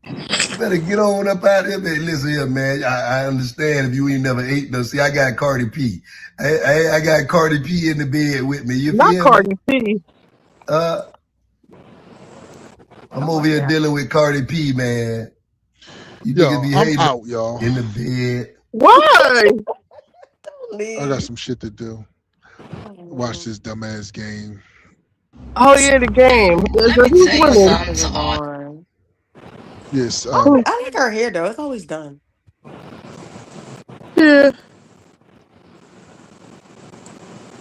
Speaker 18: you better get on up out here, man. Listen here, man. I understand if you ain't never ate no. See, I got Cardi P. I got Cardi P in the bed with me. You
Speaker 2: not
Speaker 18: feel
Speaker 2: Cardi
Speaker 18: me?
Speaker 2: P.
Speaker 18: I'm over here dealing with Cardi P, man. You
Speaker 13: Yo,
Speaker 18: niggas be
Speaker 13: I'm
Speaker 18: hating
Speaker 13: out, y'all.
Speaker 18: in the bed.
Speaker 2: Why?
Speaker 13: I got some shit to do. Watch this dumbass game.
Speaker 2: Oh yeah, the game. Who's winning?
Speaker 13: Yes.
Speaker 16: I like her hair though. It's always done.
Speaker 2: Yeah.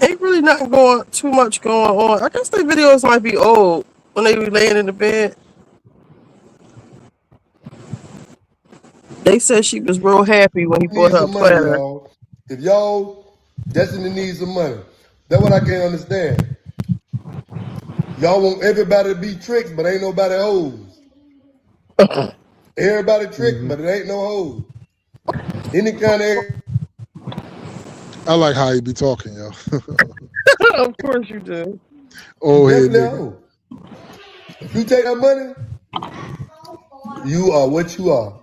Speaker 2: Ain't really nothing too much going on. I guess the videos might be old when they be laying in the bed. They said she was real happy when he bought
Speaker 18: Need
Speaker 2: her a
Speaker 18: some money,
Speaker 2: platter.
Speaker 18: y'all. If y'all Destiny needs some money, that's what I can't understand. Y'all want everybody to be tricks, but ain't nobody hoes. Everybody tricks, but it ain't no hoes. Any kind of.
Speaker 13: I like how you be talking, yo.
Speaker 2: Of course you do.
Speaker 13: Oh, hey,
Speaker 18: Definitely a
Speaker 13: nigga.
Speaker 18: hoe. If you take that money, you are what you are.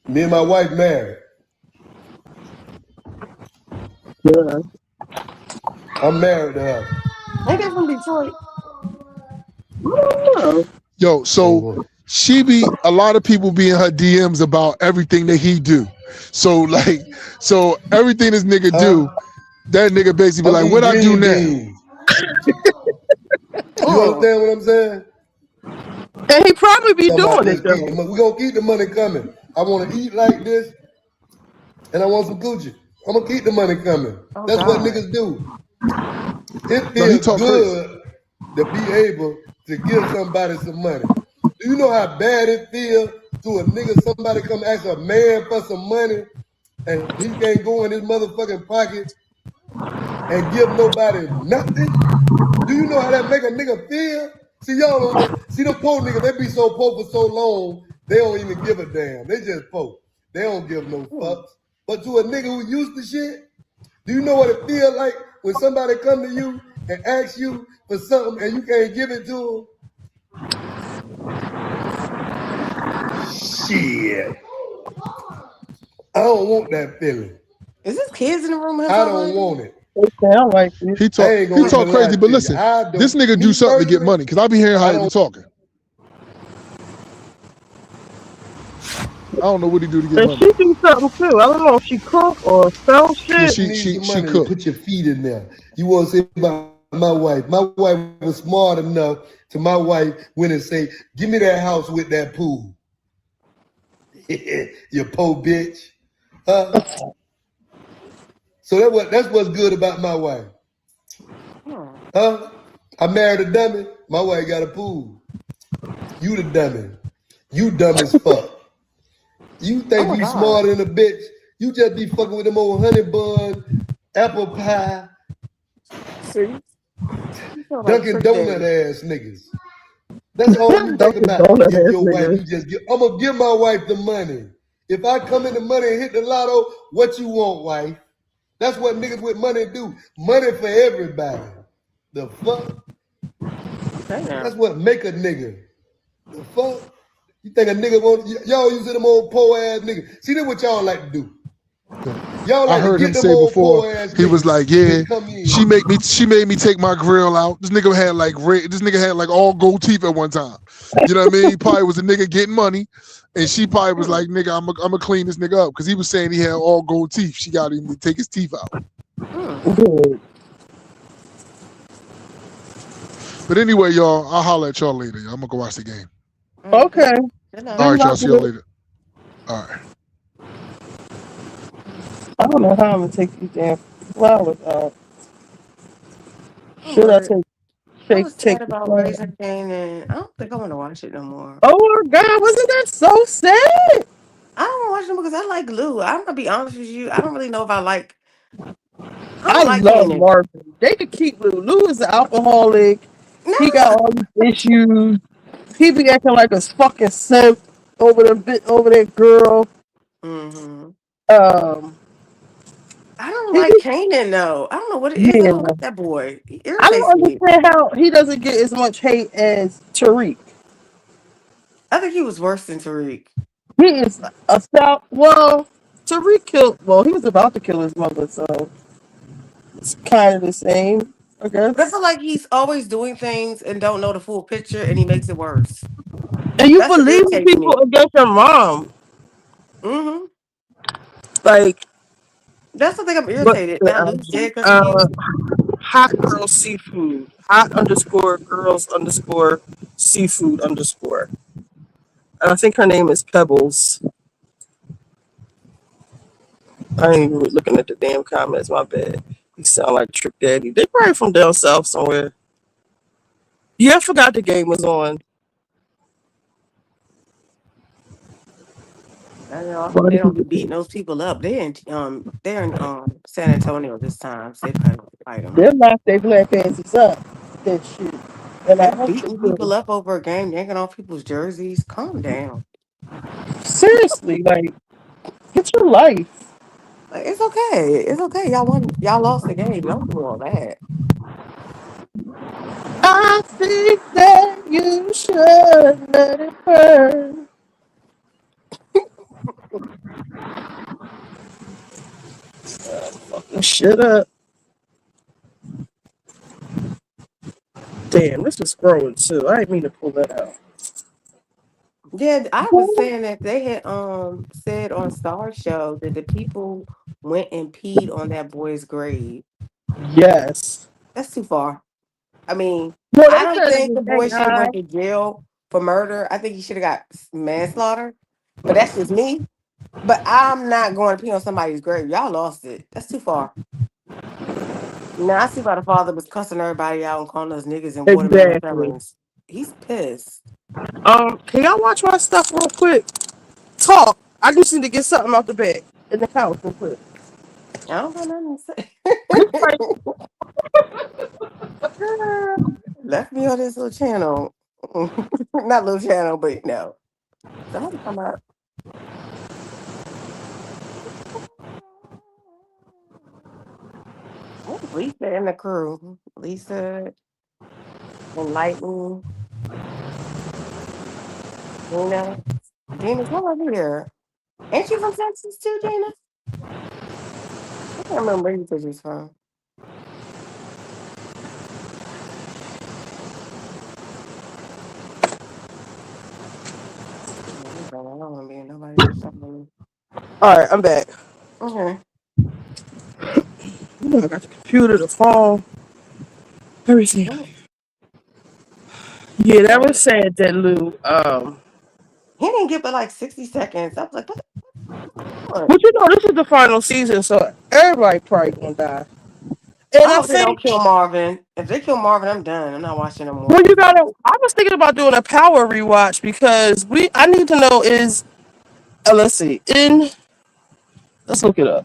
Speaker 18: Me and my wife married.
Speaker 2: Yeah.
Speaker 18: I'm married to her.
Speaker 16: Ain't that from Detroit?
Speaker 13: Yo, so she be a lot of people be in her DMs about everything that he do. So like, so everything this nigga do, that nigga basically be like, what I do now?
Speaker 18: You understand what I'm saying?
Speaker 2: And he probably be doing it though.
Speaker 18: We're gonna keep the money coming. I want to eat like this, and I want some Gucci. I'm gonna keep the money coming. That's what niggas do. It feels good to be able to give somebody some money. Do you know how bad it feels to a nigga, somebody come ask a man for some money, and he can't go in his motherfucking pocket and give nobody nothing? Do you know how that make a nigga feel? See, y'all don't know. See, them poor niggas, they be so poor for so long, they don't even give a damn. They just poor. They don't give no fucks. But to a nigga who used to shit, Do you know what it feels like when somebody come to you and ask you for something and you can't give it to them? Shit. I don't want that feeling.
Speaker 19: Is this kids in the room?
Speaker 18: I don't want it.
Speaker 2: It sound like it.
Speaker 13: He talk crazy, but listen, this nigga do something to get money because I be hearing how he be talking. I don't know what he do to get
Speaker 2: And
Speaker 13: money.
Speaker 2: she do something too. I don't know if she cook or sell shit.
Speaker 18: She cook. Put your feet in there. You want to say about my wife? My wife was smart enough to my wife went and say, "Give me that house with that pool." You poor bitch. So that's what's good about my wife. I married a dummy. My wife got a pool. You the dummy. You dumb as fuck. You think you smarter than a bitch. You just be fucking with them old honey bun, apple pie, Dunkin' Donut ass niggas. That's all you think about. Give your wife, you just give. I'm gonna give my wife the money. If I come in the money and hit the lotto, what you want, wife? That's what niggas with money do. Money for everybody. The fuck? That's what make a nigga. The fuck? You think a nigga want y'all used to them old poor ass niggas? See, that's what y'all like to do. Y'all like
Speaker 13: I heard
Speaker 18: to
Speaker 13: him
Speaker 18: get
Speaker 13: say
Speaker 18: them old
Speaker 13: before,
Speaker 18: poor ass
Speaker 13: he was
Speaker 18: niggas
Speaker 13: like,
Speaker 18: to
Speaker 13: yeah,
Speaker 18: come in.
Speaker 13: she made me take my grill out. This nigga had like all gold teeth at one time. You know what I mean? He probably was a nigga getting money, and she probably was like, nigga, I'm gonna clean this nigga up because he was saying he had all gold teeth. She got him to take his teeth out. But anyway, y'all, I'll holler at y'all later. I'm gonna go watch the game.
Speaker 2: Okay.
Speaker 13: All right, y'all. See y'all later. All right.
Speaker 2: I don't know how I'm gonna take these damn flowers out. Should I
Speaker 19: I was
Speaker 2: take
Speaker 19: sad
Speaker 2: the
Speaker 19: about
Speaker 2: flowers?
Speaker 19: Raising Kanan. I don't think I want to watch it no more.
Speaker 2: Oh my God, wasn't that so sad?
Speaker 19: I don't want to watch it because I like Lou. I'm gonna be honest with you. I don't really know if I like.
Speaker 2: I
Speaker 19: like
Speaker 2: love
Speaker 19: Kanan.
Speaker 2: Marvin. They could keep Lou. Lou is an alcoholic. He got all these issues. He be acting like a fucking simp over that girl.
Speaker 19: I don't like Kanan though. I don't know what it is. I don't like that boy. He
Speaker 2: I don't
Speaker 19: irritates me.
Speaker 2: understand how he doesn't get as much hate as Tariq.
Speaker 19: I think he was worse than Tariq.
Speaker 2: He is a stout. Well, Tariq killed. Well, he was about to kill his mother, so it's kind of the same, I guess.
Speaker 19: But I feel like he's always doing things and don't know the full picture, and he makes it worse.
Speaker 2: And you
Speaker 19: That's what
Speaker 2: believe
Speaker 19: irritates
Speaker 2: people
Speaker 19: me.
Speaker 2: against your mom. Like,
Speaker 19: That's the thing. I'm
Speaker 2: but
Speaker 19: irritated. Now Lou's dead because of you.
Speaker 2: hot girl seafood. Hot_girls_seafood_. And I think her name is Pebbles. I ain't even looking at the damn comments. My bad. He sound like Trick Daddy. They probably from down south somewhere. Yeah, I forgot the game was on.
Speaker 19: I know. I hope they don't be beating those people up. They're in San Antonio this time. So they probably gonna fight them.
Speaker 2: They locked their black asses up. That shit. And I
Speaker 19: They're
Speaker 2: hope
Speaker 19: beating people up over a game, yanking off people's jerseys. Calm down.
Speaker 2: seriously, like, get your life.
Speaker 19: Like, it's okay. It's okay. Y'all won. Y'all lost the game. Don't do all that.
Speaker 2: I think that you should let it burn. Fucking shit up. Damn, this is growing too. I didn't mean to pull that out.
Speaker 19: Yeah, I was saying that they had said on Star Show that the people went and peed on that boy's grave.
Speaker 2: Yes.
Speaker 19: That's too far. I mean,
Speaker 2: No,
Speaker 19: I
Speaker 2: they
Speaker 19: don't
Speaker 2: said
Speaker 19: think
Speaker 2: it
Speaker 19: the
Speaker 2: was
Speaker 19: boy should have
Speaker 2: AI.
Speaker 19: went to jail for murder. I think he should have got manslaughter. But that's just me. But I'm not going to pee on somebody's grave. Y'all lost it. That's too far. Now I see why the father was cussing everybody out and calling us niggas and watermelon
Speaker 2: Exactly.
Speaker 19: felons. He's pissed.
Speaker 2: Can y'all watch my stuff real quick? Talk. I just need to get something out the bag in the house real quick.
Speaker 19: I don't got nothing to say. Left me on this little channel. Not little channel, but no. Somebody come out. Lisa and the crew. Lisa and Lightning. Gina. Gina's come over here. Ain't she from Texas too, Gina? I can't remember where you said she's from. I don't want to be in nobody else talking
Speaker 2: All right, I'm back.
Speaker 19: Okay.
Speaker 2: I got the computer, the phone, everything. Yeah, that was sad that Lou.
Speaker 19: He didn't get but like 60 seconds. I was like, what?
Speaker 2: But you know, this is the final season, so everybody probably gonna die. And
Speaker 19: I
Speaker 2: I
Speaker 19: hope they don't
Speaker 2: think
Speaker 19: kill Marvin. If they kill Marvin, I'm done. I'm not watching no more.
Speaker 2: when you gotta, I was thinking about doing a power rewatch because I need to know is, let's see, let's look it up.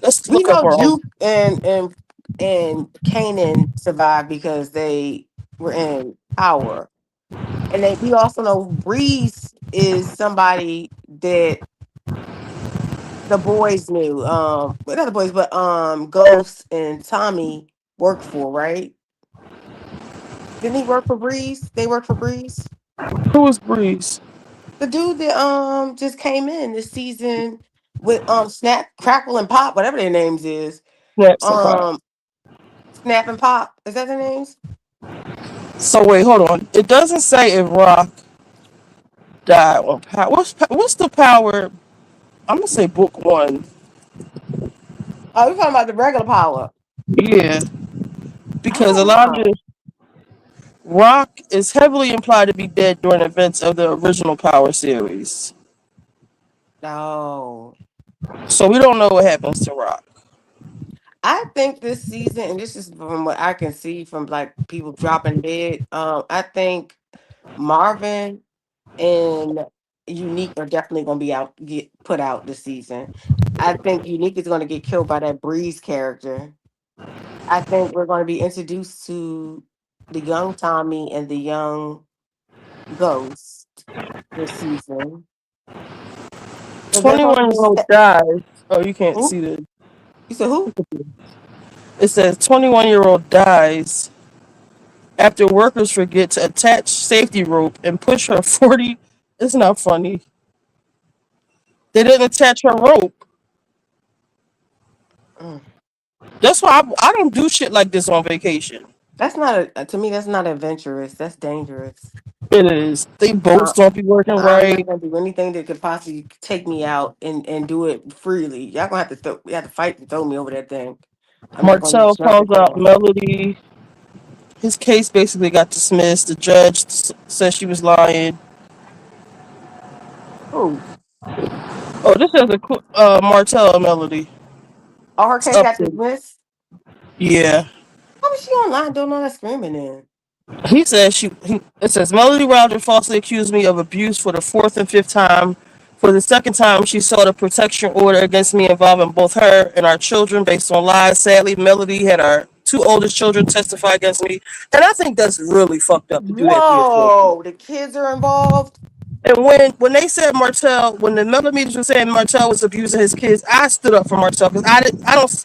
Speaker 2: Let's
Speaker 19: We
Speaker 2: look up
Speaker 19: know
Speaker 2: our own.
Speaker 19: Juke and Kanan survived because they were in power. And we also know Breeze is somebody that the boys knew. Not the boys, but Ghost and Tommy worked for, right? Didn't he work for Breeze? They worked for Breeze?
Speaker 2: Who was Breeze?
Speaker 19: The dude that just came in this season with Snap, Crackle, and Pop, whatever their names is.
Speaker 2: Snaps and Pop.
Speaker 19: Snap and Pop. Is that their names?
Speaker 2: So wait, hold on. It doesn't say if Rock died on power. What's the power? I'm gonna say book 1.
Speaker 19: Oh, we're talking about the regular power.
Speaker 2: Yeah, because
Speaker 19: Oh, wow.
Speaker 2: Elijah Rock is heavily implied to be dead during events of the original Power series.
Speaker 19: No.
Speaker 2: So we don't know what happens to Rock.
Speaker 19: I think this season, and this is from what I can see from like people dropping dead. I think Marvin and Unique are definitely going to get put out this season. I think Unique is going to get killed by that Breeze character. I think we're going to be introduced to the young Tommy and the young Ghost this season. So they're going to
Speaker 2: 21-year-old
Speaker 19: be
Speaker 2: dies. Oh, you can't
Speaker 19: Who?
Speaker 2: see the.
Speaker 19: You said who?
Speaker 2: It says 21-year-old dies after workers forget to attach safety rope and push her 40. It's not funny. They didn't attach her rope. That's why I don't do shit like this on vacation.
Speaker 19: That's not to me. That's not adventurous. That's dangerous.
Speaker 2: It is. They boats don't be working
Speaker 19: I'm
Speaker 2: right.
Speaker 19: not gonna do anything that could possibly take me out and do it freely. Y'all gonna have to fight and throw me over that thing. I'm not gonna
Speaker 2: Martell
Speaker 19: just jump
Speaker 2: calls out
Speaker 19: across.
Speaker 2: Melody. His case basically got dismissed. The judge says she was lying.
Speaker 19: Who?
Speaker 2: Oh, this is a Martell and Melody.
Speaker 19: Oh, her
Speaker 2: It's
Speaker 19: case got
Speaker 2: updated.
Speaker 19: dismissed.
Speaker 2: Yeah.
Speaker 19: How was she online doing all that screaming in?
Speaker 2: He says it says Melody Roger falsely accused me of abuse for the 4th and 5th time. For the 2nd time, she sought a protection order against me involving both her and our children based on lies. Sadly, Melody had our 2 oldest children testify against me. And I think that's really fucked up to do that to your children.
Speaker 19: Whoa, the kids are involved.
Speaker 2: And when they said Martell, when the millimeters were saying Martell was abusing his kids, I stood up for Martell because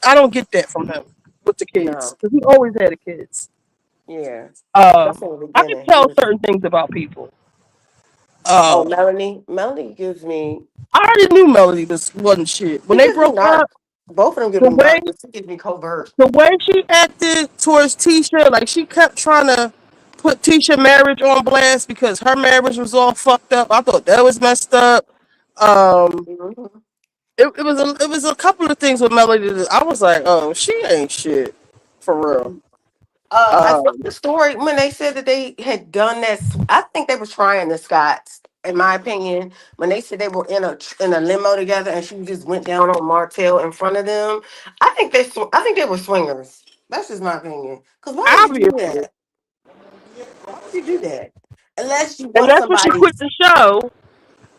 Speaker 2: I don't get that from him with the kids
Speaker 19: No.
Speaker 2: because he always had the kids.
Speaker 19: Yeah. That's in the
Speaker 2: I can
Speaker 19: beginning.
Speaker 2: tell certain things about people.
Speaker 19: Oh, Melanie. Melanie gives me.
Speaker 2: I already knew Melody wasn't shit when
Speaker 19: She
Speaker 2: they
Speaker 19: gives me
Speaker 2: broke
Speaker 19: narc.
Speaker 2: up.
Speaker 19: Both of them give
Speaker 2: The
Speaker 19: me
Speaker 2: way
Speaker 19: narc, but she gives me covert.
Speaker 2: the way she acted towards Tisha, like she kept trying to put Tisha marriage on blast because her marriage was all fucked up. I thought that was messed up.
Speaker 19: Mm-hmm.
Speaker 2: It was a couple of things with Melody that I was like, oh, she ain't shit for real.
Speaker 19: I think the story when they said that they had done that. I think they were trying the Scots. In my opinion, when they said they were in a limo together and she just went down on Martell in front of them, I think they were swingers. That's just my opinion. Because why would you do
Speaker 2: Obviously.
Speaker 19: that? Why would you do that? Unless you
Speaker 2: And
Speaker 19: want
Speaker 2: that's when she
Speaker 19: somebody.
Speaker 2: quit the show.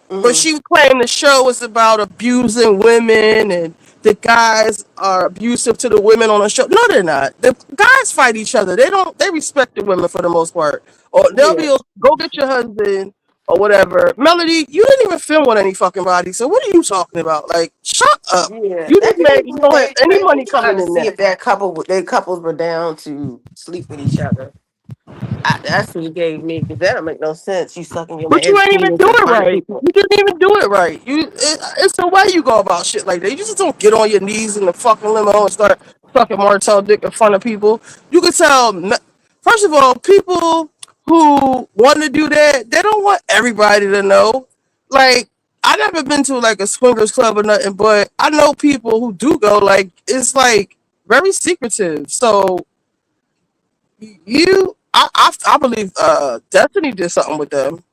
Speaker 2: But she claimed the show was about abusing women and the guys are abusive to the women on the show. No, they're not. The guys fight each other. They respect the women for the most part. Or they'll
Speaker 19: Yeah.
Speaker 2: be go get your husband or whatever. Melody, you didn't even film with any fucking body. So what are you talking about? Like, shut up.
Speaker 19: Yeah,
Speaker 2: You
Speaker 19: that
Speaker 2: just made you don't have any
Speaker 19: I'm
Speaker 2: money
Speaker 19: trying
Speaker 2: coming
Speaker 19: to
Speaker 2: in
Speaker 19: see
Speaker 2: there.
Speaker 19: if their couples were down to sleep with each other. That's what he gave me because that don't make no sense. You sucking your
Speaker 2: But you
Speaker 19: man's
Speaker 2: ain't even
Speaker 19: penis
Speaker 2: do
Speaker 19: in
Speaker 2: it
Speaker 19: front of
Speaker 2: right.
Speaker 19: people.
Speaker 2: You didn't even do it right. It's the way you go about shit like that. You just don't get on your knees in the fucking limo and start fucking Martell dick in front of people. You can tell. First of all, people who want to do that, they don't want everybody to know. Like, I never been to like a swingers club or nothing, but I know people who do go. Like, it's like very secretive. So I believe Destiny did something with them.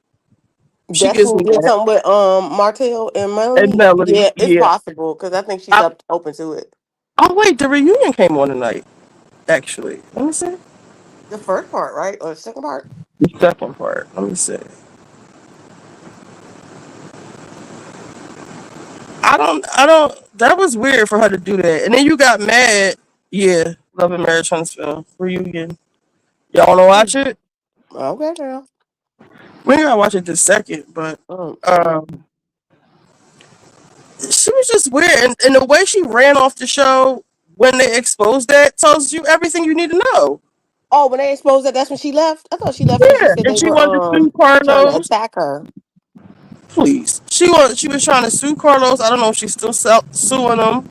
Speaker 2: She gives
Speaker 19: Destiny
Speaker 2: me
Speaker 19: did
Speaker 2: that.
Speaker 19: something with Martell and
Speaker 2: And
Speaker 19: Melanie.
Speaker 2: Melody,
Speaker 19: Yeah, it's
Speaker 2: yeah.
Speaker 19: possible because I think she's up open to it.
Speaker 2: Oh wait, the reunion came on tonight. Actually, let me see
Speaker 19: The first part, right, or the second part?
Speaker 2: the second part. Let me see. I don't. That was weird for her to do that. And then you got mad. Yeah, Love and Marriage Huntsville reunion. Y'all want to watch it?
Speaker 19: Okay, girl.
Speaker 2: We gotta watch it this second, but she was just weird, and the way she ran off the show when they exposed that tells you everything you need to know.
Speaker 19: Oh, when they exposed that, that's when she left. I thought she left because she
Speaker 2: Yeah,
Speaker 19: said
Speaker 2: and
Speaker 19: they
Speaker 2: she
Speaker 19: were
Speaker 2: wanted to sue
Speaker 19: trying to
Speaker 2: Carlos.
Speaker 19: attack her.
Speaker 2: Please, she was trying to sue Carlos. I don't know if she's still suing him.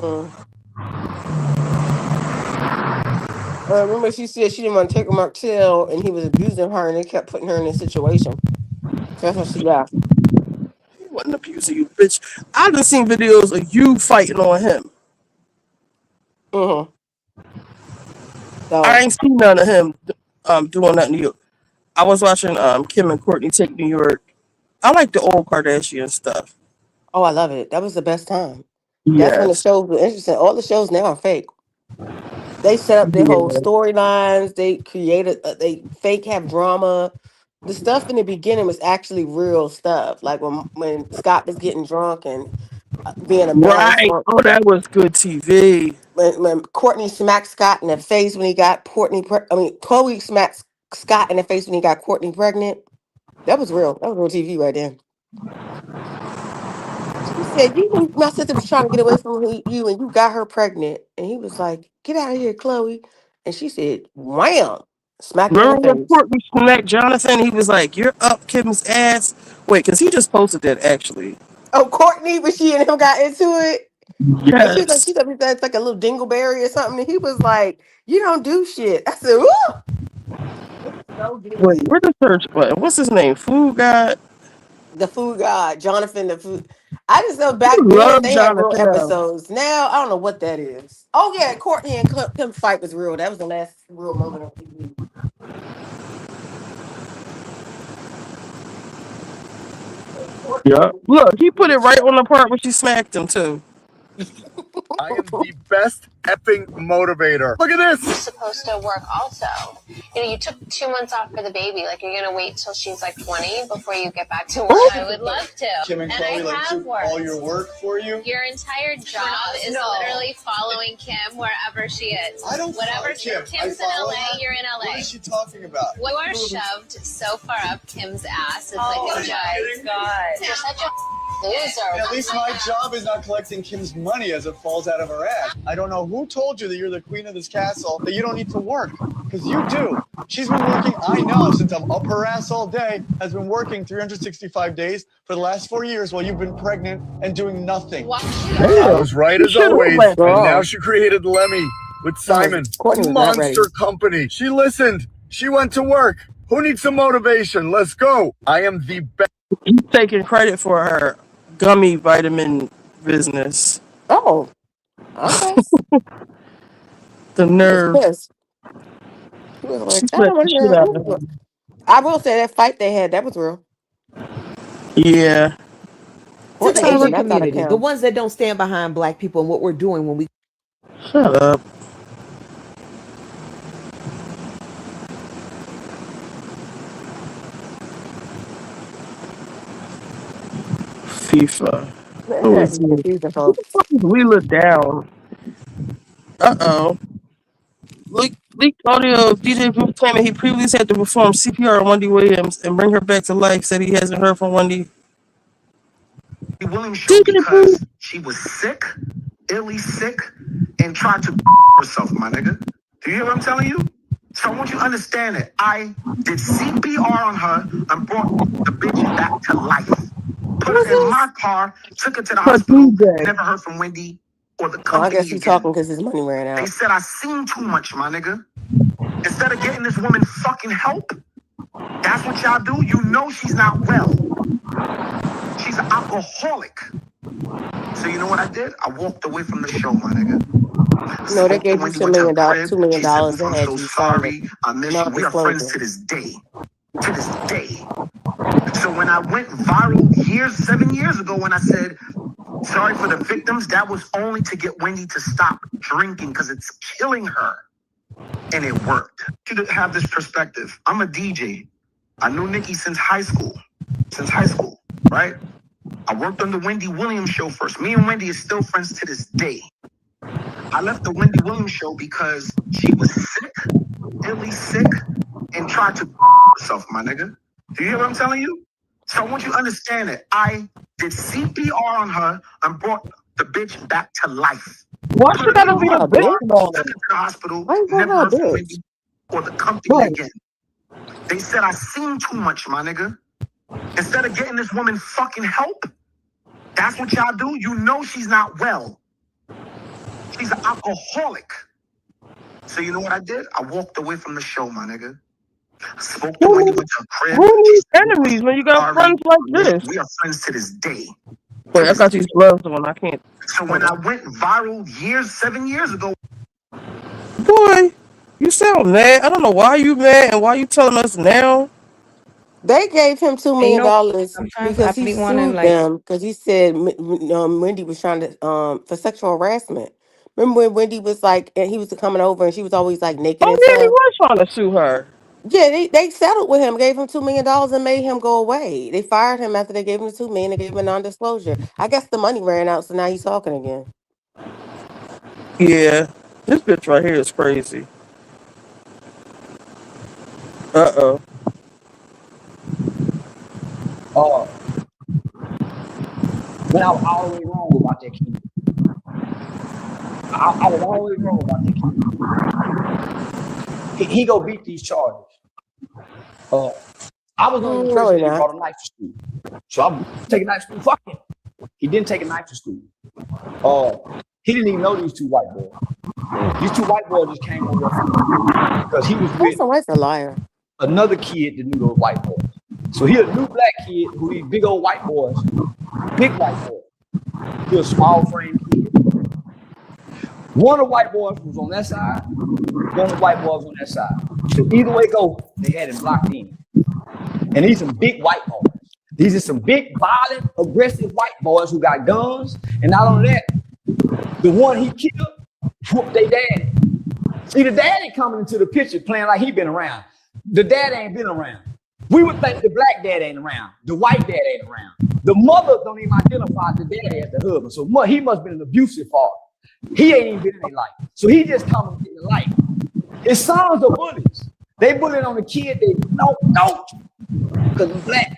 Speaker 19: Mm. Remember, she said she didn't want to take Martell, and he was abusing her, and they kept putting her in this situation. So that's when she left.
Speaker 2: He wasn't abusing you, bitch. I've been seeing videos of you fighting on him.
Speaker 19: Mm-hmm.
Speaker 2: I
Speaker 19: So,
Speaker 2: ain't seen none of him doing nothing to you. I was watching Kim and Courtney Take New York. I like the old Kardashian stuff.
Speaker 19: oh, I love it. That was the best time. That's when the
Speaker 2: Yes.
Speaker 19: shows were interesting. All the shows now are fake. They set up their whole
Speaker 2: Yeah.
Speaker 19: storylines. They created. They fake have drama. The stuff in the beginning was actually real stuff. Like when Scott was getting drunk and being a mess.
Speaker 2: Right. Oh, that was good TV.
Speaker 19: When Courtney smacked Scott in the face when he got Chloe smacked Scott in the face when he got Courtney pregnant. That was real. That was real TV right there. She said, my sister was trying to get away from you and you got her pregnant. And he was like, get out of here, Chloe. And she said, wham, smacked her in
Speaker 2: Remember
Speaker 19: the
Speaker 2: when
Speaker 19: face.
Speaker 2: Courtney smacked Jonathan? He was like, "You're up Kim's ass." Wait, because he just posted that actually.
Speaker 19: Oh, Courtney, when she and him got into it. And she was like,
Speaker 2: Yes.
Speaker 19: she thought that's like a little dingleberry or something. And he was like, you don't do shit. I said, ooh. It was so
Speaker 2: Wait,
Speaker 19: good.
Speaker 2: where's the search button? What's his name? Food God.
Speaker 19: The food god, Jonathan the food. I just know
Speaker 2: I
Speaker 19: back then
Speaker 2: love
Speaker 19: they had real
Speaker 2: Jonathan.
Speaker 19: episodes. Now I don't know what that is. Oh yeah, Courtney and Kim fight was real. That was the last real moment on TV.
Speaker 2: Yeah. Look, he put it right on the part where she smacked him too.
Speaker 20: I am the best effing motivator. Look at this.
Speaker 21: You're supposed to work also. You know, you took 2 months off for the baby. Like, you're gonna wait till she's like 20 before you get back to work. I would love to.
Speaker 20: Kim and Chloe like do all your work for you.
Speaker 21: Your entire job is literally following Kim wherever she is.
Speaker 20: I don't
Speaker 21: Whatever
Speaker 20: follow Kim.
Speaker 21: Kim's
Speaker 20: I
Speaker 21: in
Speaker 20: follow
Speaker 21: LA,
Speaker 20: her.
Speaker 21: you're in LA.
Speaker 20: What is she talking about?
Speaker 21: You are shoved so far up Kim's ass. It's like a judge.
Speaker 14: God.
Speaker 21: You're such a loser.
Speaker 20: At least my job is not collecting Kim's money as it falls out of her ass. I don't know who told you that you're the queen of this castle, that you don't need to work, because you do. She's been working, I know, since I'm up her ass all day, has been working 365 days for the last 4 years while you've been pregnant and doing nothing. I was right as always, and now she created Lemmy with Simon.
Speaker 19: Courtney was not ready.
Speaker 20: Monster company. She listened. She went to work. Who needs some motivation? Let's go. I am the best.
Speaker 2: He's taking credit for her gummy vitamin business.
Speaker 19: Oh, okay.
Speaker 2: The nerve.
Speaker 19: Yes. She was like,
Speaker 2: She
Speaker 19: I
Speaker 2: put
Speaker 19: don't
Speaker 2: the shit out of
Speaker 19: know.
Speaker 2: him.
Speaker 19: I will say that fight they had, that was real.
Speaker 2: Yeah.
Speaker 22: To
Speaker 19: Courtney
Speaker 22: the
Speaker 19: was
Speaker 22: Asian
Speaker 19: not out of
Speaker 22: community, the
Speaker 19: Kim.
Speaker 22: ones that don't stand behind black people and what we're doing when we
Speaker 2: Shut up. FIFA. Who is he?
Speaker 19: Confusing folks.
Speaker 2: Wheeler down. Uh-oh. Look leaked audio of DJ Booth claiming he previously had to perform CPR on Wendy Williams and bring her back to life. Said he hasn't heard from Wendy.
Speaker 3: Williams show because she was sick, illy sick, and tried to herself, my nigga. Do you hear what I'm telling you? So I want you to understand it. I did CPR on her and brought the bitch back to life. Put her in my car, took her to the hospital, never heard from Wendy or the company.
Speaker 19: I guess he's talking because his money ran
Speaker 3: They
Speaker 19: out.
Speaker 3: said I seen too much, my nigga. Instead of getting this woman fucking help, that's what y'all do. You know she's not well. She's an alcoholic. So you know what I did? I walked away from the show, my nigga.
Speaker 19: No, they gave you $2 million. $2 million.
Speaker 3: I'm
Speaker 19: They had
Speaker 3: so
Speaker 19: you
Speaker 3: sorry. I miss you. We are friends
Speaker 19: non-disclosure.
Speaker 3: to this day. To this day. So when I went viral 7 years ago, when I said sorry for the victims, that was only to get Wendy to stop drinking because it's killing her. And it worked. You should have this perspective. I'm a DJ. I knew Nikki since high school. Right? I worked on the Wendy Williams show first. Me and Wendy is still friends to this day. I left the Wendy Williams show because she was sick, illy sick, and tried to herself, my nigga. Do you hear what I'm telling you? So I want you to understand it. I did CPR on her and brought the bitch back to life.
Speaker 2: Why should that be a bitch?
Speaker 3: Took her to the hospital, never heard from Wendy or the company again. They said I seen too much, my nigga. Instead of getting this woman fucking help, that's what y'all do. You know she's not well. She's an alcoholic. So you know what I did? I walked away from the show, my nigga. I spoke to Wendy with her crib.
Speaker 2: Who needs enemies when you got friends like this?
Speaker 3: We are friends to this day.
Speaker 2: Wait, I got these gloves on. I can't.
Speaker 3: So when I went viral 7 years ago.
Speaker 2: Boy, you sound mad. I don't know why you mad and why you telling us now.
Speaker 19: They gave him $2
Speaker 4: And you
Speaker 19: million
Speaker 4: know, sometimes
Speaker 19: because
Speaker 4: I
Speaker 19: he
Speaker 4: be wanting
Speaker 19: sued
Speaker 4: like
Speaker 19: them because he said Wendy was trying to for sexual harassment. Remember when Wendy was like, and he was coming over and she was always like naked
Speaker 2: Oh
Speaker 19: and
Speaker 2: yeah, he
Speaker 19: stuff?
Speaker 2: was trying to sue her.
Speaker 19: Yeah, they settled with him, gave him $2 million and made him go away. They fired him after they gave him the $2 million and gave him a non-disclosure. I guess the money ran out, so now he's talking again.
Speaker 2: Yeah, this bitch right here is crazy. Uh-oh.
Speaker 23: But I was always wrong about that kid. I was always wrong about that kid. He go beat these charges. I was on the
Speaker 19: No,
Speaker 23: person
Speaker 19: he
Speaker 23: that
Speaker 19: not.
Speaker 23: brought a knife to school. So I'm taking a knife to school. Fuck him. He didn't take a knife to school. He didn't even know these two white boys. These two white boys just came over because he was with
Speaker 19: That's a liar.
Speaker 23: another kid that knew those white boys. So he a new black kid who these big old white boys, big white boys. He a small frame kid. One of the white boys was on that side, one of the white boys on that side. So either way go, they had him blocked in. And these some big white boys. These are some big, violent, aggressive white boys who got guns. And not only that, the one he killed whooped their daddy. See, the daddy coming into the picture playing like he been around. The dad ain't been around. We would think the black dad ain't around. The white dad ain't around. The mother don't even identify the daddy as the husband. So he must have been an abusive father. He ain't even been in their life. So he just coming in the life. His sons are bullies. They bullying on the kid. They no, because he's black.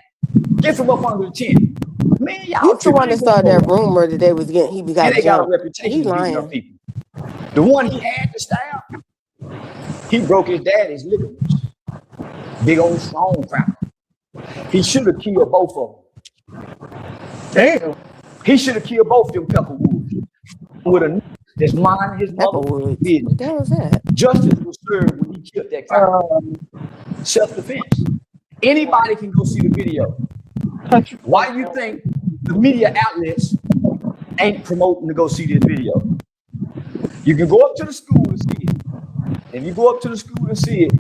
Speaker 23: Get him up under the chin. Man, y'all
Speaker 19: He's the one that started that rumor that they was getting. He got
Speaker 23: and they got a
Speaker 19: jumped.
Speaker 23: reputation
Speaker 19: He
Speaker 23: of beating up
Speaker 19: lying.
Speaker 23: people. The one he had to stab, he broke his daddy's ligaments. Big old strong cracker. He should have killed both of them. Damn. He should have killed both of them Pepperwoods. With a that's minding his mother business.
Speaker 19: What the hell was that?
Speaker 23: Justice was served when he killed that cracker. Self-defense. Anybody can go see the video. Why do you think the media outlets ain't promoting to go see this video? You can go up to the school and see it. If you go up to the school and see it,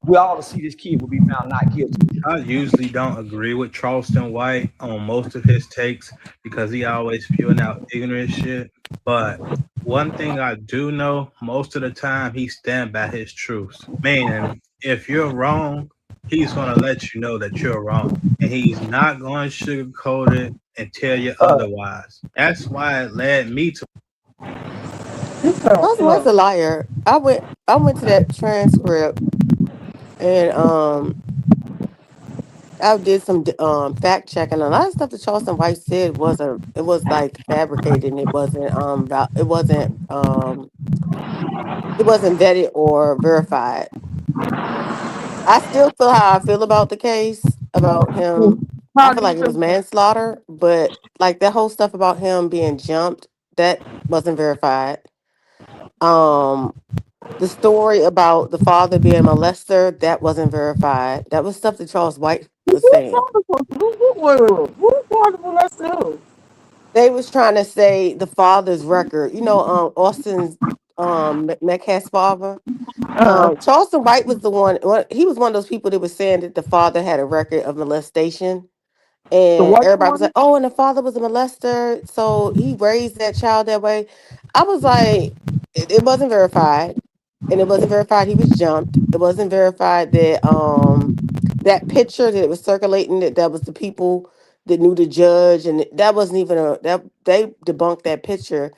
Speaker 23: we all to see this kid will be found not guilty.
Speaker 24: I usually don't agree with Charleston White on most of his takes because he always spewing out ignorant shit. But one thing I do know, most of the time he stand by his truths. Meaning, if you're wrong, he's going to let you know that you're wrong. And he's not going to sugarcoat it and tell you otherwise. That's why it led me to...
Speaker 19: Charleston White's a liar. I went to that transcript and I did some fact checking. A lot of stuff that Charleston White said it was like fabricated and it wasn't vetted or verified. I still feel how I feel about the case about him. I feel like it was manslaughter, but like that whole stuff about him being jumped, that wasn't verified. The story about the father being a molester, that wasn't verified. That was stuff that Charles White was saying. They was trying to say the father's record. You know, Austin's Metcalf's father. Charleston White was the one. He was one of those people that was saying that the father had a record of molestation, and everybody was like, "Oh, and the father was a molester, so he raised that child that way." I was like, it wasn't verified, and it wasn't verified he was jumped. It wasn't verified that that picture that was circulating that was the people that knew the judge, and that wasn't even that they debunked that picture.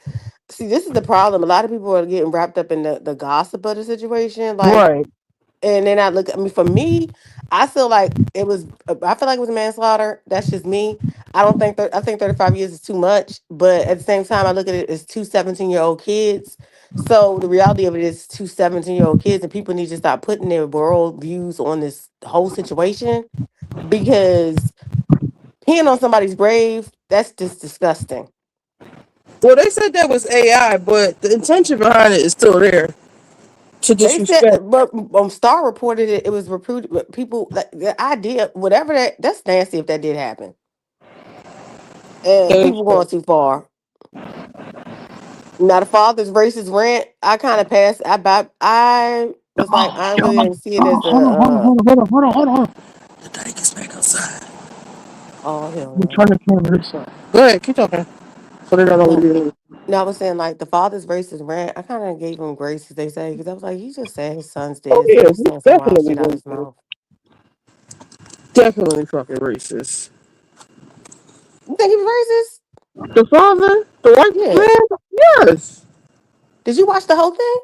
Speaker 19: See, this is the problem. A lot of people are getting wrapped up in the gossip of the situation, like, and then I look. I mean, for me, I feel like it was. I feel like it was manslaughter. That's just me. I don't think. I think 35 years is too much. But at the same time, I look at it as two 17-year-old kids. So the reality of it is two 17-year-old kids, and people need to stop putting their world views on this whole situation because peeing on somebody's grave, that's just disgusting.
Speaker 2: Well, they said that was AI, but the intention behind it is still there. To
Speaker 19: They
Speaker 2: disrespect.
Speaker 19: said, but Star reported it. It was reported. People, like, the idea, whatever that's nasty if that did happen. And people going too far. Now the father's racist rant, I kind of passed. I was like, I really didn't see it as a.
Speaker 11: Hold on.
Speaker 2: The tank is back outside.
Speaker 19: Oh hell
Speaker 11: We
Speaker 19: no.
Speaker 11: turn the camera this side.
Speaker 2: Go ahead, keep talking. So they don't know what you're doing.
Speaker 19: No, I was saying like the father's racist rant. I kind of gave him grace, as they say, because I was like, he just said his son's dead, so he's saying some wild shit out of his mouth.
Speaker 2: Definitely fucking racist.
Speaker 19: You think he was racist?
Speaker 2: The father, the white man, yes.
Speaker 19: Did you watch the whole thing?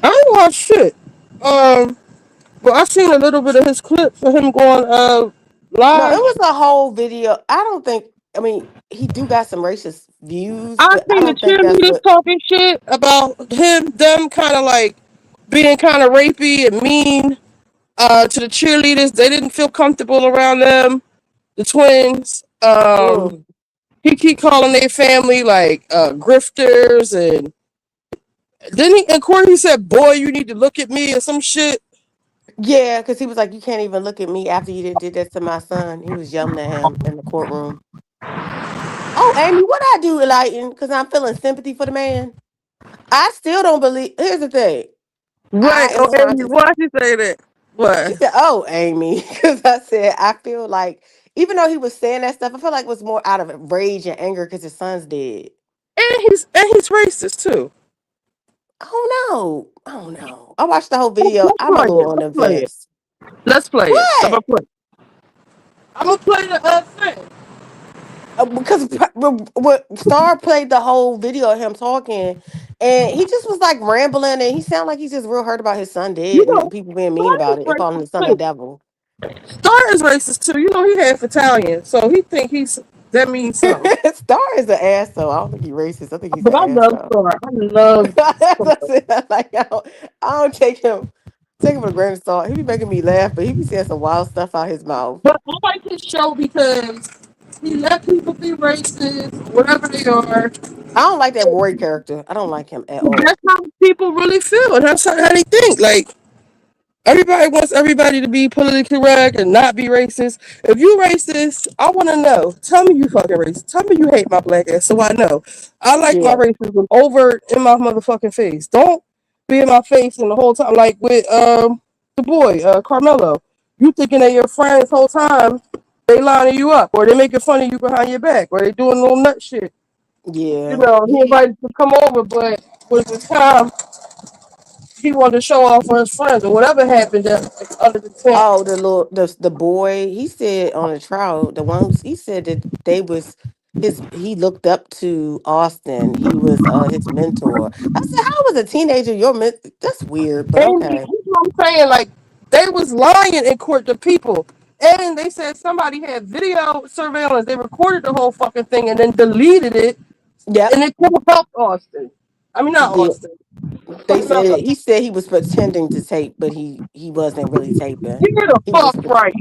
Speaker 2: I ain't watched shit. But I seen a little bit of his clips of him going
Speaker 19: No,
Speaker 2: live.
Speaker 19: it was a whole video. I don't think. I mean, he do got some racist views.
Speaker 2: I
Speaker 19: But I
Speaker 2: seen the
Speaker 19: don't think that's
Speaker 2: cheerleaders
Speaker 19: what.
Speaker 2: talking shit about them kind of like being kind of rapey and mean to the cheerleaders. They didn't feel comfortable around them, the twins. He keep calling their family like grifters, and then in court he said, "Boy, you need to look at me" or some shit.
Speaker 19: Yeah, because he was like, "You can't even look at me after you did that to my son." He was yelling at him in the courtroom. Oh, Amy, what I do, Enlighten? Because I'm feeling sympathy for the man. I still don't believe. Here's the thing.
Speaker 2: Right? Oh, Amy, why'd you say that? What?
Speaker 19: She said, "Oh, Amy," because I said I feel like even though he was saying that stuff, I feel like it was more out of rage and anger because his son's dead.
Speaker 2: And he's racist too.
Speaker 19: Oh no! I watched the whole video. I'm a little on the fence.
Speaker 2: Let's play it.
Speaker 19: What?
Speaker 2: I'm gonna play the thing.
Speaker 19: Because Star played the whole video of him talking, and he just was like rambling, and he sounded like he's just real hurt about his son dead and people being mean about it and calling his son the devil.
Speaker 2: Star is racist too. You know he half Italian, so he think that means something.
Speaker 19: Star is an asshole. I don't think he's racist. I think he's
Speaker 2: But I
Speaker 19: an
Speaker 2: love
Speaker 19: asshole.
Speaker 2: Star. I love Star.
Speaker 19: Like, I don't take him for a grain of salt. He be making me laugh, but he be saying some wild stuff out his mouth.
Speaker 2: But I like his show because he let people be racist, whatever they are.
Speaker 19: I don't like that Roy character. I don't like him at all.
Speaker 2: That's how people really feel, and that's how they think. Like, everybody wants everybody to be politically correct and not be racist. If you racist, I want to know. Tell me you fucking racist. Tell me you hate my black ass so I know. I like my racism overt in my motherfucking face. Don't be in my face and the whole time. Like with the boy, Carmelo. You thinking that your friends whole time, they lining you up, or they making fun of you behind your back, or they doing little nut shit.
Speaker 19: Yeah.
Speaker 2: You know, he invited to come over, but with the time, he wanted to show off for his friends or whatever happened under the tent.
Speaker 19: Oh, the boy, he said on the trial, he said that he looked up to Austin. He was his mentor. I said, how was a teenager your mentor? That's weird, but
Speaker 2: And you
Speaker 19: okay.
Speaker 2: know what I'm saying? Like, they was lying in court to people. And they said somebody had video surveillance. They recorded the whole fucking thing and then deleted it.
Speaker 19: Yep.
Speaker 2: And it could have helped Austin. I mean, not
Speaker 19: Yeah.
Speaker 2: Austin.
Speaker 19: They
Speaker 2: Fucking Mello.
Speaker 19: said he was pretending to tape, but he wasn't really taping.
Speaker 2: He did a
Speaker 19: He
Speaker 2: fuck
Speaker 19: was,
Speaker 2: right.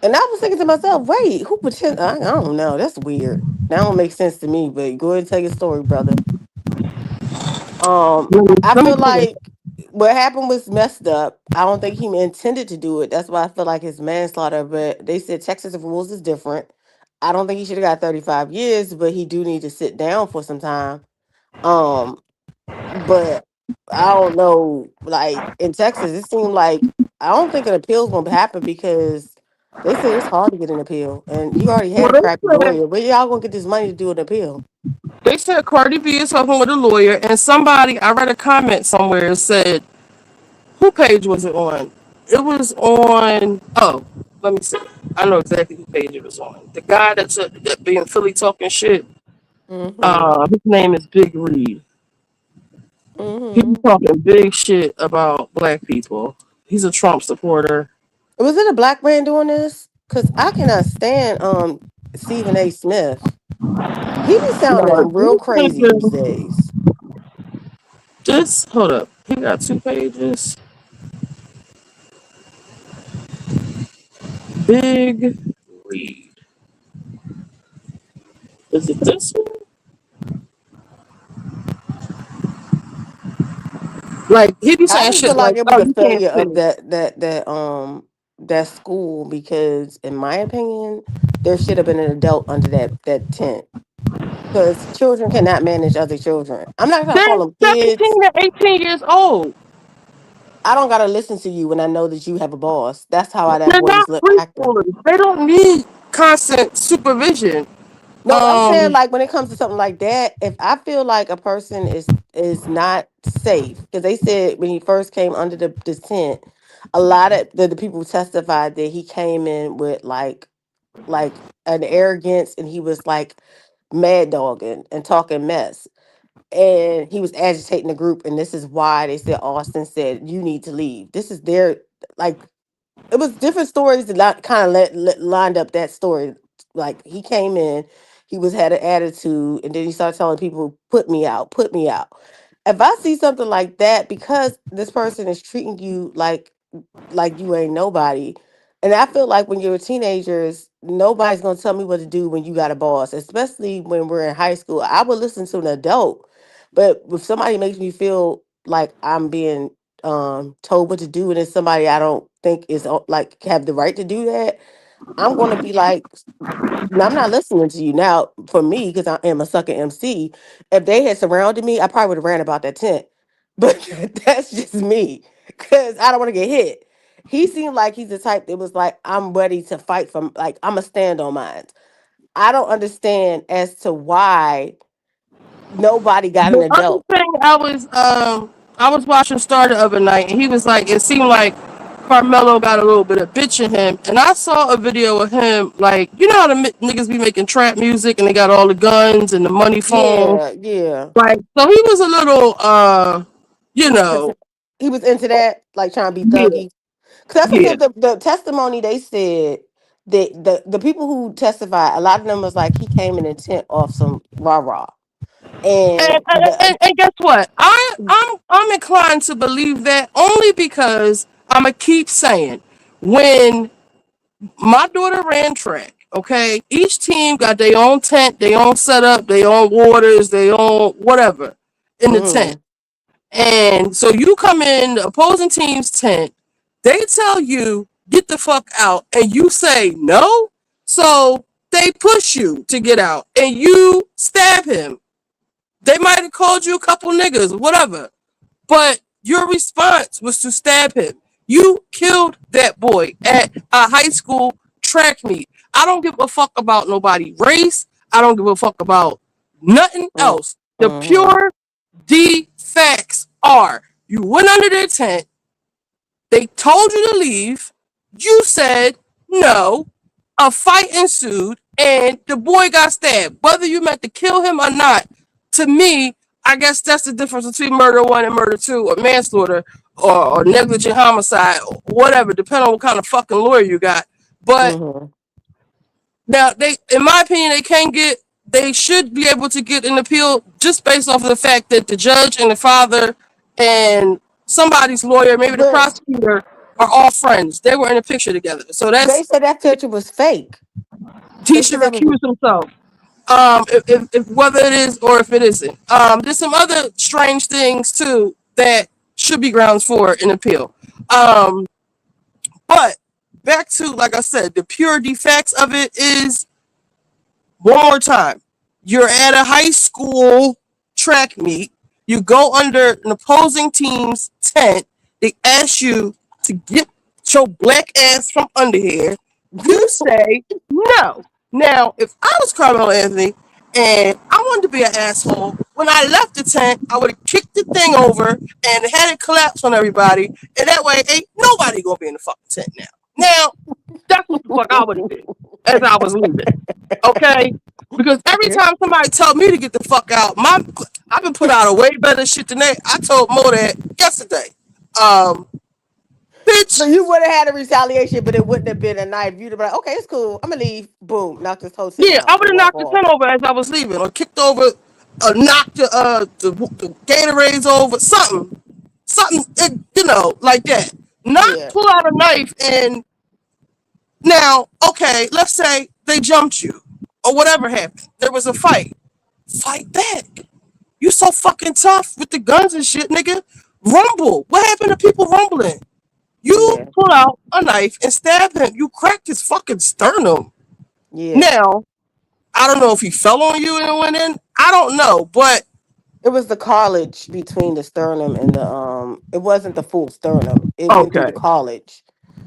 Speaker 19: and I was thinking to myself, wait, who pretend? I don't know. That's weird. That don't make sense to me. But go ahead and tell your story, brother. I
Speaker 2: Let me
Speaker 19: feel
Speaker 2: finish.
Speaker 19: like what happened was messed up. I don't think he intended to do it. That's why I feel like it's manslaughter. But they said Texas rules is different. I don't think he should have got 35 years, but he do need to sit down for some time. But I don't know. Like in Texas, it seemed like I don't think an appeal's gonna happen because they say it's hard to get an appeal, and he already
Speaker 2: Well,
Speaker 19: had a
Speaker 2: they
Speaker 19: crappy
Speaker 2: said,
Speaker 19: lawyer. Where y'all gonna get this money to do an appeal?
Speaker 2: they said Cardi B is talking with a lawyer, and somebody, I read a comment somewhere, said, who page was it on? It was on, oh, let me see. I know exactly who page it was on. The guy that be in Philly talking shit, his name is Big Reed. He be talking big shit about black people. He's a Trump supporter.
Speaker 19: Was it a black man doing this? Cause I cannot stand Stephen A. Smith. He be
Speaker 2: No,
Speaker 19: sounding real crazy these days.
Speaker 2: hold up. He got 2 pages. Big Reed. Is it this one? Like, he be
Speaker 19: I
Speaker 2: saying
Speaker 19: just feel
Speaker 2: shit
Speaker 19: like
Speaker 2: like,
Speaker 19: it was
Speaker 2: oh,
Speaker 19: a
Speaker 2: you can't
Speaker 19: failure
Speaker 2: say
Speaker 19: of
Speaker 2: it.
Speaker 19: that school because, in my opinion, there should have been an adult under that tent because children cannot manage other children. I'm not gonna call
Speaker 2: They're
Speaker 19: them
Speaker 2: 17
Speaker 19: kids.
Speaker 2: to 18 years old.
Speaker 19: I don't gotta listen to you when I know that you have a boss. That's how that
Speaker 2: They're
Speaker 19: boy was
Speaker 2: not
Speaker 19: acting.
Speaker 2: preschoolers. They don't need constant supervision.
Speaker 19: No, but I'm saying like when it comes to something like that, if I feel like a person is not safe, because they said when he first came under the tent, a lot of the people testified that he came in with like an arrogance and he was like mad dogging and talking mess. And he was agitating the group, and this is why they said Austin said you need to leave. This is their like it was different stories that kind of lined up that story. Like he came in, he was had an attitude, and then he started telling people, "Put me out, put me out." If I see something like that, because this person is treating you like you ain't nobody, and I feel like when you're teenagers, nobody's gonna tell me what to do when you got a boss, especially when we're in high school. I would listen to an adult, but if somebody makes me feel like I'm being told what to do and it's somebody I don't think is like have the right to do that, I'm gonna be like, "No, I'm not listening to you." Now, for me, because I am a sucker MC, if they had surrounded me, I probably would have ran about that tent. But that's just me. Cause I don't want to get hit. He seemed like he's the type that was like, I'm ready to fight from like I'm a stand on mine. I don't understand as to why nobody got an
Speaker 2: The other
Speaker 19: adult.
Speaker 2: thing I was watching Star the other night, and he was like, it seemed like Carmelo got a little bit of bitch in him, and I saw a video of him, like, you know how the niggas be making trap music and they got all the guns and the money phones,
Speaker 19: Yeah, yeah.
Speaker 2: like, so he was a little you know,
Speaker 19: He was into that, like trying to be
Speaker 2: yeah,
Speaker 19: thuggy. Cause that's
Speaker 2: yeah.
Speaker 19: what the testimony they said that the people who testified, a lot of them was like he came in intent off some rah rah. And
Speaker 2: And guess what? I'm inclined to believe that only because I'ma keep saying when my daughter ran track, okay, each team got their own tent, their own setup, their own waters, their own whatever in the tent. And so you come in the opposing team's tent, they tell you get the fuck out, and you say no. So they push you to get out, and you stab him. They might have called you a couple niggas, whatever. But your response was to stab him. You killed that boy at a high school track meet. I don't give a fuck about nobody race. I don't give a fuck about nothing else. The pure D facts are you went under their tent. They told you to leave. You said no. A fight ensued, and the boy got stabbed. Whether you meant to kill him or not, to me, I guess that's the difference between murder one and murder two, or manslaughter, or negligent homicide, or whatever, depending on what kind of fucking lawyer you got. But now, in my opinion, they should be able to get an appeal just based off of the fact that the judge and the father and somebody's lawyer, maybe the prosecutor, are all friends. They were in a picture together. So
Speaker 19: They said that picture was fake.
Speaker 2: he should recuse himself. If whether it is or if it isn't. There's some other strange things too that should be grounds for an appeal. But back to, like I said, the pure defects of it is, one more time, you're at a high school track meet, you go under an opposing team's tent, they ask you to get your black ass from under here, you say no. Now, if I was Carmelo Anthony and I wanted to be an asshole, when I left the tent, I would have kicked the thing over and had it collapse on everybody, and that way ain't nobody gonna be in the fucking tent now. Now, that's what the fuck I would have did as I was leaving. Okay? Because every time somebody told me to get the fuck out, I've been put out a way better shit than that. I told Mo that yesterday. Bitch.
Speaker 19: So you would have had a retaliation, but it wouldn't have been a knife. You'd have been like, okay, it's cool. I'm gonna leave. Boom, knock this whole thing.
Speaker 2: Yeah, I would have knocked the tent over as I was leaving, or kicked over, or knocked the Gatorades over, something, like that. Not pull out a knife and now, okay, let's say they jumped you or whatever happened. There was a fight. Fight back. You so fucking tough with the guns and shit, nigga. Rumble. What happened to people rumbling? You pull out a knife and stab him. You cracked his fucking sternum.
Speaker 19: Yeah.
Speaker 2: Now, I don't know if he fell on you and went in. I don't know, but
Speaker 19: it was the cartilage between the sternum and the it wasn't the full sternum. It went through the cartilage.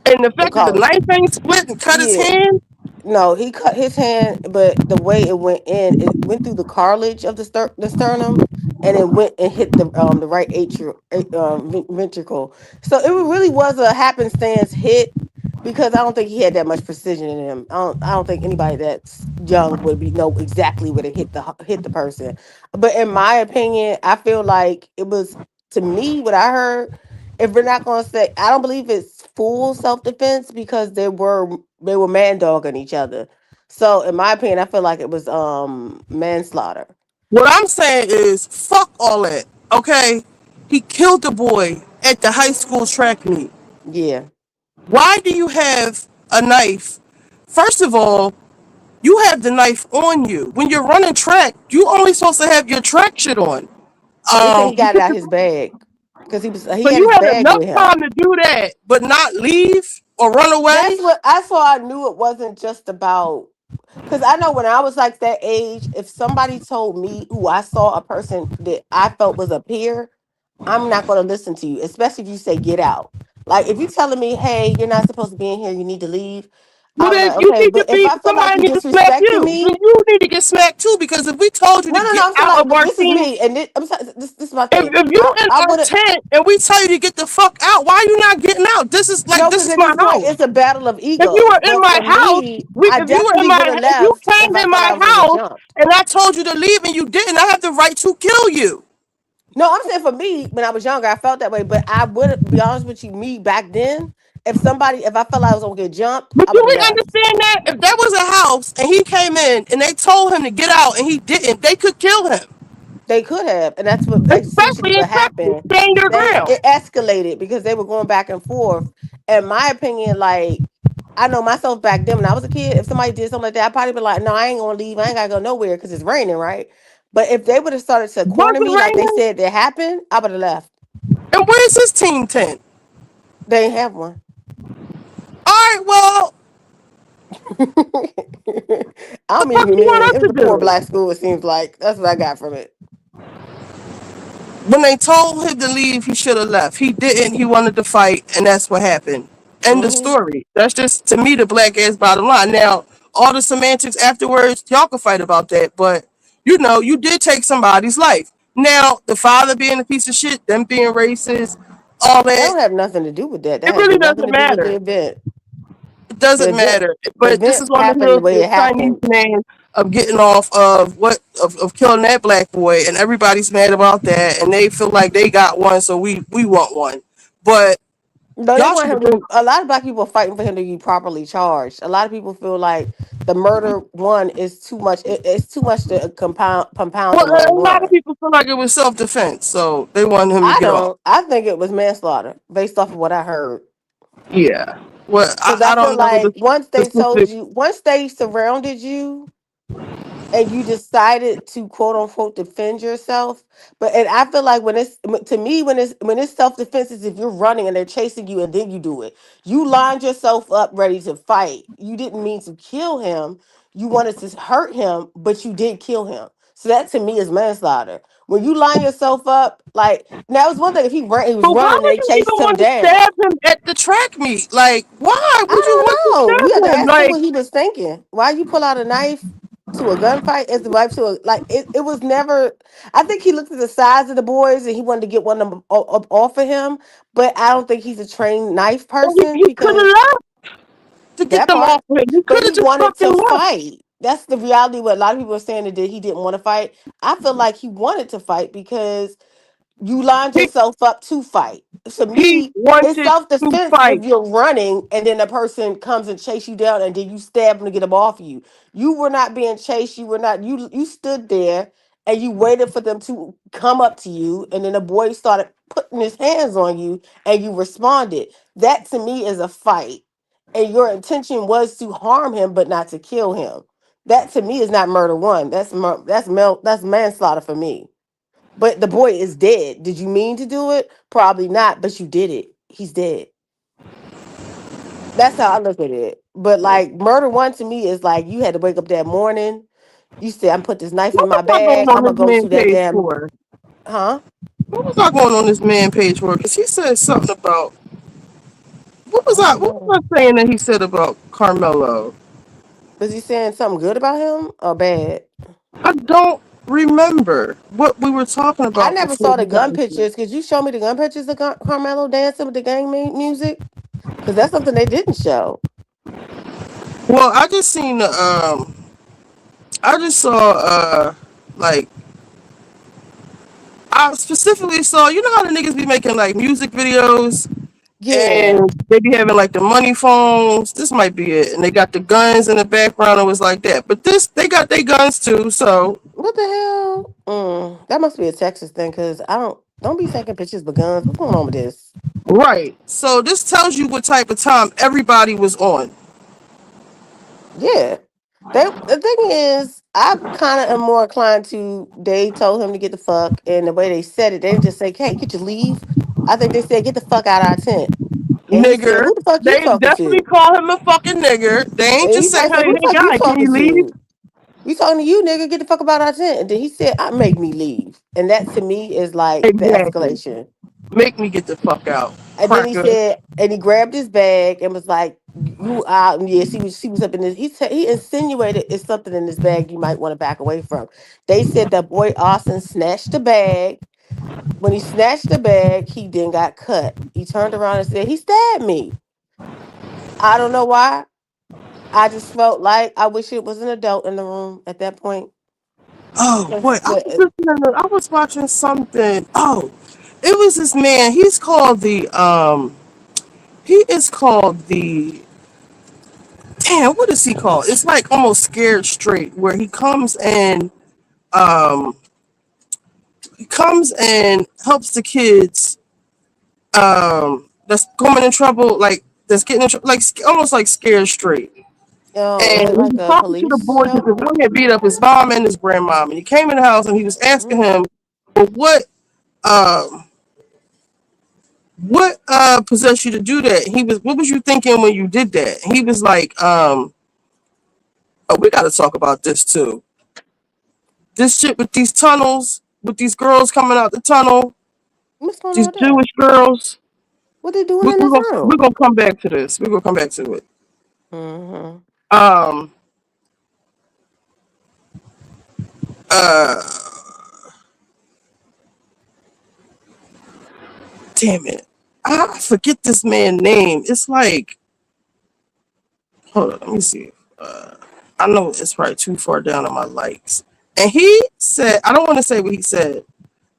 Speaker 2: And the fact that the knife ain't split and cut his hand?
Speaker 19: No, he cut his hand, but the way it went went through the cartilage of the sternum, and it went and hit the right ventricle. So it really was a happenstance hit, because I don't think he had that much precision in him. I don't think anybody that's young would know exactly where to hit the person. But in my opinion, I feel like it was, to me, what I heard. If we're not going to say, I don't believe it's full self-defense, because they were man dogging each other. So in my opinion, I feel like it was manslaughter.
Speaker 2: What I'm saying is, fuck all that. Okay, he killed the boy at the high school track meet.
Speaker 19: Yeah.
Speaker 2: Why do you have a knife? First of all, you have the knife on you. When you're running track, you only supposed to have your track shit on.
Speaker 19: He got it out his bag. Because he
Speaker 2: so
Speaker 19: had
Speaker 2: you
Speaker 19: his
Speaker 2: had
Speaker 19: bag
Speaker 2: enough
Speaker 19: with him.
Speaker 2: time to do that, but not leave or run away.
Speaker 19: That's why I knew it wasn't just about. Because I know when I was like that age, if somebody told me, "Ooh, I saw a person that I felt was a peer," I'm not going to listen to you, especially if you say get out. Like if you're telling me, "Hey, you're not supposed to be in here. You need to leave."
Speaker 2: Well, then
Speaker 19: like,
Speaker 2: you
Speaker 19: okay,
Speaker 2: need
Speaker 19: but
Speaker 2: to
Speaker 19: if
Speaker 2: be,
Speaker 19: I feel like
Speaker 2: somebody
Speaker 19: you
Speaker 2: need to smack you.
Speaker 19: disrespecting me,
Speaker 2: You need to get smacked too, because if we told you to get out of our
Speaker 19: this
Speaker 2: team,
Speaker 19: is me, and I'm sorry, this is my thing.
Speaker 2: if you in our tent and we tell you to get the fuck out, why are you not getting out? This is like this is my house.
Speaker 19: It's a battle of ego.
Speaker 2: If you were in my house, if you came in my house and I told you to leave and you didn't, I have the right to kill you.
Speaker 19: No, I'm saying for me, when I was younger, I felt that way. But I would be honest with you, me back then, if I felt like I was gonna get jumped,
Speaker 2: but do we understand that if that was a house and he came in and they told him to get out and he didn't, they could kill him.
Speaker 19: They could have, and that's what essentially what happened. It escalated because they were going back and forth. In my opinion, like I know myself back then when I was a kid, if somebody did something like that, I'd probably be like, "No, I ain't gonna leave. I ain't gotta go nowhere because it's raining, right?" But if they would have started to corner me like they said that happened, I would have left.
Speaker 2: And where's his team tent?
Speaker 19: They ain't have one.
Speaker 2: All right, well,
Speaker 19: I mean, it was a poor black school. It seems like that's what I got from it.
Speaker 2: When they told him to leave, he should have left. He didn't. He wanted to fight, and that's what happened. End of story. That's just, to me, the black ass bottom line. Now, all the semantics afterwards, y'all can fight about that, but you did take somebody's life. Now, the father being a piece of shit, them being racist, all that.
Speaker 19: That don't have nothing to do with that.
Speaker 2: It really doesn't matter. doesn't
Speaker 19: The event,
Speaker 2: matter.
Speaker 19: the
Speaker 2: But this
Speaker 19: event
Speaker 2: is on the
Speaker 19: happened the
Speaker 2: heels of
Speaker 19: way
Speaker 2: this
Speaker 19: it
Speaker 2: Chinese
Speaker 19: happened.
Speaker 2: man of getting off of of killing that black boy, and everybody's mad about that, and they feel like they got one, so we want one. But
Speaker 19: No, they
Speaker 2: y'all should
Speaker 19: want
Speaker 2: have
Speaker 19: him
Speaker 2: been.
Speaker 19: to. A lot of black people are fighting for him to be properly charged. A lot of people feel like the murder one is too much. It's too much to compound
Speaker 2: Well,
Speaker 19: the murder
Speaker 2: a lot of
Speaker 19: one.
Speaker 2: people feel like it was self defense, so they wanted him to
Speaker 19: I
Speaker 2: get off.
Speaker 19: don't. I think it was manslaughter based off of what I heard.
Speaker 2: Yeah. Well,
Speaker 19: Because
Speaker 2: I
Speaker 19: I feel
Speaker 2: don't know
Speaker 19: like
Speaker 2: the
Speaker 19: once they told
Speaker 2: specific.
Speaker 19: you, once they surrounded you, and you decided to quote unquote defend yourself. But and I feel like when it's to me when it's self defense is if you're running and they're chasing you and then you do it. You lined yourself up ready to fight. You didn't mean to kill him. You wanted to hurt him, but you did kill him. So that to me is manslaughter. When you line yourself up, like now it's one thing if he was
Speaker 2: But why
Speaker 19: running and
Speaker 2: would
Speaker 19: they
Speaker 2: you even
Speaker 19: chased him
Speaker 2: want to
Speaker 19: down.
Speaker 2: stab him at the track meet? Like, why would you
Speaker 19: I
Speaker 2: want to
Speaker 19: don't know. You have to
Speaker 2: stab him?
Speaker 19: ask him
Speaker 2: Like,
Speaker 19: what he was thinking. Why you pull out a knife to a gunfight as the wife to a like it was never I think he looked at the size of the boys and he wanted to get one of them up off of him, but I don't think he's a trained knife
Speaker 2: well,
Speaker 19: person
Speaker 2: he could have
Speaker 19: because
Speaker 2: left to get
Speaker 19: that
Speaker 2: them off
Speaker 19: part.
Speaker 2: of him. He
Speaker 19: But
Speaker 2: could have
Speaker 19: he
Speaker 2: just
Speaker 19: wanted
Speaker 2: fucking
Speaker 19: to
Speaker 2: left.
Speaker 19: fight. That's the reality what a lot of people are saying that he didn't want to fight. I feel like he wanted to fight because you lined
Speaker 2: He,
Speaker 19: yourself up to fight. To
Speaker 2: he
Speaker 19: me, it's
Speaker 2: wanted
Speaker 19: self
Speaker 2: to
Speaker 19: defense if
Speaker 2: fight.
Speaker 19: you're running and then a person comes and chase you down and then you stab them to get them off you. You were not being chased. You were not. You stood there and you waited for them to come up to you, and then the boy started putting his hands on you, and you responded. That to me is a fight, and your intention was to harm him, but not to kill him. That to me is not murder one. That's manslaughter for me. But the boy is dead. Did you mean to do it? Probably not, but you did it. He's dead. That's how I look at it. But like murder one to me is like you had to wake up that morning. You said, I'm put this knife in
Speaker 2: What
Speaker 19: my
Speaker 2: was I
Speaker 19: bag.
Speaker 2: going on
Speaker 19: I'm gonna
Speaker 2: this
Speaker 19: go
Speaker 2: man
Speaker 19: to that
Speaker 2: page
Speaker 19: damn
Speaker 2: for?
Speaker 19: huh?
Speaker 2: What was I going on this man page for? Because he said something about
Speaker 19: I don't
Speaker 2: what
Speaker 19: know.
Speaker 2: was I saying that he said about Carmelo?
Speaker 19: Was he saying something good about him or bad?
Speaker 2: I don't remember what we were talking
Speaker 19: I
Speaker 2: about
Speaker 19: never
Speaker 2: before
Speaker 19: saw
Speaker 2: we
Speaker 19: the
Speaker 2: got
Speaker 19: gun
Speaker 2: into it.
Speaker 19: pictures. Could you show me the gun pictures of Carmelo dancing with the gang music? Because that's something they didn't show.
Speaker 2: Well, I just seen the I just saw like I specifically saw, you know how the niggas be making like music videos
Speaker 19: Yeah.
Speaker 2: and they be having like the money phones. This might be it. And they got the guns in the background. It was like that. But this, they got their guns too. So,
Speaker 19: What the hell? That must be a Texas thing because I don't be taking pictures with guns. What's going on with this?
Speaker 2: right. So this tells you what type of time everybody was on.
Speaker 19: Yeah. The thing is, I kind of am more inclined to they told him to get the fuck, and the way they said it, they didn't just say, "Hey, could you leave?" I think they said, "Get the fuck out of our tent." And he said,
Speaker 2: Nigger.
Speaker 19: "Who the fuck you
Speaker 2: They
Speaker 19: talking
Speaker 2: definitely
Speaker 19: to?"
Speaker 2: call him a fucking nigger. They ain't
Speaker 19: And he
Speaker 2: just say,
Speaker 19: probably said,
Speaker 2: hey,
Speaker 19: "Who the
Speaker 2: hey
Speaker 19: fuck you
Speaker 2: guy, can
Speaker 19: talking
Speaker 2: you leave?
Speaker 19: to?" We talking to you, nigga. Get the fuck about our tent. And then he said, "I make me leave," and that to me is like the
Speaker 2: Exactly.
Speaker 19: escalation.
Speaker 2: Make me get the fuck out.
Speaker 19: And then he
Speaker 2: Cracker.
Speaker 19: said, and he grabbed his bag and was like, "You out?" And yes, he was up in this. He insinuated it's something in this bag you might want to back away from. They said that boy Austin snatched the bag. When he snatched the bag, he then got cut. He turned around and said, "He stabbed me." I don't know why. I just felt like I wish it was an adult in the room at that point.
Speaker 2: Oh, boy.
Speaker 19: The-
Speaker 2: I was watching something. Oh, it was this man. He is called the, damn, what is he called? It's like almost Scared Straight, where um, he comes and helps the kids that's going in trouble, like that's getting in trouble, like almost like Scared Straight.
Speaker 19: Oh, is
Speaker 2: And
Speaker 19: it
Speaker 2: he
Speaker 19: like
Speaker 2: was
Speaker 19: a
Speaker 2: talking to the
Speaker 19: police
Speaker 2: boy because
Speaker 19: show?
Speaker 2: the boy had beat up his mom and his grandmom, and he came in the house and he was asking
Speaker 19: Mm.
Speaker 2: him, well, um what possessed you to do that? What was you thinking when you did that? He was like, oh, we got to talk about this too. This shit with these tunnels, with these girls coming out the tunnel,
Speaker 19: What's going on
Speaker 2: these
Speaker 19: with that?
Speaker 2: Jewish girls.
Speaker 19: What they doing
Speaker 2: We're,
Speaker 19: in
Speaker 2: we're
Speaker 19: this
Speaker 2: gonna we're
Speaker 19: room?
Speaker 2: gonna come back to this. We're gonna come back to it.
Speaker 19: Mm-hmm.
Speaker 2: Um. Uh. Damn it. I forget this man's name. It's like Hold on, let me see. I know it's probably too far down on my likes. And he said, I don't want to say what he said.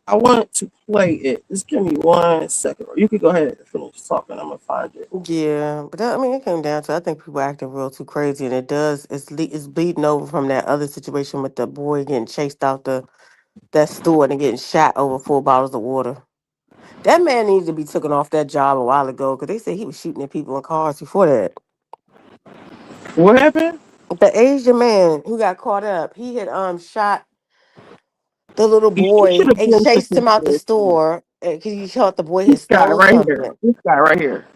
Speaker 2: I want to play it. Just give me 1 second. Or you could go ahead and finish talking. I'm gonna find it.
Speaker 19: Yeah, but that, I mean, it came down to I think people acting real too crazy, and it's bleeding over from that other situation with the boy getting chased out that store and getting shot over 4 bottles of water. That man needs to be taken off that job a while ago because they said he was shooting at people in cars before that.
Speaker 2: What happened?
Speaker 19: The Asian man who got caught up, he had shot the little boy and chased him out the store because he thought the boy had
Speaker 2: This guy
Speaker 19: stole
Speaker 2: right here.
Speaker 19: something.
Speaker 2: This guy right here.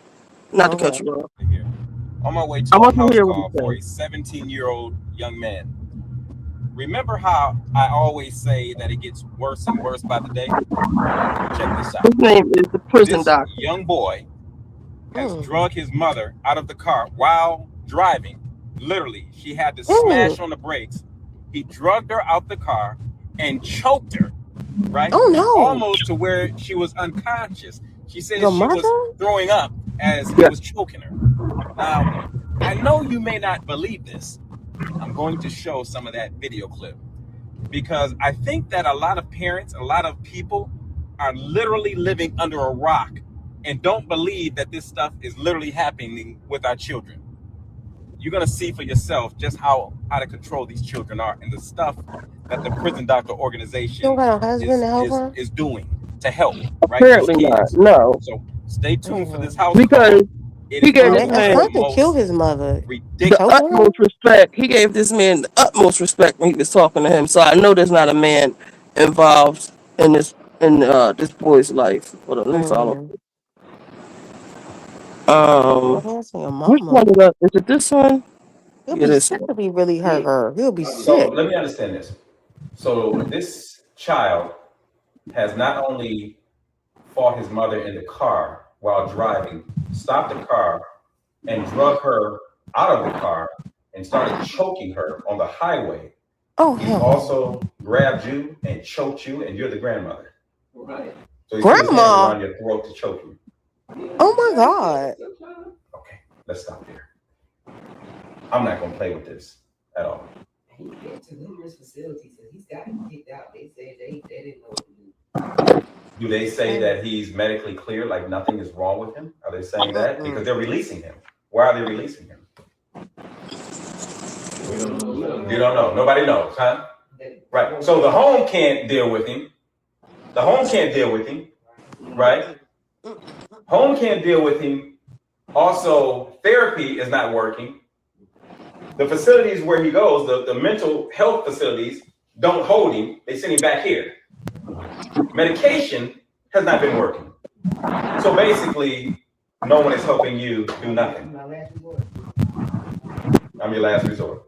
Speaker 2: Not to cut
Speaker 19: Okay.
Speaker 2: you off.
Speaker 4: On my way to
Speaker 2: I
Speaker 4: a
Speaker 2: want to
Speaker 4: house
Speaker 2: hear what
Speaker 4: call
Speaker 2: he
Speaker 4: for a
Speaker 2: said.
Speaker 4: 17-year-old young man. Remember how I always say that it gets worse and worse by the day? Check this out.
Speaker 2: His name is the prison
Speaker 4: This
Speaker 2: doctor.
Speaker 4: young boy has drug his mother out of the car while driving. Literally, she had to smash on the brakes. He drugged her out the car and choked her, right?
Speaker 19: Oh, no.
Speaker 4: Almost to where she was unconscious. She said
Speaker 19: Your
Speaker 4: she
Speaker 19: mother?
Speaker 4: was throwing up as he was choking her. Now, I know you may not believe this. I'm going to show some of that video clip because I think that a lot of parents, a lot of people are literally living under a rock and don't believe that this stuff is literally happening with our children. You're going to see for yourself just how out of control these children are and the stuff that the Prison Doctor organization
Speaker 19: You don't got a husband to help her?
Speaker 4: is doing to help, right?
Speaker 2: Apparently
Speaker 4: These
Speaker 2: not.
Speaker 4: kids.
Speaker 2: No.
Speaker 4: So stay tuned for this house
Speaker 2: Because
Speaker 4: call. It
Speaker 2: he
Speaker 4: is
Speaker 2: gave
Speaker 4: one
Speaker 2: this
Speaker 4: of
Speaker 2: man
Speaker 19: Something
Speaker 4: most
Speaker 19: killed his mother.
Speaker 2: the
Speaker 4: ridiculous.
Speaker 19: Choking her?
Speaker 2: utmost respect. He gave this man the utmost respect when he was talking to him. So I know there's not a man involved in this boy's life. Hold on, let me follow.
Speaker 19: That's your
Speaker 2: Which
Speaker 19: mama.
Speaker 2: one is that? Is it this one?
Speaker 19: He'll
Speaker 2: Yeah,
Speaker 19: be
Speaker 2: this
Speaker 19: sick
Speaker 2: one.
Speaker 19: if he really hurt her. He'll be
Speaker 4: So
Speaker 19: sick.
Speaker 4: let me understand this. So this child has not only fought his mother in the car while driving, stopped the car, and drug her out of the car and started choking her on the highway.
Speaker 19: Oh,
Speaker 4: He's
Speaker 19: hell.
Speaker 4: also grabbed you and choked you, and you're the grandmother. Right. So he put his hands
Speaker 19: Grandma?
Speaker 4: around your throat to choke you.
Speaker 19: Oh, my God.
Speaker 4: Okay, let's stop there. I'm not gonna play with this at all.
Speaker 5: He went to numerous facilities and he's gotten kicked out. They said they didn't know what to do.
Speaker 4: Do they say that he's medically clear, like nothing is wrong with him? Are they saying that? Because they're releasing him. Why are they releasing him? You don't know. Nobody knows, huh? Right. So the home can't deal with him. The home can't deal with him, right? Home can't deal with him. Also, therapy is not working. The facilities where he goes, the mental health facilities, don't hold him. They send him back here. Medication has not been working. So basically, no one is helping you do nothing. I'm your last resort.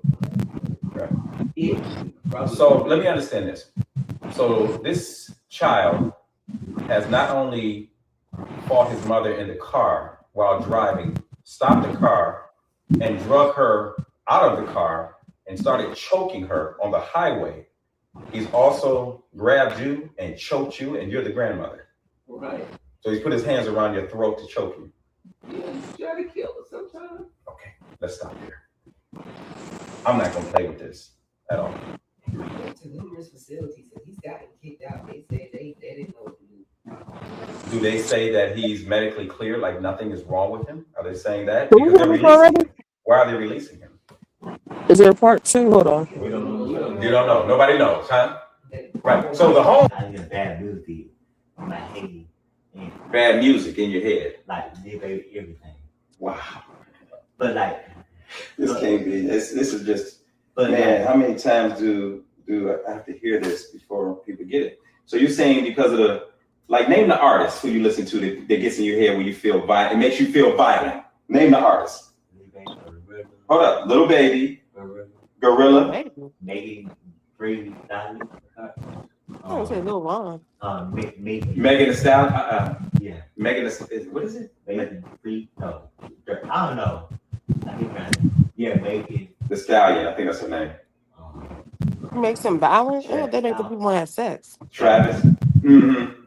Speaker 4: Right. So let me understand this. So this child has not only fought his mother in the car while driving, stopped the car, and drug her out of the car and started choking her on the highway. He's also grabbed you and choked you, and you're the grandmother. Right. So he's put his hands around your throat to choke you. Yeah, he's trying to kill us sometimes. Okay, let's stop there. I'm not gonna play with this at all.
Speaker 5: He went to numerous facilities and he's gotten kicked out. They said they didn't know what to do.
Speaker 4: Do they say that he's medically clear, like nothing is wrong with him? Are they saying that?
Speaker 2: Do we
Speaker 4: Because they're
Speaker 2: have this
Speaker 4: releasing
Speaker 2: already?
Speaker 4: him. Why are they releasing him?
Speaker 2: Is there a part 2? Hold on.
Speaker 4: You don't know. Nobody knows, huh? Right. So the home.
Speaker 7: Bad music, my head, and
Speaker 4: Bad music in your head.
Speaker 7: like everything.
Speaker 4: Wow.
Speaker 7: But like,
Speaker 4: This can't be. This is just.
Speaker 7: But
Speaker 4: Man,
Speaker 7: like,
Speaker 4: how many times do I have to hear this before people get it? So you're saying because of the, like, name the artist who you listen to that gets in your head when you feel violent. It makes you feel violent. Name the artist. Hold up, Little Baby, Gorilla.
Speaker 7: Megan Freezy,
Speaker 19: I would say Lil Ron.
Speaker 4: Megan Thee Stallion.
Speaker 7: Yeah.
Speaker 4: Megan Thee, what is it?
Speaker 7: Megan Freezy. No, I don't know. Yeah, Megan
Speaker 4: Thee Stallion. I think that's her name.
Speaker 19: Makes him violent? Yeah, they make the people want to have sex.
Speaker 4: Travis. Mm-hmm.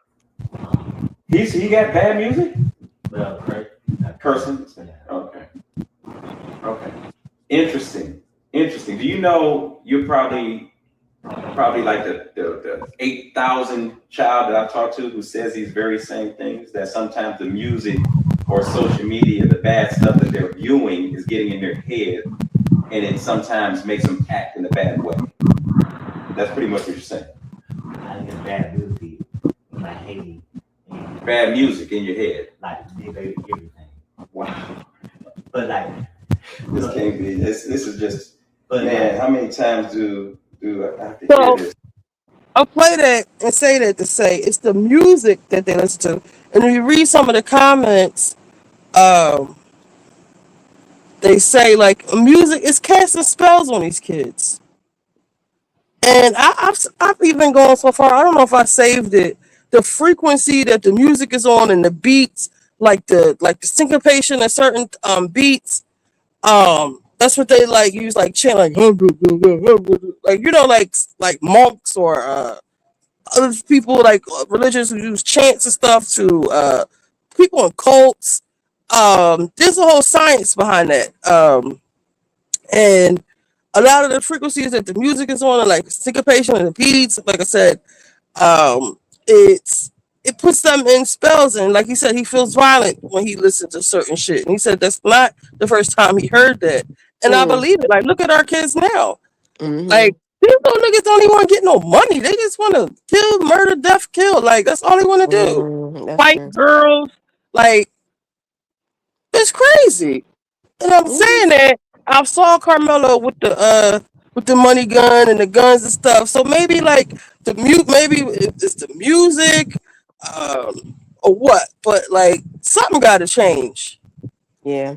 Speaker 4: He got bad music.
Speaker 7: Well,
Speaker 4: Cursing. Okay. Okay. Interesting. Do you know you're probably like the 8,000 child that I talked to who says these very same things, that sometimes the music or social media, the bad stuff that they're viewing is getting in their head, and it sometimes makes them act in a bad way. That's pretty much what you're saying.
Speaker 7: I think it's bad music, like hating.
Speaker 4: Bad music in your head.
Speaker 7: Like everything.
Speaker 4: Wow.
Speaker 7: But like
Speaker 4: this can't be. This is just. But man, how many times do I have to
Speaker 2: So
Speaker 4: hear this?
Speaker 2: I'll play that and say that to say it's the music that they listen to. And if you read some of the comments, they say like music is casting spells on these kids. And I've even gone so far. I don't know if I saved it. The frequency that the music is on and the beats, like the syncopation of certain beats, that's what they like use, like chant like like monks or other people like religious who use chants and stuff to people in cults. There's a whole science behind that. And a lot of the frequencies that the music is on, like syncopation and the beats, like I said, it puts them in spells. And like he said, he feels violent when he listens to certain shit. And he said that's not the first time he heard that. And I believe it. Like, look at our kids now. Like, these little niggas don't even want to get no money. They just want to kill, murder, death, kill. Like, that's all they want to do. Fight girls. Like, it's crazy. And I'm saying that I saw Carmelo with the money gun and the guns and stuff. So maybe like maybe it's the music, or what? But like something got to change.
Speaker 19: Yeah.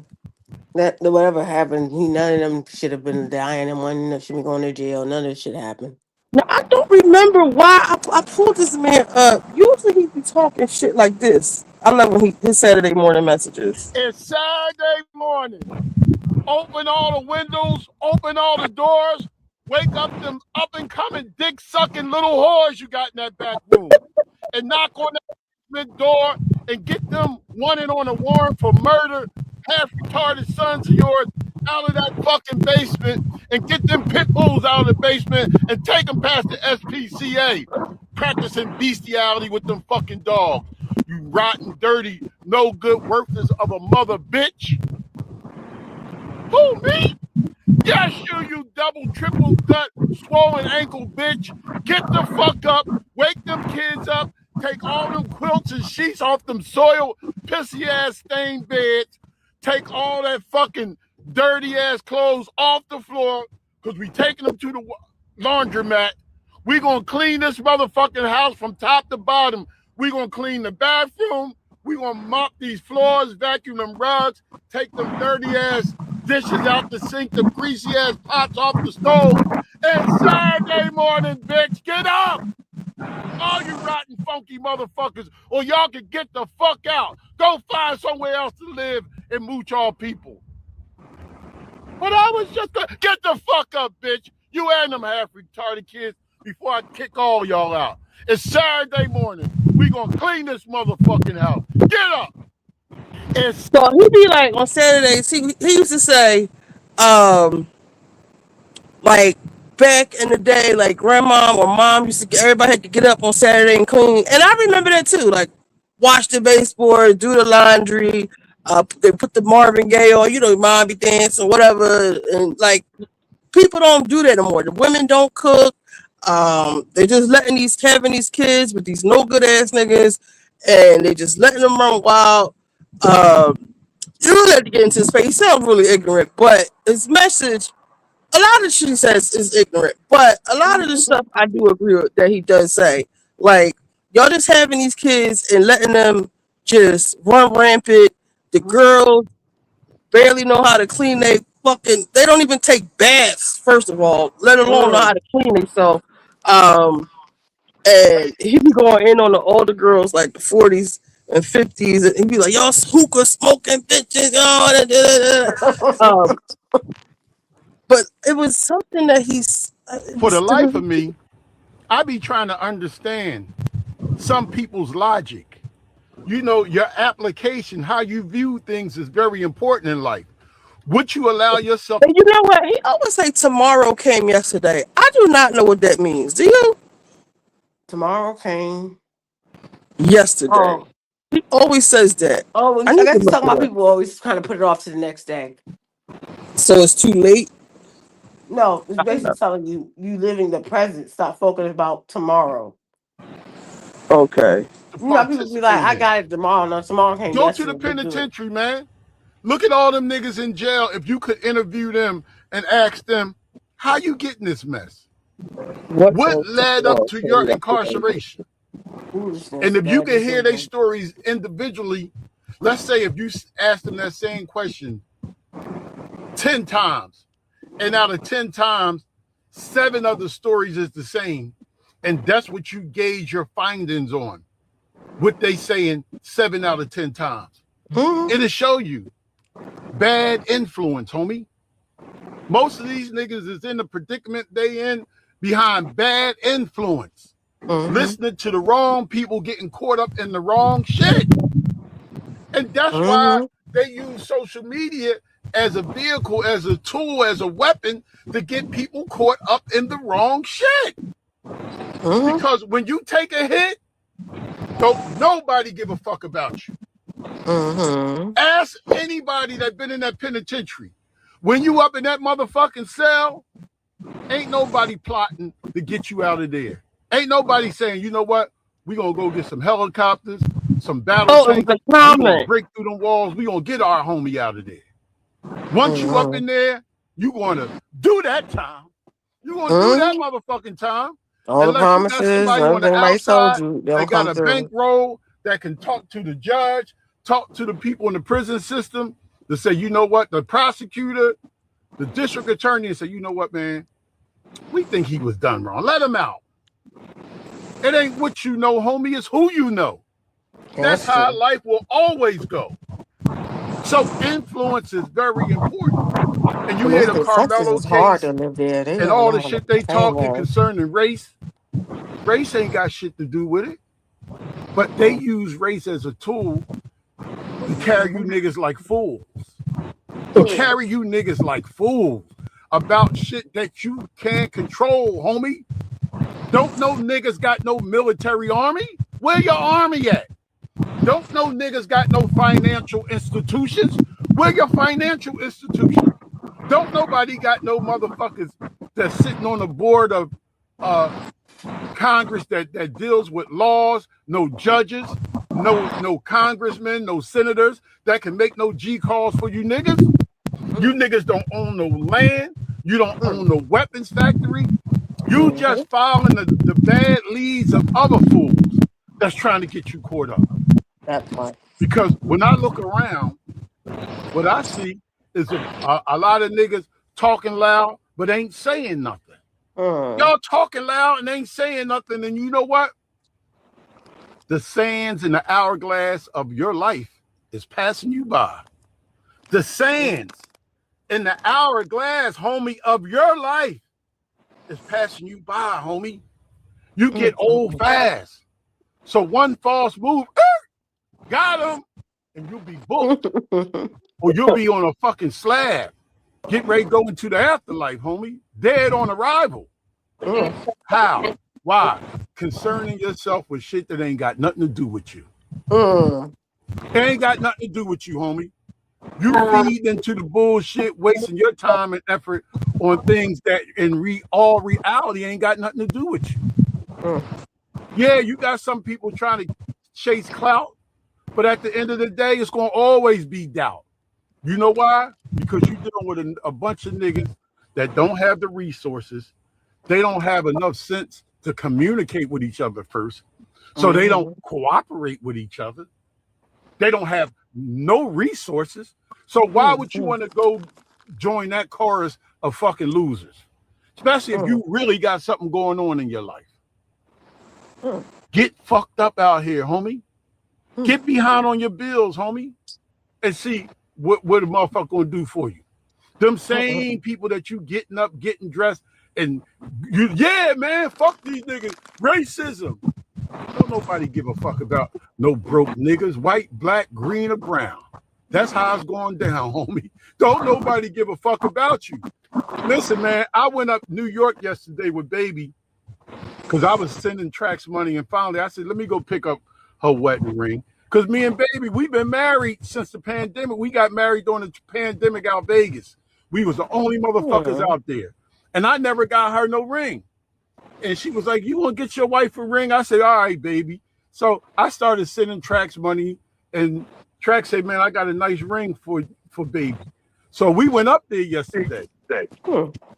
Speaker 19: That whatever happened, none of them should have been dying, and one of them should be going to jail. None of it should happen.
Speaker 2: Now I don't remember why I pulled this man up. Usually he be talking shit like this. I love when his Saturday morning messages.
Speaker 1: It's Saturday morning. Open all the windows, open all the doors, wake up them up and coming dick sucking little whores you got in that back room, and knock on that basement door and get them wanted on a warrant for murder, half retarded sons of yours out of that fucking basement, and get them pit bulls out of the basement and take them past the SPCA, practicing bestiality with them fucking dogs. You rotten, dirty, no good, worthless of a mother bitch. Who, me? Yes, you double, triple gut, swollen ankle bitch. Get the fuck up, wake them kids up, take all them quilts and sheets off them soiled, pissy ass stained beds, take all that fucking dirty ass clothes off the floor, because we taking them to the laundromat. We gonna clean this motherfucking house from top to bottom. We gonna clean the bathroom. We gonna mop these floors, vacuum them rugs, take them dirty ass dishes out the sink, the greasy ass pots off the stove. It's Saturday morning, bitch. Get up! All you rotten, funky motherfuckers, or y'all can get the fuck out. Go find somewhere else to live and mooch all people. But I was just get the fuck up, bitch. You and them half retarded kids before I kick all y'all out. It's Saturday morning. We gonna clean this motherfucking house. Get up!
Speaker 2: So he be like on Saturdays, he used to say, like back in the day, like grandma or mom used to everybody had to get up on Saturday and clean. And I remember that too, like wash the baseboard, do the laundry, they put the Marvin Gaye on, mom be dancing, whatever. And like people don't do that anymore. The women don't cook. They just letting having these kids with these no good ass niggas, and they just letting them run wild. You don't have to get into his face. He sounds really ignorant, but his message, a lot of shit he says is ignorant, but a lot of the stuff I do agree with that he does say. Like, y'all just having these kids and letting them just run rampant. The girls barely know how to clean they don't even take baths, first of all, let alone know how to clean themselves. And he be going in on the older girls, like the 40s and 50s, and he'd be like, y'all hookah smoking bitches. But it was something that
Speaker 1: for the life of me, I be trying to understand some people's logic. Your application, how you view things is very important in life. Would you allow yourself?
Speaker 2: And you know what? He always say tomorrow came yesterday. I do not know what that means. Do you?
Speaker 19: Tomorrow came.
Speaker 2: Yesterday.
Speaker 19: Oh,
Speaker 2: He always says that.
Speaker 19: I
Speaker 2: need
Speaker 19: guess
Speaker 2: to
Speaker 19: he's
Speaker 2: look
Speaker 19: talking
Speaker 2: it
Speaker 19: about
Speaker 2: up.
Speaker 19: people always kind of put it off to the next day.
Speaker 2: So it's too late.
Speaker 19: No, it's basically telling you living the present. Stop focusing about tomorrow.
Speaker 2: Okay.
Speaker 19: You know, people be like, I got it tomorrow. No, tomorrow came
Speaker 1: Go
Speaker 19: yesterday.
Speaker 1: to the penitentiary, man. Look at all them niggas in jail. If you could interview them and ask them, how you get in this mess? What led up to your incarceration? And if you can hear their stories individually, let's say if you ask them that same question 10 times, and out of 10 times, 7 of the stories is the same, and that's what you gauge your findings on, what they saying 7 out of 10 times. It'll show you bad influence, homie. Most of these niggas is in the predicament they in behind bad influence. Listening to the wrong people, getting caught up in the wrong shit. And that's why they use social media as a vehicle, as a tool, as a weapon to get people caught up in the wrong shit. Because when you take a hit, don't nobody give a fuck about you. Ask anybody that been in that penitentiary. When you up in that motherfucking cell, ain't nobody plotting to get you out of there. Ain't nobody saying, you know what? We gonna go get some helicopters, some battle tanks. We gonna break through them walls. We gonna get our homie out of there. Once you up in there, you gonna do that time. You gonna do that motherfucking time.
Speaker 19: All the promises, everybody told you,
Speaker 1: they
Speaker 19: they'll
Speaker 1: got
Speaker 19: come
Speaker 1: a
Speaker 19: through.
Speaker 1: bankroll that can talk to the judge, talk to the people in the prison system to say, you know what, the prosecutor, the district attorney, and say, you know what, man, we think he was done wrong. Let him out. It ain't what you know, homie, it's who you know. That's how life will always go. So influence is very important. And you hear the Carmelo case and all the shit they talking concerning race. Race ain't got shit to do with it. But they use race as a tool to carry you niggas like fools. To carry you niggas like fools about shit that you can't control, homie. Don't know niggas got no military army? Where your army at? Don't know niggas got no financial institutions? Where your financial institutions? Don't nobody got no motherfuckers that's sitting on the board of Congress that deals with laws, no judges, no congressmen, no senators that can make no G calls for you niggas. You niggas don't own no land. You don't own no weapons factory. You just following the bad leads of other fools that's trying to get you caught up.
Speaker 19: That part.
Speaker 1: Because when I look around, what I see is a lot of niggas talking loud but ain't saying nothing. Y'all talking loud and ain't saying nothing, and you know what? The sands in the hourglass of your life is passing you by. The sands in the hourglass, homie, of your life is passing you by, homie. You get old fast. So one false move, got him, and you'll be booked. Or you'll be on a fucking slab. Get ready to go into the afterlife, homie. Dead on arrival. How? Why? Concerning yourself with shit that ain't got nothing to do with you. It ain't got nothing to do with you, homie. You feed into the bullshit, wasting your time and effort on things that in all reality ain't got nothing to do with you. Yeah, you got some people trying to chase clout, but at the end of the day, it's going to always be doubt. You know why? Because you're dealing with a bunch of niggas that don't have the resources. They don't have enough sense to communicate with each other first. So they don't cooperate with each other. They don't have no resources. So why would you want to go join that chorus of fucking losers? Especially if you really got something going on in your life. Get fucked up out here, homie. Get behind on your bills, homie. And see what a motherfucker gonna do for you. Them same people that you getting up, getting dressed, and you, yeah, man, fuck these niggas. Racism. Don't nobody give a fuck about no broke niggas, white, black, green, or brown. That's how it's going down, homie. Don't Don't nobody give a fuck about you. Listen, man, I went up New York yesterday with baby because I was sending Trax money, and finally I said, let me go pick up her wedding ring. Because me and baby, we've been married since the pandemic. We got married during the pandemic out Vegas. We was the only motherfuckers out there. And I never got her no ring. And she was like, you want to get your wife a ring? I said, all right, baby. So I started sending Trax money, and Trax said, man, I got a nice ring for baby. So we went up there yesterday.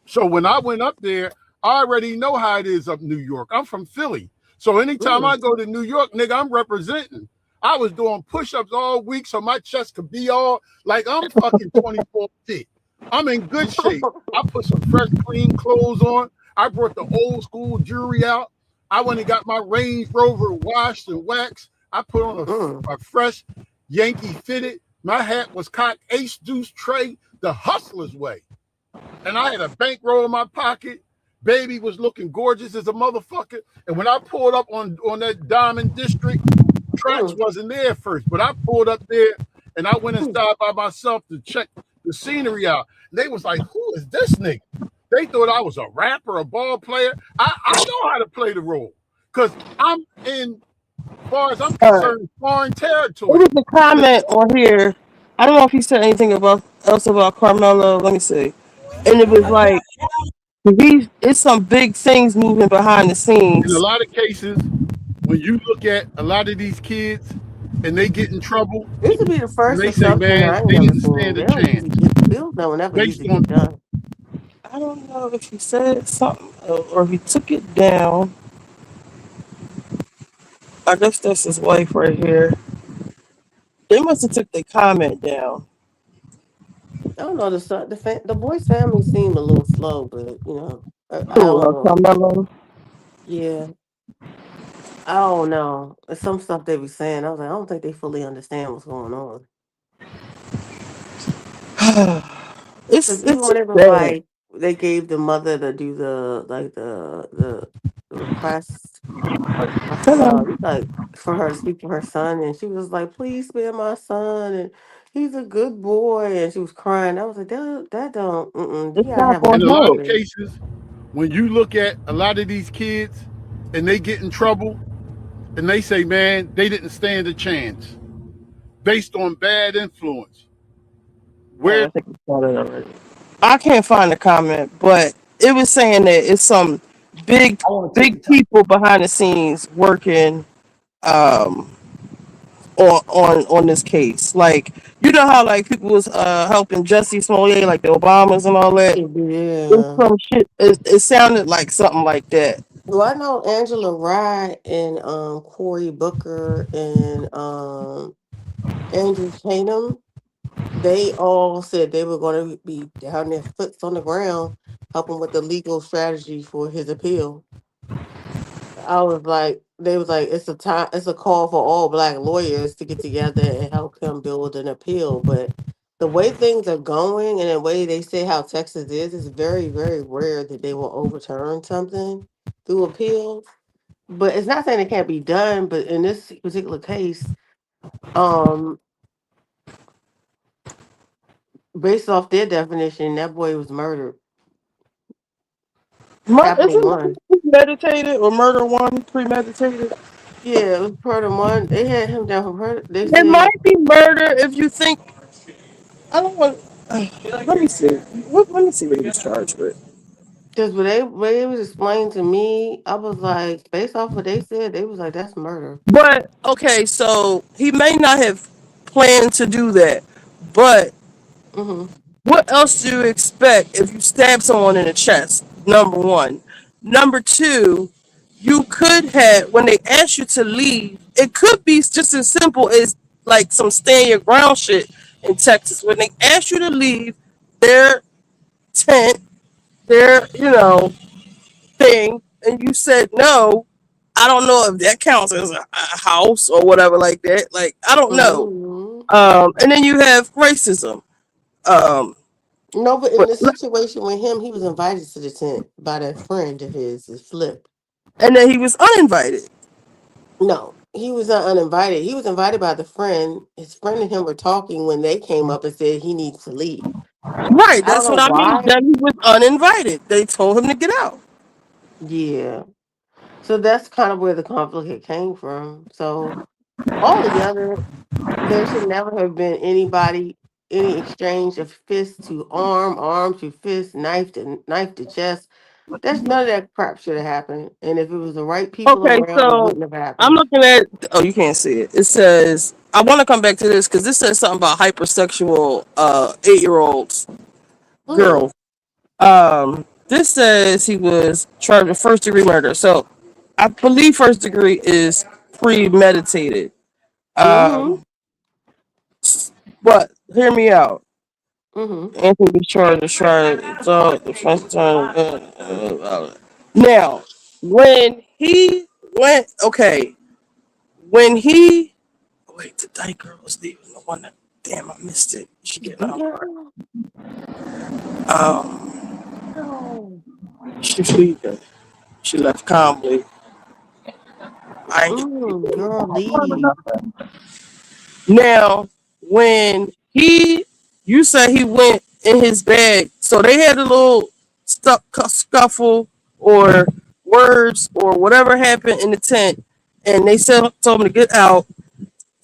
Speaker 1: So when I went up there, I already know how it is up New York. I'm from Philly. So anytime I go to New York, nigga, I'm representing. I was doing push-ups all week so my chest could be all like I'm fucking 24 feet. I'm in good shape. I put some fresh, clean clothes on. I brought the old school jewelry out. I went and got my Range Rover washed and waxed. I put on a fresh Yankee fitted. My hat was cocked ace deuce tray the hustler's way. And I had a bankroll in my pocket. Baby was looking gorgeous as a motherfucker. And when I pulled up on that Diamond District, Trax wasn't there first. But I pulled up there and I went and stopped by myself to check the scenery out. And they was like, who is this nigga? They thought I was a rapper, a ball player. I know how to play the role. Because I'm in, as far as I'm concerned, foreign territory.
Speaker 2: What was the comment on here? I don't know if he said anything else about Carmelo. Let me see. And it was like, it's some big things moving behind the scenes.
Speaker 1: In a lot of cases, when you look at a lot of these kids and they get in trouble,
Speaker 19: This would be the first.
Speaker 1: they say, man, they didn't stand a chance. Based on,
Speaker 19: done.
Speaker 2: I don't know if he said something or if he took it down. I guess that's his wife right here. They must have took the comment down.
Speaker 19: I don't know. The boy's family seemed a little slow, but you know, I don't know.
Speaker 2: Carmelo.
Speaker 19: Yeah, I don't know. There's some stuff they be saying. I was like, I don't think they fully understand what's going on.
Speaker 2: It's
Speaker 19: Even when it was
Speaker 2: bad.
Speaker 19: like they gave the mother to do the request, like for her to speak for her son, and she was like, "Please spare my son, and he's a good boy," and she was crying. I was like, "That don't. You gotta have
Speaker 1: in a lot of
Speaker 19: one."
Speaker 1: cases, when you look at a lot of these kids and they get in trouble and they say, man, they didn't stand a chance based on bad influence. Where
Speaker 2: I can't find the comment, but it was saying that it's some big people behind the scenes working on this case. Like, you know how like people was helping Jussie Smollett, like the Obamas and all that.
Speaker 19: Yeah.
Speaker 2: Some shit. It sounded like something like that.
Speaker 19: Well, I know Angela Rye and Cory Booker and Andrew Tatum. They all said they were going to be down their foots on the ground, helping with the legal strategy for his appeal. I was like, they was like, it's a call for all Black lawyers to get together and help him build an appeal. But the way things are going and the way they say how Texas is, it's very, very rare that they will overturn something through appeal. But it's not saying it can't be done. But in this particular case, based off their definition, that boy was murdered. Happening one.
Speaker 2: Premeditated or murder one? Premeditated?
Speaker 19: Yeah, it was murder one. They had him down for murder.
Speaker 2: It might be murder if you think. I don't want. Let me see. Let me see what he was charged with.
Speaker 19: Because when they was explaining to me, I was like, based off what they said, they was like, that's murder.
Speaker 2: But okay, so he may not have planned to do that, but what else do you expect if you stab someone in the chest? Number one. Number two, you could have, when they ask you to leave, it could be just as simple as like some stand your ground shit in Texas. When they ask you to leave their tent, their, thing, and you said no, I don't know if that counts as a house or whatever like that. Like, I don't know. And then you have racism.
Speaker 19: No, but in the situation with him, he was invited to the tent by that friend of his, Flip.
Speaker 2: And then he was uninvited.
Speaker 19: No, he was not uninvited. He was invited by the friend. His friend and him were talking when they came up and said he needs to leave.
Speaker 2: Right,
Speaker 19: I don't
Speaker 2: that's
Speaker 19: know
Speaker 2: what I mean.
Speaker 19: why.
Speaker 2: That he was uninvited. They told him to get out.
Speaker 19: Yeah. So that's kind of where the conflict came from. So altogether, there should never have been any exchange of fist to arm, arm to fist, knife to chest. That's none of that crap should have happened. And if it was the right people
Speaker 2: Okay,
Speaker 19: around, it
Speaker 2: so
Speaker 19: wouldn't have
Speaker 2: I'm
Speaker 19: happened.
Speaker 2: looking at. Oh, you can't see it. It says I want to come back to this because this says something about hypersexual 8-year-olds
Speaker 19: Mm.
Speaker 2: girl. This says he was charged with first degree murder. So I believe first degree is premeditated.
Speaker 19: Mm-hmm.
Speaker 2: Um, but hear me out.
Speaker 19: Mm-hmm.
Speaker 2: Anthony was charged with now when he went when he wait the dyke girl was leaving the one that damn I missed it. She getting out.
Speaker 19: No. No.
Speaker 2: She's leaving. She left calmly. I ain't
Speaker 19: Girl, leave.
Speaker 2: now when you say he went in his bag, so they had a little scuffle or words or whatever happened in the tent, and they told him to get out,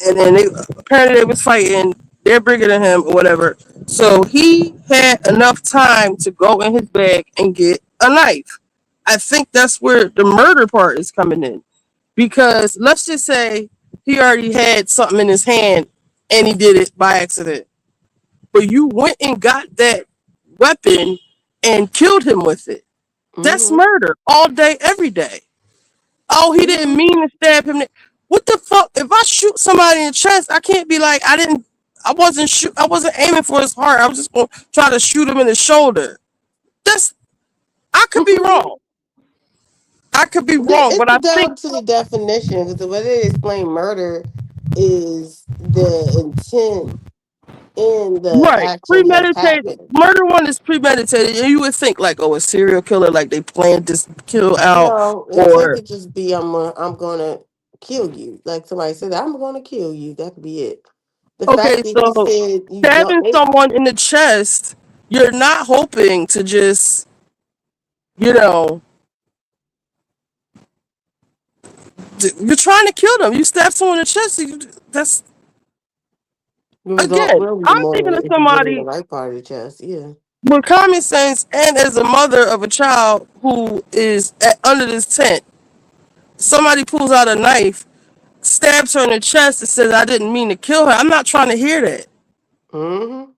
Speaker 2: and then they apparently they was fighting. They're bigger than him or whatever, so he had enough time to go in his bag and get a knife. I think that's where the murder part is coming in. Because let's just say he already had something in his hand and he did it by accident. But you went and got that weapon and killed him with it. That's
Speaker 19: Mm-hmm.
Speaker 2: murder all day, every day. Oh, he didn't mean to stab him. What the fuck? If I shoot somebody in the chest, I can't be like, I wasn't aiming for his heart. I was just gonna try to shoot him in the shoulder. I could be wrong. I could be wrong, but I
Speaker 19: It's
Speaker 2: think
Speaker 19: down to the definition because the way they explain murder is the intent in the
Speaker 2: right,
Speaker 19: action has
Speaker 2: premeditated.
Speaker 19: happened.
Speaker 2: Murder one is premeditated, and you would think like, oh, a serial killer, like they planned this kill out,
Speaker 19: No, intent
Speaker 2: or
Speaker 19: could just be I'm gonna kill you. Like somebody said, I'm gonna kill you. That could be it. The
Speaker 2: okay,
Speaker 19: fact that he
Speaker 2: so
Speaker 19: said you don't.
Speaker 2: stabbing someone in the chest, you're not hoping to just, you know, you're trying to kill them. You stab someone in the chest. That's
Speaker 19: The result
Speaker 2: again.
Speaker 19: will be
Speaker 2: I'm
Speaker 19: more
Speaker 2: thinking of
Speaker 19: if you get in the
Speaker 2: somebody
Speaker 19: right part of the chest. Yeah.
Speaker 2: with common sense, and as a mother of a child who is under this tent, somebody pulls out a knife, stabs her in the chest, and says, I didn't mean to kill her. I'm not trying to hear that.
Speaker 19: Mm-hmm.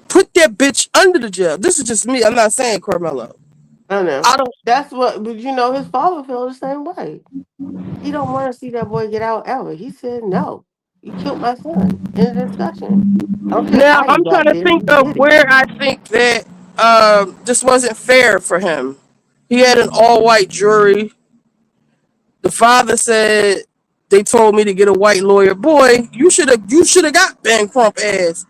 Speaker 2: Put that bitch under the jail. This is just me. I'm not saying Carmelo.
Speaker 19: I know.
Speaker 2: I don't.
Speaker 19: That's what, but his father felt the same way. He don't want to see that boy get out ever. He said, no, you killed my son in the discussion. I don't care
Speaker 2: Now
Speaker 19: how you
Speaker 2: I'm trying
Speaker 19: got
Speaker 2: to
Speaker 19: there,
Speaker 2: think
Speaker 19: you
Speaker 2: of
Speaker 19: did it.
Speaker 2: where I think that this wasn't fair for him. He had an all-white jury. The father said they told me to get a white lawyer. Boy, you should have got Ben Crump ass.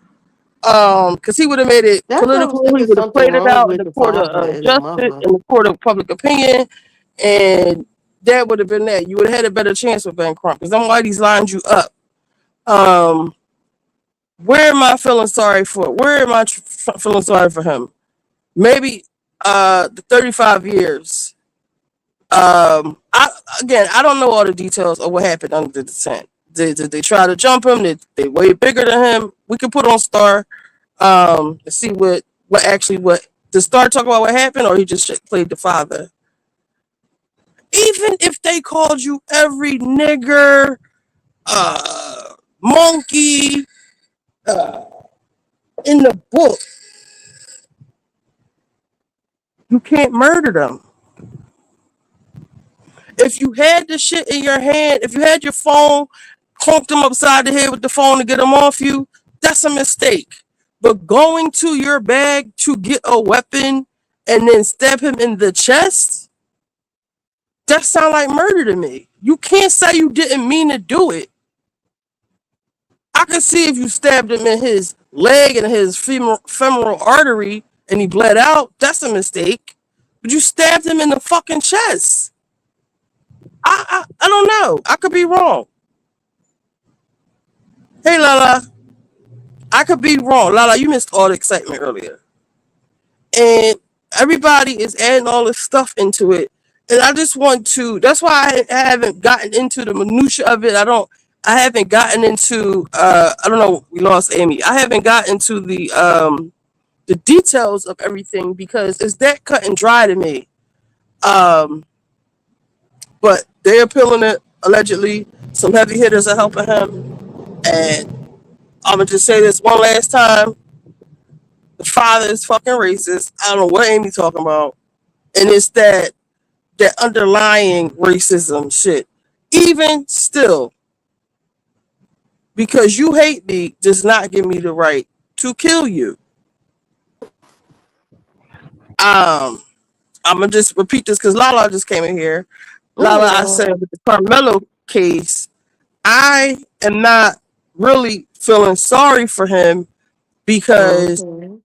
Speaker 2: Because he would have made it
Speaker 19: That
Speaker 2: political.
Speaker 19: sounds like
Speaker 2: He
Speaker 19: there's
Speaker 2: would have
Speaker 19: something
Speaker 2: played it
Speaker 19: wrong
Speaker 2: out in
Speaker 19: with
Speaker 2: the
Speaker 19: the
Speaker 2: court of
Speaker 19: father and the
Speaker 2: justice,
Speaker 19: mother.
Speaker 2: in the court of public opinion, and that would have been that. You would have had a better chance with Ben Crump because them whiteys lined you up. Where am I feeling sorry for? Where am I feeling sorry for him? Maybe the 35 years. I don't know all the details of what happened under the tent. Did they try to jump him? They way bigger than him? We can put on Star and see what did Star talk about what happened, or he just played the father. Even if they called you every nigger, monkey, in the book, you can't murder them. If you had the shit in your hand, if you had your phone, clunked them upside the head with the phone to get them off you, that's a mistake. But going to your bag to get a weapon and then stab him in the chest, that sounds like murder to me. You can't say you didn't mean to do it. I can see if you stabbed him in his leg and his femoral artery and he bled out, that's a mistake. But you stabbed him in the fucking chest. I don't know. I could be wrong. Hey, Lala. I could be wrong. Lala, you missed all the excitement earlier. And everybody is adding all this stuff into it. And I just want to, that's why I haven't gotten into the minutia of it. I haven't gotten into, I don't know, we lost Amy. I haven't gotten into the details of everything because it's that cut and dry to me. But they're appealing it, allegedly. Some heavy hitters are helping him. And I'm going to just say this one last time. The father is fucking racist. I don't know what Amy talking about. And it's that underlying racism shit. Even still, because you hate me does not give me the right to kill you. I'm gonna just repeat this because Lala just came in here. Lala, I said with the Carmelo case, I am not really feeling sorry for him because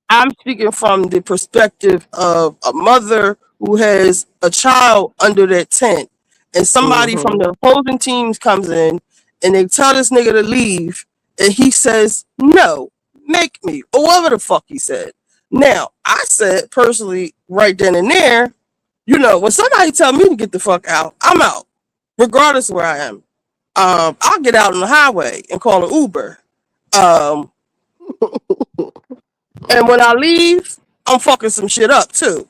Speaker 2: I'm speaking from the perspective of a mother who has a child under that tent, and somebody from the opposing teams comes in and they tell this nigga to leave, and he says, "No, make me," or whatever the fuck he said. Now, I said personally, right then and there, you know, when somebody tell me to get the fuck out, I'm out, regardless of where I am. I'll get out on the highway and call an Uber. And when I leave, I'm fucking some shit up too.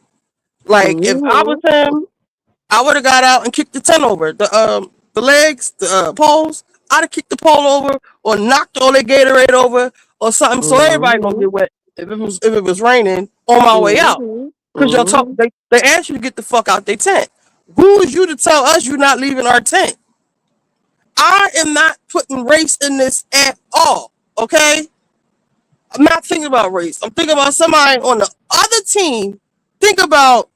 Speaker 2: Like if I was him, I would have got out and kicked the tent over. The legs, the poles, I'd have kicked the pole over or knocked all that Gatorade over or something so everybody gonna get wet if it was raining on my way out. Because y'all talk they asked you to get the fuck out their tent. Who is you to tell us you're not leaving our tent? I am not putting race in this at all. Okay? I'm not thinking about race. I'm thinking about somebody on the other team. Think about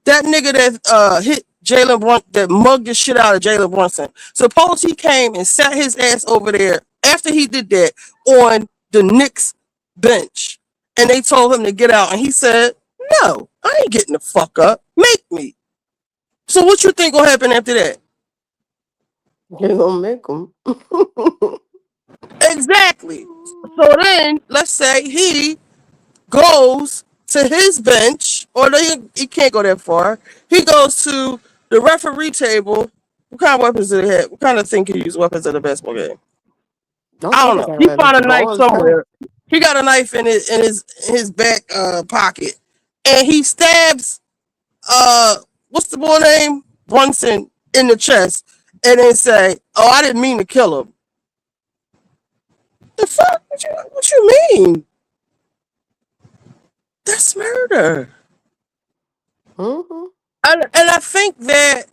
Speaker 2: that nigga that hit Jalen Brunson, that mugged the shit out of Jalen Brunson. Suppose he came and sat his ass over there after he did that on the Knicks bench. And they told him to get out. And he said, "No, I ain't getting the fuck up. Make me." So what you think gonna happen after that?
Speaker 19: They're gonna make him.
Speaker 2: Exactly. So then, let's say he goes to his bench, or he can't go that far. He goes to the referee table. What kind of weapons do they have? What kind of thing can you use weapons at a basketball game? I don't know. He found a knife somewhere. He got a knife in his back pocket, and he stabs what's the boy name? Brunson in the chest, and then say, "Oh, I didn't mean to kill him." The fuck? What you mean? That's murder. And I think that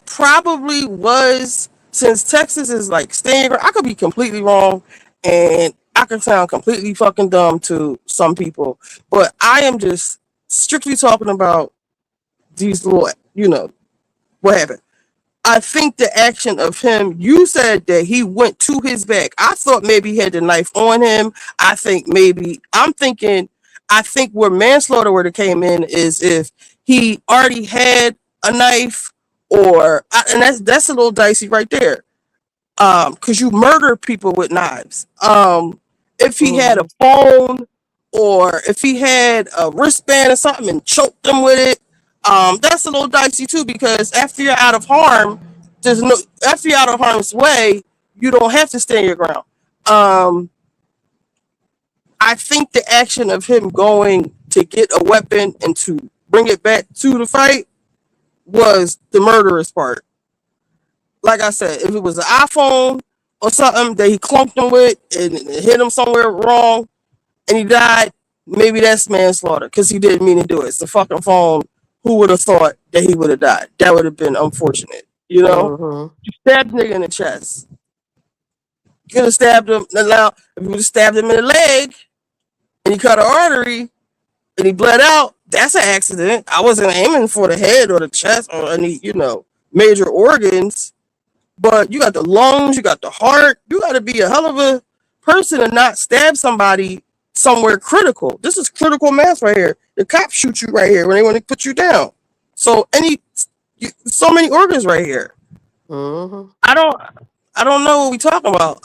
Speaker 2: probably was, since Texas is like staying, I could be completely wrong, and I could sound completely fucking dumb to some people, but I am just strictly talking about these little, you know, what happened. I think the action of him, you said that he went to his back. I thought maybe he had the knife on him. I think where manslaughter would have came in is if he already had a knife, and that's a little dicey right there. Because you murder people with knives. If he had a phone, or if he had a wristband or something and choked them with it, that's a little dicey too, because after you're out of harm's way, you don't have to stand your ground. I think the action of him going to get a weapon and to bring it back to the fight was the murderous part. Like I said, if it was an iPhone or something that he clunked him with and hit him somewhere wrong and he died, maybe that's manslaughter because he didn't mean to do it. It's the fucking phone. Who would have thought that he would have died? That would have been unfortunate, you know? You stabbed nigga in the chest. You could have stabbed him. Now, if you would have stabbed him in the leg and he cut an artery and he bled out, that's an accident. I wasn't aiming for the head or the chest or any, you know, major organs. But you got the lungs, you got the heart. You got to be a hell of a person to not stab somebody somewhere critical. This is critical mass right here. The cops shoot you right here when they want to put you down. So so many organs right here. I don't know what we talking about.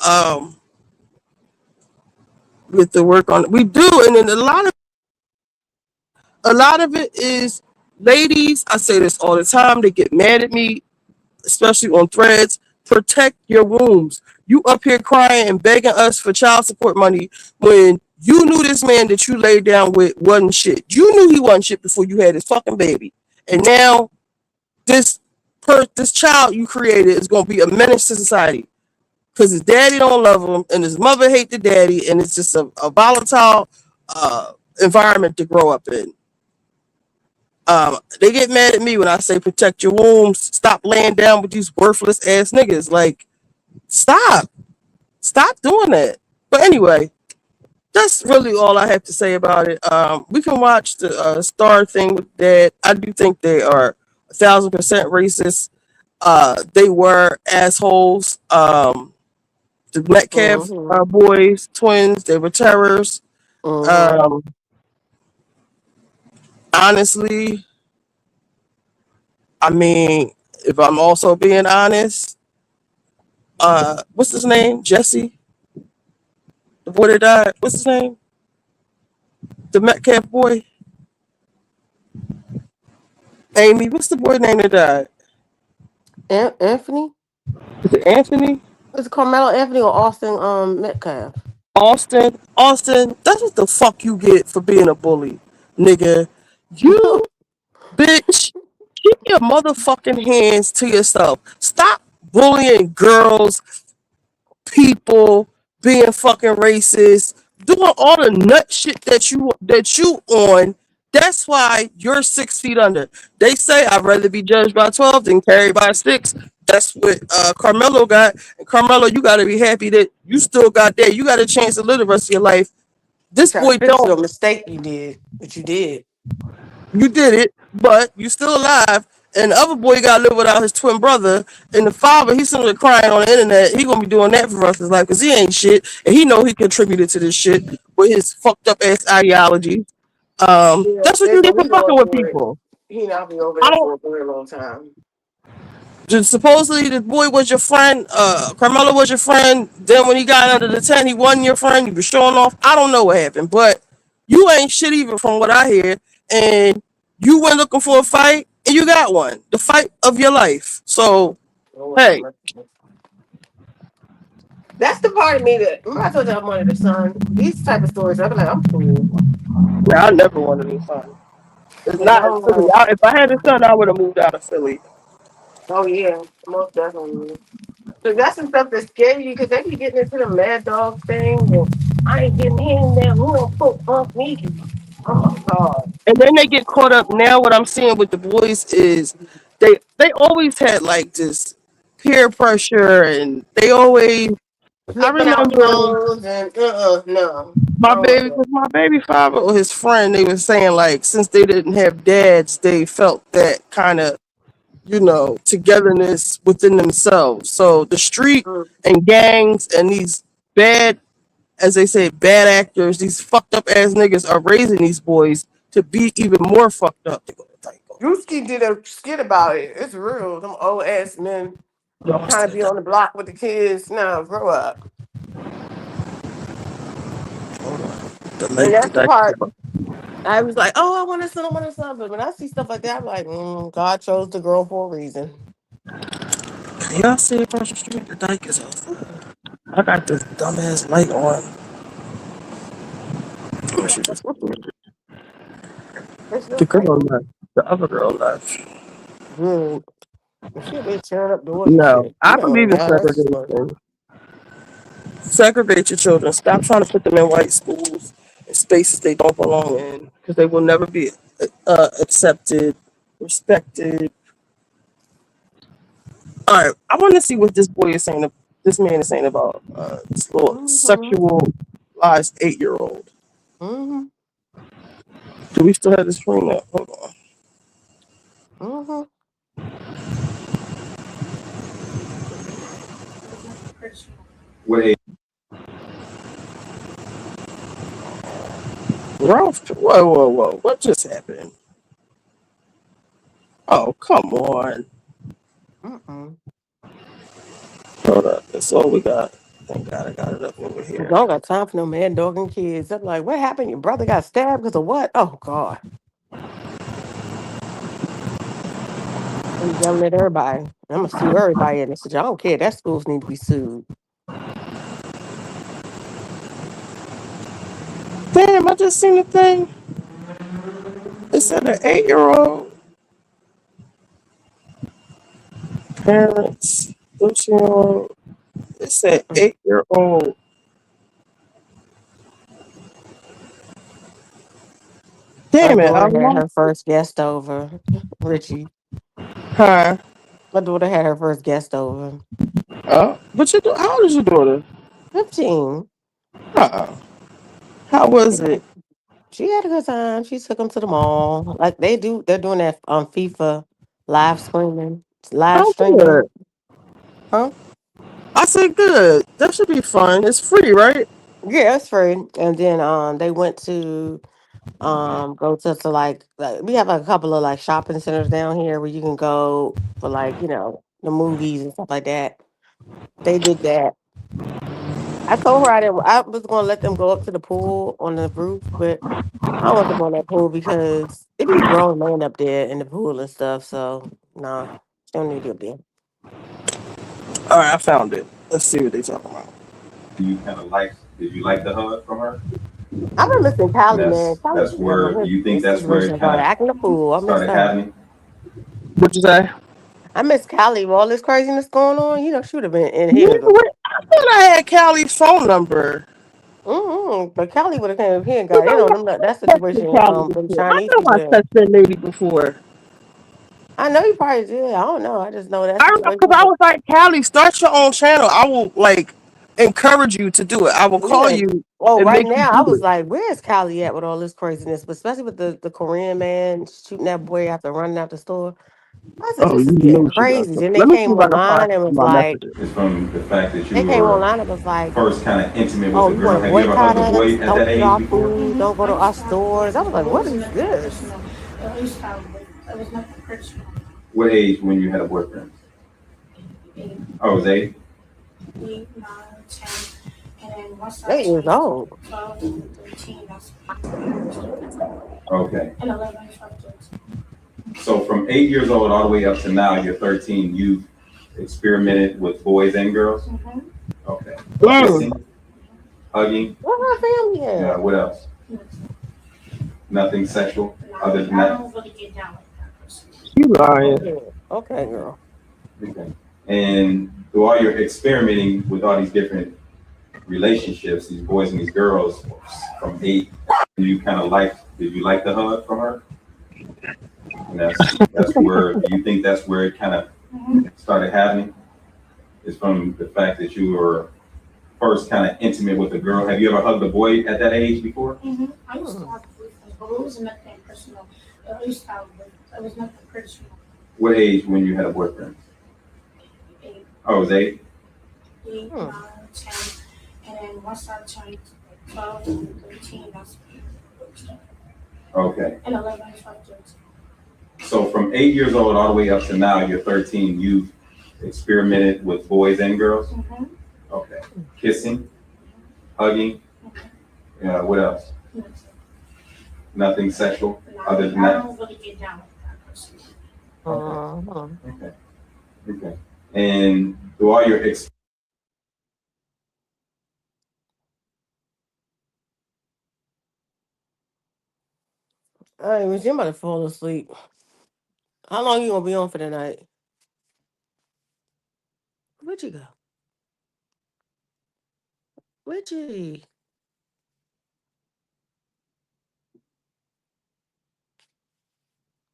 Speaker 2: get to work on it. We do, and then a lot of it is ladies. I say this all the time. They get mad at me, especially on threads. Protect your wombs. You up here crying and begging us for child support money when you knew this man that you laid down with wasn't shit. You knew he wasn't shit before you had his fucking baby, and now this child you created is gonna be a menace to society because his daddy don't love him and his mother hate the daddy, and it's just a volatile environment to grow up in. They get mad at me when I say protect your wombs. Stop laying down with these worthless ass niggas. Like, stop doing that. But anyway, that's really all I have to say about it. We can watch the Star thing with Dad. I do think they are 1,000% racist. They were assholes. The Metcalf boys, twins, they were terrors. Honestly, I mean, if I'm also being honest, what's his name? Jesse? The boy that died? What's his name? The Metcalf boy? Amy, what's the boy name that died?
Speaker 19: Anthony?
Speaker 2: Is it Anthony?
Speaker 19: Is it Carmelo Anthony or Austin Metcalf?
Speaker 2: Austin, that's what the fuck you get for being a bully, nigga. You bitch, keep your motherfucking hands to yourself. Stop bullying girls, people, being fucking racist, doing all the nut shit that you on. That's why you're 6 feet under. They say I'd rather be judged by 12 than carried by 6. That's what Carmelo got. And Carmelo, you got to be happy that you still got that. You got a chance to live the rest of your life. This boy don't.
Speaker 19: A mistake you did, but you did.
Speaker 2: You did it, but you still alive. And the other boy got to live without his twin brother. And the father, he's sitting there crying on the internet. He going to be doing that for the rest of his life because he ain't shit. And he know he contributed to this shit with his fucked up ass ideology. That's what you get for fucking with people.
Speaker 19: He not be over there for a very long time.
Speaker 2: Supposedly the boy was your friend, Carmelo was your friend. Then when he got under the tent, he wasn't your friend. You were showing off. I don't know what happened, but you ain't shit even from what I hear. And you went looking for a fight, and you got one. The fight of your life. So, hey.
Speaker 19: That's the part of me that, remember I told you I wanted a son? These type of stories, I'd be like, I'm cool.
Speaker 2: Yeah, I never wanted a son. It's not in Philly. If I had a son, I would have moved out of Philly.
Speaker 19: Oh, yeah, most definitely. So that's some stuff that scare you because they be getting into the mad dog thing. And I ain't getting in there. Who don't fuck me? Oh, my God.
Speaker 2: And then they get caught up. Now what I'm seeing with the boys is they always had like this peer pressure, and they always. I remember my baby father or his friend. They were saying like since they didn't have dads, they felt that kind of togetherness within themselves. So the street and gangs and these bad, as they say, bad actors, these fucked up ass niggas are raising these boys to be even more fucked up.
Speaker 19: Drewski did a skit about it. It's real. Them old ass men trying to be on the block with the kids. Now, grow up. And that's the part. I was like, oh, I want a son. But when I see stuff like that, I'm like, God chose the girl for a reason.
Speaker 2: Y'all see across the street, the dike is off. I got this dumbass light on. The girl left. The other girl left.
Speaker 19: Shit, they tearing up doors.
Speaker 2: No, I believe in segregation. Segregate your children. Stop trying to put them in white schools in spaces they don't belong in because they will never be accepted, respected. All right, I want to see what this boy is saying. This man is saying about this little sexualized 8-year-old. Do we still have the screen up? Hold on.
Speaker 4: Wait.
Speaker 2: Ralph, whoa. What just happened? Oh, come on. Hold up. That's all we got. Thank God I got it up over
Speaker 19: I
Speaker 2: here.
Speaker 19: don't got time for no man dogging kids. I'm like, what happened? Your brother got stabbed because of what? Oh God. I'm yelling at everybody. I'm gonna sue everybody in this. I don't care. That schools need to be sued.
Speaker 2: Damn, I just seen a thing. It said an 8-year-old parents, 13-year-old. It said 8-year-old.
Speaker 19: My
Speaker 2: Damn it, I
Speaker 19: daughter had
Speaker 2: lost
Speaker 19: her first guest over. Richie.
Speaker 2: her.
Speaker 19: My daughter had her first guest over.
Speaker 2: But how old is your daughter?
Speaker 19: 15.
Speaker 2: How was it?
Speaker 19: She had a good time. She took them to the mall. Like they do, they're doing that on FIFA live
Speaker 2: Oh,
Speaker 19: streaming.
Speaker 2: good.
Speaker 19: Huh?
Speaker 2: I said good. That should be fun. It's free, right?
Speaker 19: Yeah, it's free. And then they went to go to like we have a couple of like shopping centers down here where you can go for like, the movies and stuff like that. They did that. I told her I was gonna let them go up to the pool on the roof, but I don't want them on that pool because it be grown men up there in the pool and stuff. So nah, she don't need to be up
Speaker 2: All right, I found it. Let's see what they talking about.
Speaker 4: You kind of like? Did you like the hug from her?
Speaker 19: there. I've been missing
Speaker 4: And
Speaker 19: Callie, man.
Speaker 4: that's
Speaker 19: Callie
Speaker 4: that's
Speaker 19: should have
Speaker 4: where. Do you think
Speaker 19: his
Speaker 4: that's where
Speaker 19: situation
Speaker 4: it kind
Speaker 19: about
Speaker 4: of
Speaker 19: acting the fool. I miss
Speaker 4: started
Speaker 19: her.
Speaker 4: happening?
Speaker 2: What'd you say?
Speaker 19: I miss Callie with all this craziness going on. She would have been in
Speaker 2: Yeah,
Speaker 19: here.
Speaker 2: I thought I had Callie's phone number.
Speaker 19: But Callie would have came up here and
Speaker 2: 'Cause
Speaker 19: got
Speaker 2: I know
Speaker 19: that
Speaker 2: I texted
Speaker 19: situation.
Speaker 2: Callie
Speaker 19: Them
Speaker 2: before. I
Speaker 19: Chinese
Speaker 2: know
Speaker 19: people
Speaker 2: I
Speaker 19: there.
Speaker 2: touched that lady before.
Speaker 19: I know you probably did. I don't know. I just know that
Speaker 2: I remember
Speaker 19: situation.
Speaker 2: because I was like, Callie, start your own channel. I will encourage you to do it. I will call
Speaker 19: Yeah.
Speaker 2: you
Speaker 19: Well,
Speaker 2: and
Speaker 19: right
Speaker 2: make you
Speaker 19: now I
Speaker 2: do
Speaker 19: was
Speaker 2: it.
Speaker 19: like, "Where's Callie at with all this craziness?" But especially with the Korean man shooting that boy after running out the store. I said,
Speaker 2: Oh,
Speaker 19: "This
Speaker 2: you
Speaker 19: is getting
Speaker 2: know she got
Speaker 19: crazy."
Speaker 2: some.
Speaker 19: Then they
Speaker 2: Let me see
Speaker 19: came
Speaker 2: if I can find
Speaker 19: online and was
Speaker 2: my
Speaker 19: like,
Speaker 2: messages.
Speaker 4: It's from the fact that
Speaker 19: they
Speaker 4: you
Speaker 19: came
Speaker 4: were
Speaker 19: online and was like,
Speaker 4: first kind of intimate with
Speaker 19: "Oh,
Speaker 4: a
Speaker 19: you want
Speaker 4: girl.
Speaker 19: to
Speaker 4: Have you ever
Speaker 19: boycott
Speaker 4: hugged a boy
Speaker 19: us?
Speaker 4: at
Speaker 19: Don't
Speaker 4: that
Speaker 19: eat
Speaker 4: age
Speaker 19: our
Speaker 4: before?
Speaker 19: food. Don't go to our stores." I was like, "What is this?"
Speaker 4: What age when you had a boyfriend? Oh, it was 8.
Speaker 19: 8 years old.
Speaker 4: Okay. So from 8 years old all the way up to now, you're 13. You've experimented with boys and girls. Okay. Kissing, hugging.
Speaker 19: Where her family at?
Speaker 4: What else? Nothing sexual other than that.
Speaker 2: You lying.
Speaker 19: Okay, girl.
Speaker 4: Okay. And while you're experimenting with all these different relationships, these boys and these girls, from 8, you kind of did you like the hug from her? And that's where, do you think that's where it kind of started happening? Is from the fact that you were first kind of intimate with a girl. Have you ever hugged a boy at that age before?
Speaker 6: I used to have boyfriends, but it wasn't nothing personal. I used to have boyfriends. It was nothing personal.
Speaker 4: What age when you had a boyfriend?
Speaker 6: 8.
Speaker 4: Oh, it was 8?
Speaker 6: 8, 9, 10. And then once I turned 12 and 13, that's when it started.
Speaker 4: Okay.
Speaker 6: And 11, 12, 13.
Speaker 4: So from 8 years old all the way up to now, you're 13, you've experimented with boys and girls? Okay. Kissing, hugging, what else? Nothing sexual other than
Speaker 6: I
Speaker 4: that?
Speaker 6: don't really get down with that person.
Speaker 4: Okay. And through all your
Speaker 19: All right, Miss, you about to fall asleep. How long you gonna be on for the night? Where'd you go? Richie.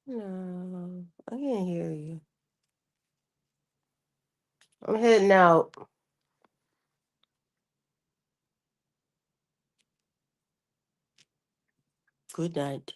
Speaker 19: No, I can't hear you. I'm heading out. Good night.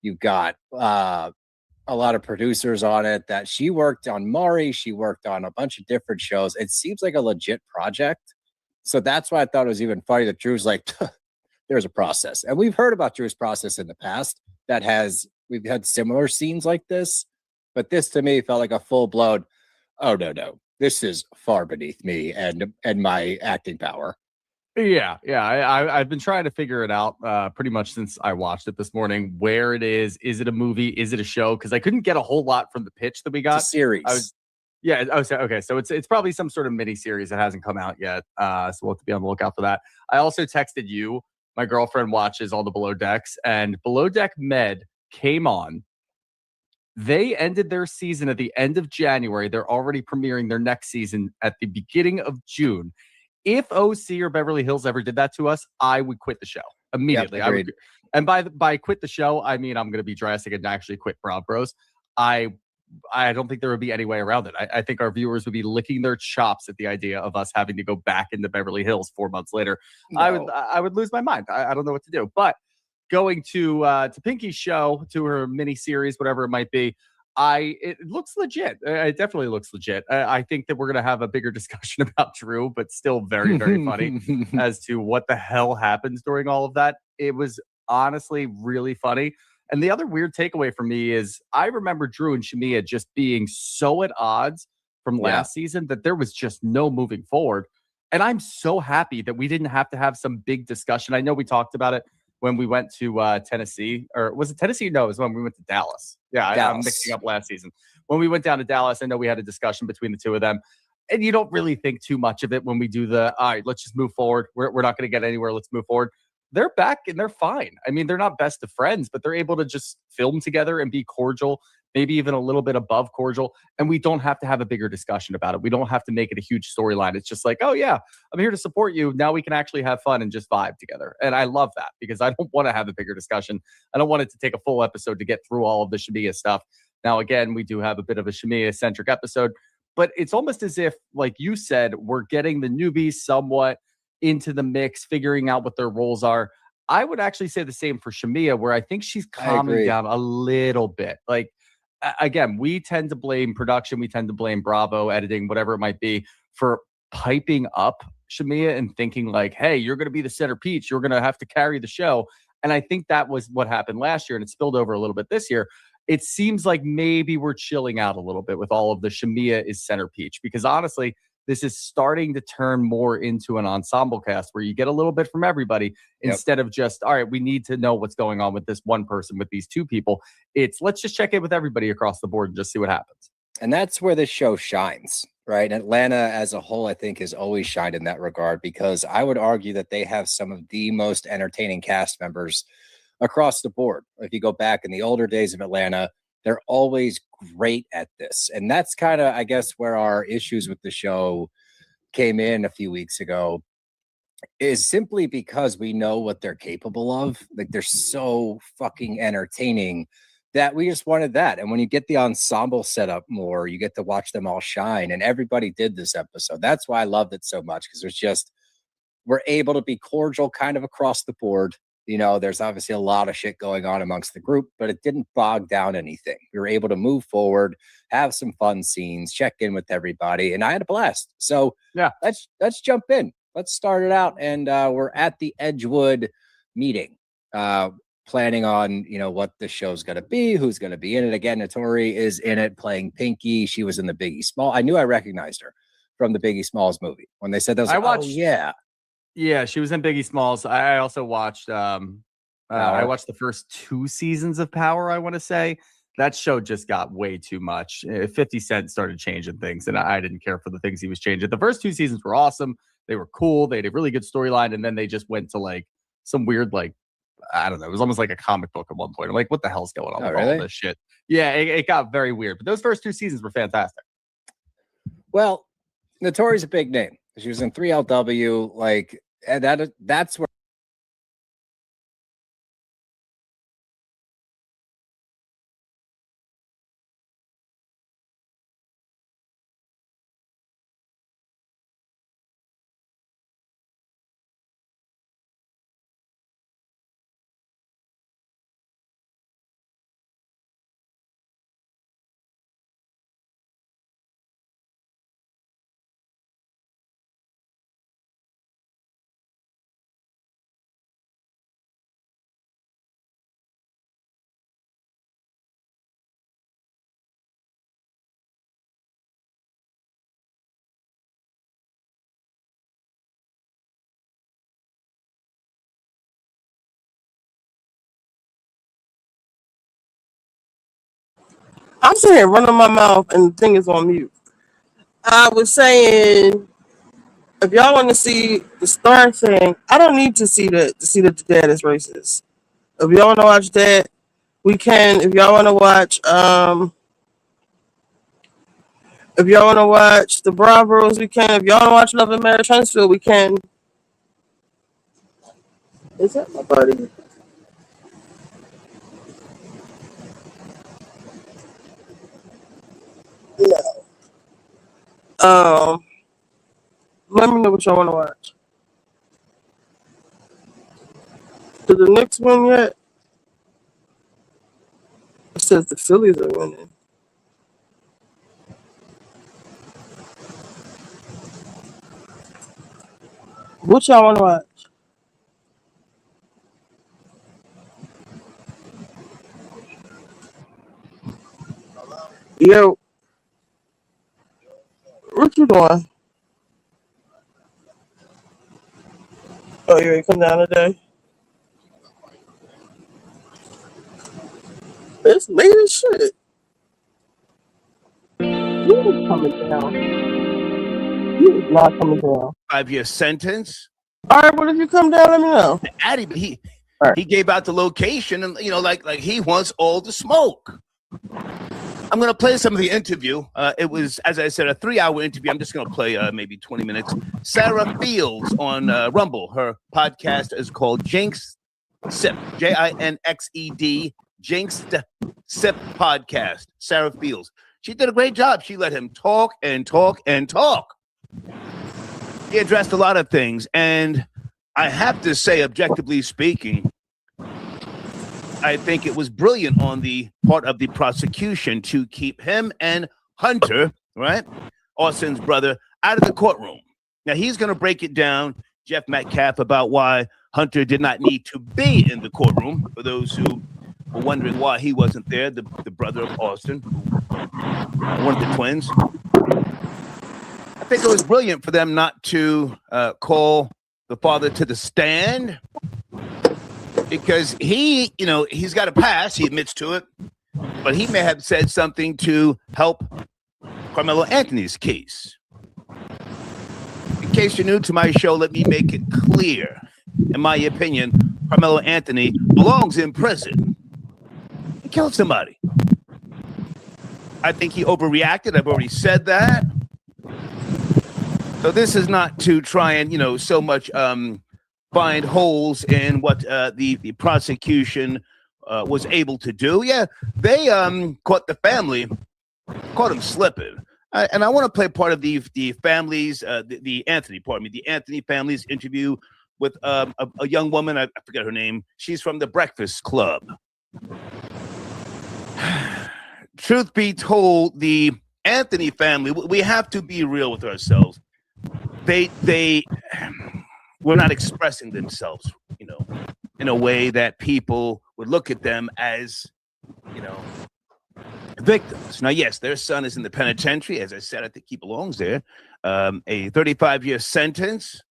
Speaker 8: You've got a lot of producers on it. That she worked on Maury. She worked on a bunch of different shows. It seems like a legit project. So that's why I thought it was even funny that Drew's like, there's a process. And we've heard about Drew's process in the past we've had similar scenes like this. But this to me felt like a full blown, oh, no. This is far beneath me and my acting power.
Speaker 9: Yeah. I've been trying to figure it out pretty much since I watched it this morning. Where it is it a movie? Is it a show? Because I couldn't get a whole lot from the pitch that we got.
Speaker 8: It's a series.
Speaker 9: Okay. So it's probably some sort of mini series that hasn't come out yet. So we'll have to be on the lookout for that. I also texted you. My girlfriend watches all the Below Decks, and Below Deck Med came on. They ended their season at the end of January. They're already premiering their next season at the beginning of June. If OC or Beverly Hills ever did that to us, I would quit the show immediately.
Speaker 8: Yep, agreed.
Speaker 9: And by quit the show, I mean I'm going to be drastic and actually quit Broad Bros. I don't think there would be any way around it. I think our viewers would be licking their chops at the idea of us having to go back into Beverly Hills 4 months later. No. I would lose my mind. I don't know what to do. But going to Pinky's show, to her mini series, whatever it might be, it looks legit. It definitely looks legit. I think that we're going to have a bigger discussion about Drew, but still very, very funny as to what the hell happens during all of that. It was honestly really funny. And the other weird takeaway for me is I remember Drew and Shamia just being so at odds from last season that there was just no moving forward. And I'm so happy that we didn't have to have some big discussion. I know we talked about it when we went to Tennessee, or was it Tennessee? No, it was when we went to Dallas. Yeah, I'm mixing up last season. When we went down to Dallas, I know we had a discussion between the two of them. And you don't really think too much of it when we do all right, let's just move forward. We're not going to get anywhere. Let's move forward. They're back and they're fine. I mean, they're not best of friends, but they're able to just film together and be cordial, maybe even a little bit above cordial. And we don't have to have a bigger discussion about it. We don't have to make it a huge storyline. It's just like, oh yeah, I'm here to support you. Now we can actually have fun and just vibe together. And I love that because I don't want to have a bigger discussion. I don't want it to take a full episode to get through all of the Shamia stuff. Now, again, we do have a bit of a Shamia-centric episode, but it's almost as if, like you said, we're getting the newbies somewhat into the mix, figuring out what their roles are. I would actually say the same for Shamia, where I think she's calming down a little bit. Like, again, we tend to blame production, we tend to blame Bravo, editing, whatever it might be, for piping up Shamia and thinking like, hey, you're going to be the center peach, you're going to have to carry the show. And I think that was what happened last year, and it spilled over a little bit this year. It seems like maybe we're chilling out a little bit with all of the Shamia is center peach, because honestly, this is starting to turn more into an ensemble cast where you get a little bit from everybody instead of just, all right, we need to know what's going on with this one person, with these two people. It's let's just check in with everybody across the board and just see what happens.
Speaker 8: And that's where this show shines, right? Atlanta as a whole, I think, has always shined in that regard, because I would argue that they have some of the most entertaining cast members across the board. If you go back in the older days of Atlanta, they're always great at this. And that's kind of, I guess, where our issues with the show came in a few weeks ago, is simply because we know what they're capable of. Like, they're so fucking entertaining that we just wanted that. And when you get the ensemble set up more, you get to watch them all shine. And everybody did this episode. That's why I loved it so much, because we're able to be cordial kind of across the board. You know, there's obviously a lot of shit going on amongst the group, but it didn't bog down anything. We were able to move forward, have some fun scenes, check in with everybody, and I had a blast. So yeah, let's jump in. Let's start it out. And we're at the Edgewood meeting, planning on, what the show's going to be, who's going to be in it. Again, Naturi is in it playing Pinky. She was in the Biggie Small. I knew I recognized her from the Biggie Smalls movie. When they said that, I watched,
Speaker 9: Yeah, she was in Biggie Smalls. I also watched I watched the first 2 seasons of Power, I want to say. That show just got way too much. 50 Cent started changing things, and I didn't care for the things he was changing. The first 2 seasons were awesome. They were cool. They had a really good storyline, and then they just went to like some weird, like, I don't know. It was almost like a comic book at one point. I'm like, what the hell's going on with all this shit? Yeah, it got very weird. But those first 2 seasons were fantastic.
Speaker 8: Well, Naturi's a big name. She was in 3LW, like, and that's where
Speaker 2: I'm sitting here running my mouth and the thing is on mute. I was saying, if y'all want to see the Star thing, I don't need to see that the dad is racist. If y'all want to watch that, we can. If y'all want to watch, if y'all want to watch the Bravos, we can. If y'all want to watch Love and Marriage Huntsville, we can. Is that my buddy? No. Let me know what y'all want to watch. Did the Knicks win yet? It says the Phillies are winning. What y'all want to watch? Yo, what you doing? Oh, you ain't come down today? It's late as shit. You was coming down. You was not coming down.
Speaker 10: 5-year sentence.
Speaker 2: All right, well, if you come down, let me know.
Speaker 10: Addy, he gave out the location, and like he wants all the smoke. I'm gonna play some of the interview. It was, as I said, a 3-hour interview. I'm just gonna play maybe 20 minutes. Sarah Fields on Rumble. Her podcast is called Jinxed Sip. Jinxed Sip Podcast. Sarah Fields. She did a great job. She let him talk and talk and talk. He addressed a lot of things, and I have to say, objectively speaking, I think it was brilliant on the part of the prosecution to keep him and Hunter, right, Austin's brother, out of the courtroom. Now, he's going to break it down, Jeff Metcalf, about why Hunter did not need to be in the courtroom. For those who were wondering why he wasn't there, the brother of Austin, one of the twins. I think it was brilliant for them not to call the father to the stand, because he's got a past. He admits to it, but he may have said something to help Carmelo Anthony's case. In case you're new to my show, let me make it clear. In my opinion, Carmelo Anthony belongs in prison. He killed somebody. I think he overreacted. I've already said that. So this is not to try and, so much find holes in what the prosecution was able to do. Yeah, they caught the family, caught him slipping. And I want to play part of the family's, the Anthony family's interview with a young woman. I forget her name. She's from the Breakfast Club. Truth be told, the Anthony family, we have to be real with ourselves. They were not expressing themselves, in a way that people would look at them as, victims. Now, yes, their son is in the penitentiary. As I said, I think he belongs there. A 35-year sentence.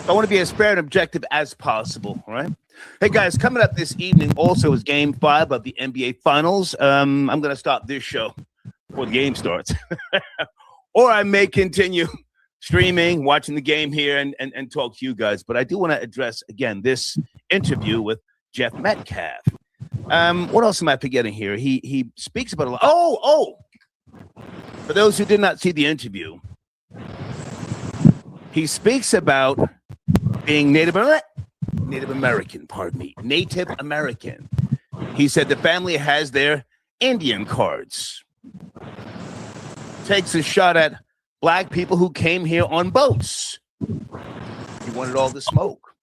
Speaker 10: I want to be as fair and objective as possible, all right? Hey, guys, coming up this evening also is Game 5 of the NBA Finals. I'm going to stop this show before the game starts. Or I may continue streaming, watching the game here, and talk to you guys. But I do want to address, again, this interview with Jeff Metcalf. What else am I forgetting here? He speaks about a lot. Oh! For those who did not see the interview, he speaks about being Native American. He said the family has their Indian cards. Takes a shot at black people who came here on boats. He wanted all the smoke.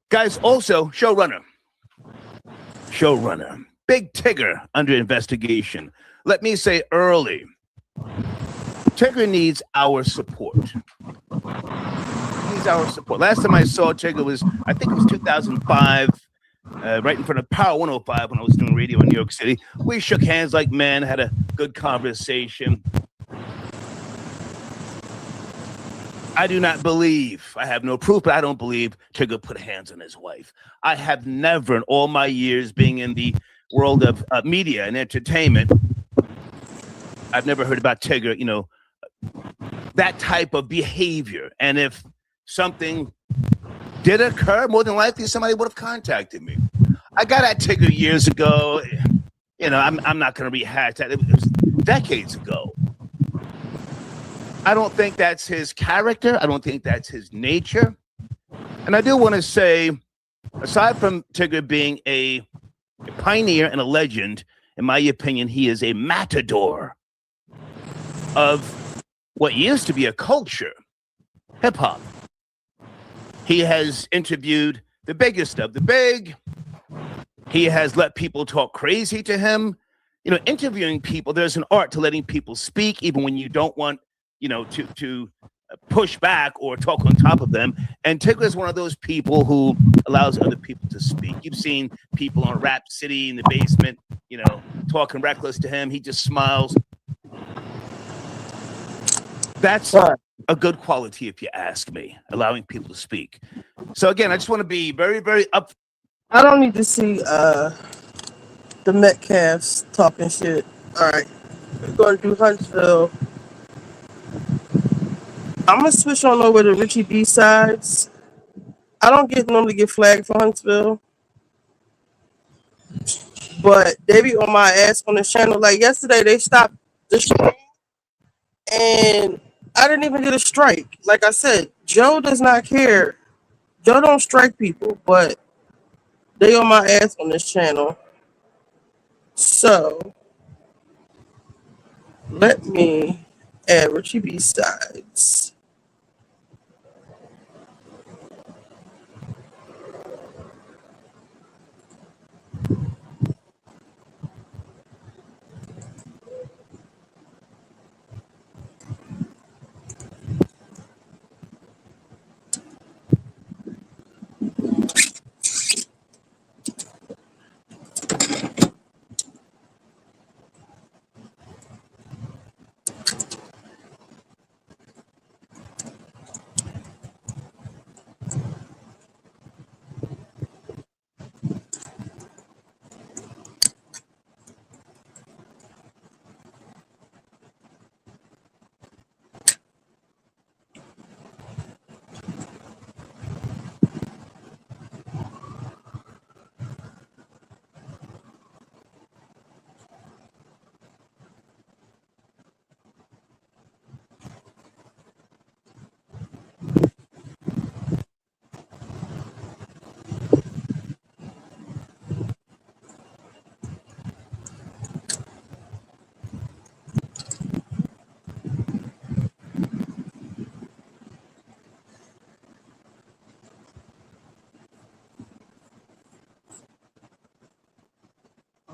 Speaker 10: Guys, also, showrunner. Big Tigger under investigation. Let me say early, Tigger needs our support. Last time I saw Tigger was, I think it was 2005, right in front of Power 105 when I was doing radio in New York City. We shook hands like men, had a good conversation. I do not believe, I have no proof, but I don't believe Tigger put hands on his wife. I have never in all my years being in the world of media and entertainment, I've never heard about Tigger, that type of behavior. And if something did occur, more than likely somebody would have contacted me. I got at Tigger years ago. I'm not going to rehash that. It was decades ago. I don't think that's his character. I don't think that's his nature. And I do want to say, aside from Tigger being a pioneer and a legend, in my opinion, he is a matador of what used to be a culture, hip-hop. He has interviewed the biggest of the big. He has let people talk crazy to him. Interviewing people, there's an art to letting people speak, even when you don't want to push back or talk on top of them. And Tigger is one of those people who allows other people to speak. You've seen people on Rap City in the basement, talking reckless to him. He just smiles. That's a good quality, if you ask me, allowing people to speak. So again, I just want to be very, very up.
Speaker 2: I don't need to see the Metcalfs talking shit. All right, we're going to do Huntsville. I'm gonna switch on over to Richie B-Sides. I don't normally get flagged for Huntsville, but they be on my ass on the channel. Like yesterday, they stopped the stream, and I didn't even get a strike. Like I said, Joe does not care. Joe don't strike people, but they on my ass on this channel. So let me add Richie B-Sides.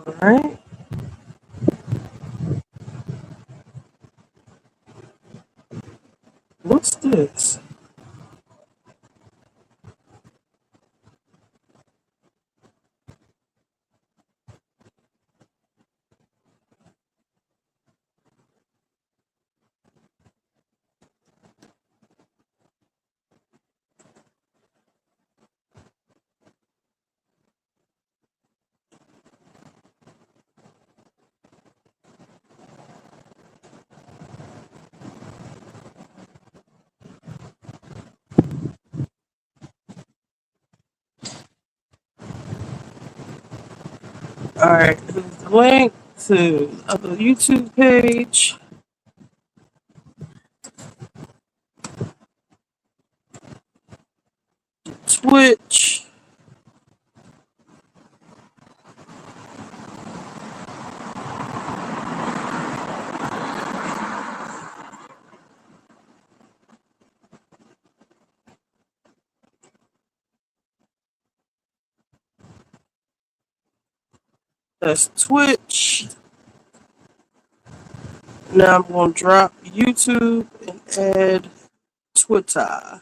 Speaker 2: All right. What's this? All right, here's the link to the YouTube page. Twitch. That's Twitch. Now I'm going to drop YouTube and add Twitter.